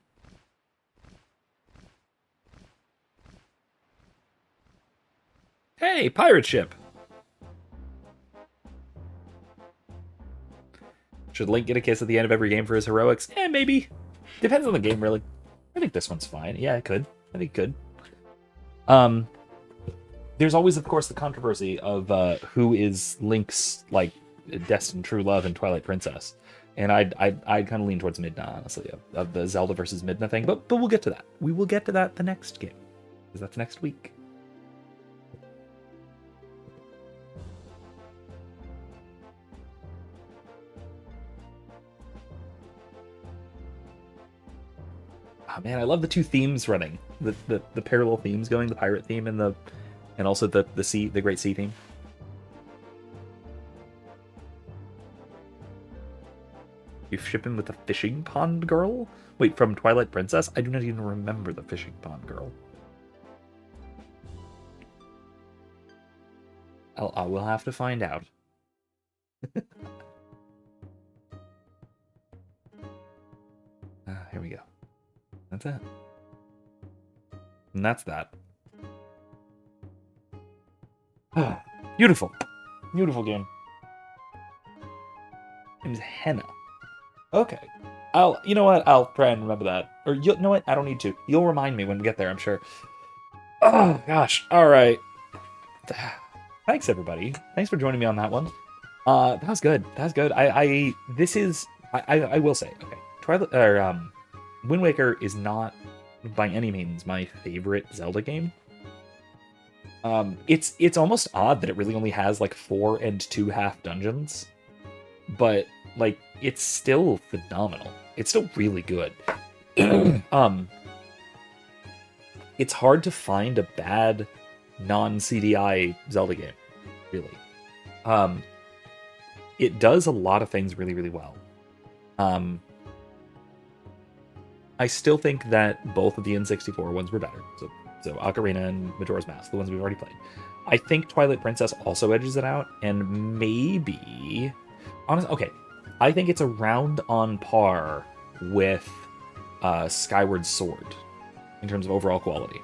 Hey, pirate ship! Should Link get a kiss at the end of every game for his heroics? Maybe. Depends on the game, really. I think this one's fine. Yeah, it could. I think it could. There's always, of course, the controversy of who is Link's, like, destined true love in Twilight Princess. And I'd kind of lean towards Midna, honestly, of the Zelda versus Midna thing. But we'll get to that. We will get to that the next game. Because that's next week. Oh, man, I love the two themes running. The parallel themes going, the pirate theme and also the Great Sea theme. You ship him with the fishing pond girl? Wait, from Twilight Princess? I do not even remember the fishing pond girl. I will have to find out. Here we go. That's it. And that's that. Beautiful. Beautiful game. Name's Henna. Okay. You know what? I'll try and remember that. Or, you know what? I don't need to. You'll remind me when we get there, I'm sure. Oh, gosh. All right. Thanks, everybody. Thanks for joining me on that one. That was good. That was good. I will say, okay, Wind Waker is not by any means my favorite Zelda game. It's almost odd that it really only has like 4 and 2.5 dungeons, but like it's still phenomenal. It's still really good. It's hard to find a bad non-CDI Zelda game, really. It does a lot of things really, really well. I still think that both of the N64 ones were better. So Ocarina and Majora's Mask, the ones we've already played. I think Twilight Princess also edges it out, and maybe... Okay, I think it's around on par with Skyward Sword in terms of overall quality.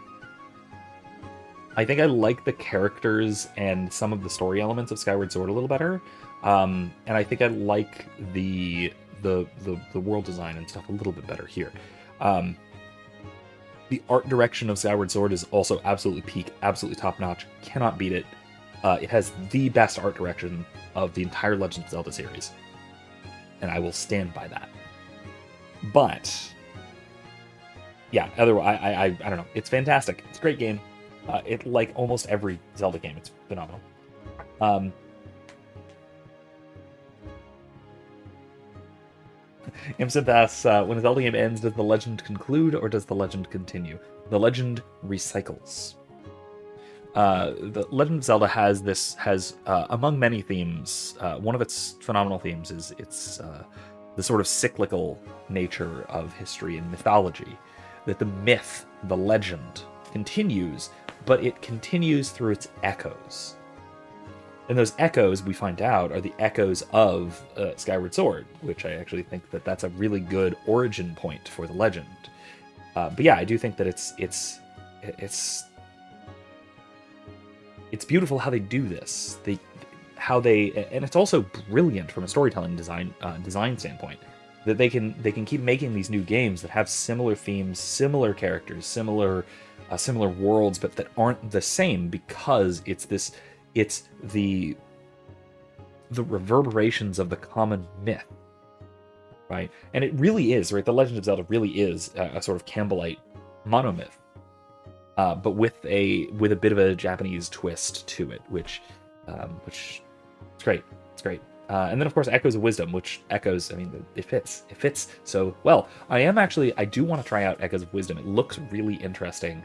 I think I like the characters and some of the story elements of Skyward Sword a little better, and I think I like the world design and stuff a little bit better here. The art direction of Skyward Sword is also absolutely peak, absolutely top-notch. Cannot beat it. It has the best art direction of the entire Legend of Zelda series, and I will stand by that. But yeah, otherwise, I don't know. It's fantastic. It's a great game. It like almost every Zelda game. It's phenomenal. Imsynth asks, when a Zelda game ends, does the legend conclude or does the legend continue? The legend recycles. The Legend of Zelda has among many themes, one of its phenomenal themes is its the sort of cyclical nature of history and mythology. That the myth, the legend, continues, but it continues through its echoes. And those echoes, we find out, are the echoes of Skyward Sword, which I actually think that that's a really good origin point for the legend. But yeah, I do think that it's beautiful how they do this. And it's also brilliant from a storytelling design standpoint. That they can keep making these new games that have similar themes, similar characters, similar worlds, but that aren't the same because it's the reverberations of the common myth, right? And it really is, right? The Legend of Zelda really is a sort of Campbellite monomyth, but with a bit of a Japanese twist to it, which it's great. It's great. And then of course Echoes of Wisdom, which echoes, I mean, it fits so well. I do want to try out Echoes of Wisdom. It looks really interesting.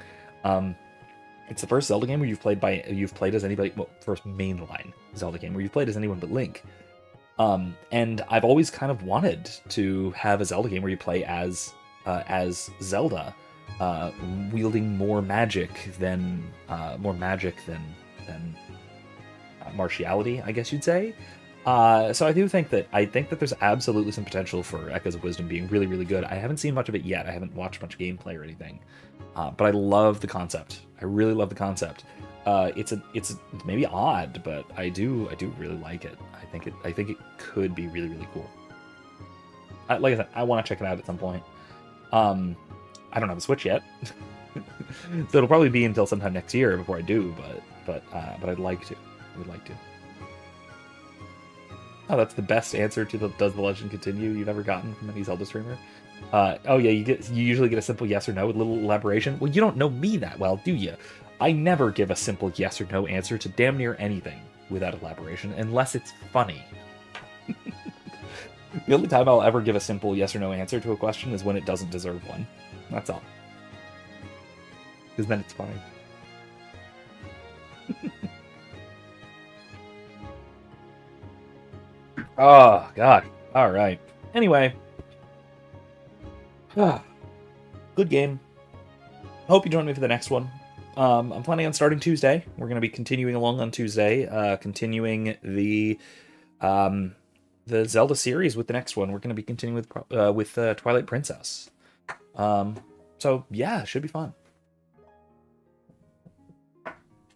It's the first Zelda game where you've played as anybody, well, first mainline Zelda game where you've played as anyone but Link. And I've always kind of wanted to have a Zelda game where you play as Zelda, wielding more magic than martiality, I guess you'd say. So I think that there's absolutely some potential for Echoes of Wisdom being really, really good. I haven't seen much of it yet. I haven't watched much gameplay or anything. But I love the concept. I really love the concept. It's maybe odd, but I do really like it. I think it could be really, really cool. Like I said, I want to check it out at some point. I don't have a Switch yet, so it'll probably be until sometime next year before I do. But I'd like to. I would like to. Oh, that's the best answer to the "Does the legend continue?" you've ever gotten from any Zelda streamer. Oh yeah, you usually get a simple yes or no with a little elaboration. Well, you don't know me that well, do you? I never give a simple yes or no answer to damn near anything without elaboration, unless it's funny. The only time I'll ever give a simple yes or no answer to a question is when it doesn't deserve one. That's all. Because then it's funny. Oh, God. All right. Anyway. Good game. Hope you join me for the next one. I'm planning on starting Tuesday. We're going to be continuing along on Tuesday, continuing the Zelda series with the next one. We're going to be continuing with Twilight Princess. So yeah, it should be fun.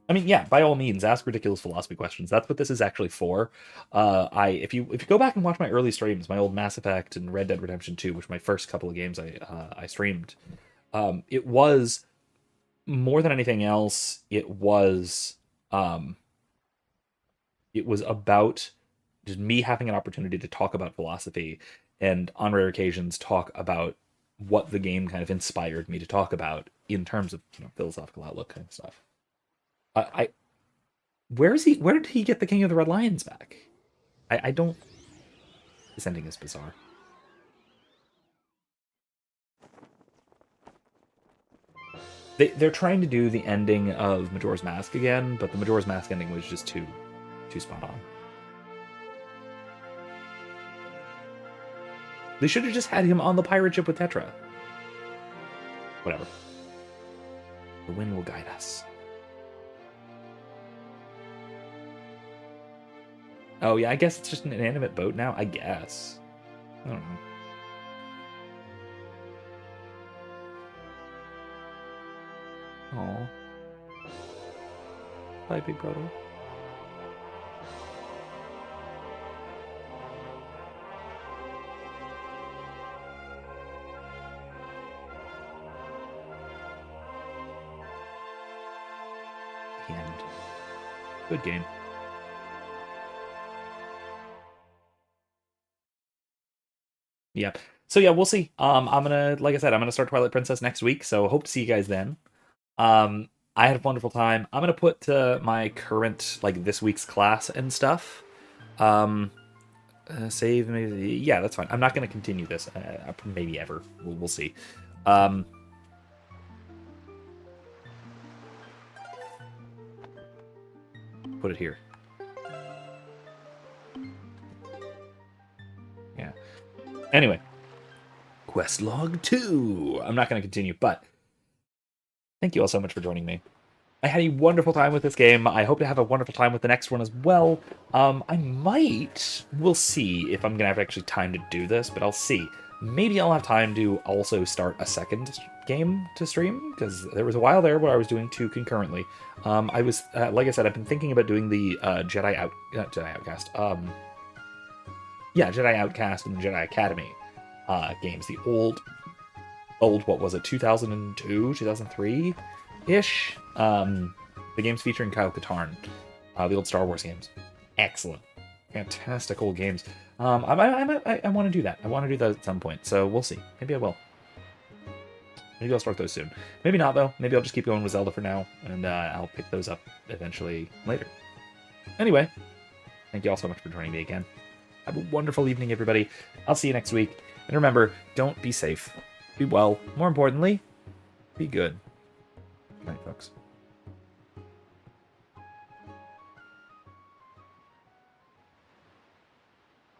I mean, yeah, by all means, ask ridiculous philosophy questions. That's what this is actually for. If you go back and watch my early streams, my old Mass Effect and Red Dead Redemption 2, which were my first couple of games I streamed, it was more than anything else. It was about just me having an opportunity to talk about philosophy, and on rare occasions talk about what the game kind of inspired me to talk about in terms of philosophical outlook kind of stuff. I Where is he? Where did he get the King of the Red Lions back? I don't. This ending is bizarre. They're trying to do the ending of Majora's Mask again, but the Majora's Mask ending was just too spot on. They should have just had him on the pirate ship with Tetra. Whatever. The wind will guide us. Oh, yeah, I guess it's just an inanimate boat now. I guess. I don't know. Aw. Bye, big brother. The end. Good game. Yeah. So yeah, we'll see. I'm gonna, like I said, I'm gonna start Twilight Princess next week. So hope to see you guys then. I had a wonderful time. I'm gonna put my current this week's class and stuff. Save maybe. Yeah, that's fine. I'm not gonna continue this. Maybe ever. We'll see. Put it here. Yeah. Anyway, quest log 2. I'm not going to continue, but thank you all so much for joining me. I had a wonderful time with this game. I hope to have a wonderful time with the next one as well. We'll see if I'm going to have actually time to do this, but I'll see. Maybe I'll have time to also start a second game to stream, because there was a while there where I was doing 2 concurrently. I was, like I said, I've been thinking about doing the Jedi Outcast. Yeah, Jedi Outcast and Jedi Academy games. The old, what was it, 2002, 2003-ish? The games featuring Kyle Katarn. The old Star Wars games. Excellent. Fantastic old games. I want to do that. I want to do that at some point, so we'll see. Maybe I will. Maybe I'll start those soon. Maybe not, though. Maybe I'll just keep going with Zelda for now, and I'll pick those up eventually later. Anyway, thank you all so much for joining me again. Have a wonderful evening, everybody. I'll see you next week. And remember, don't be safe. Be well. More importantly, be good. Good night, folks.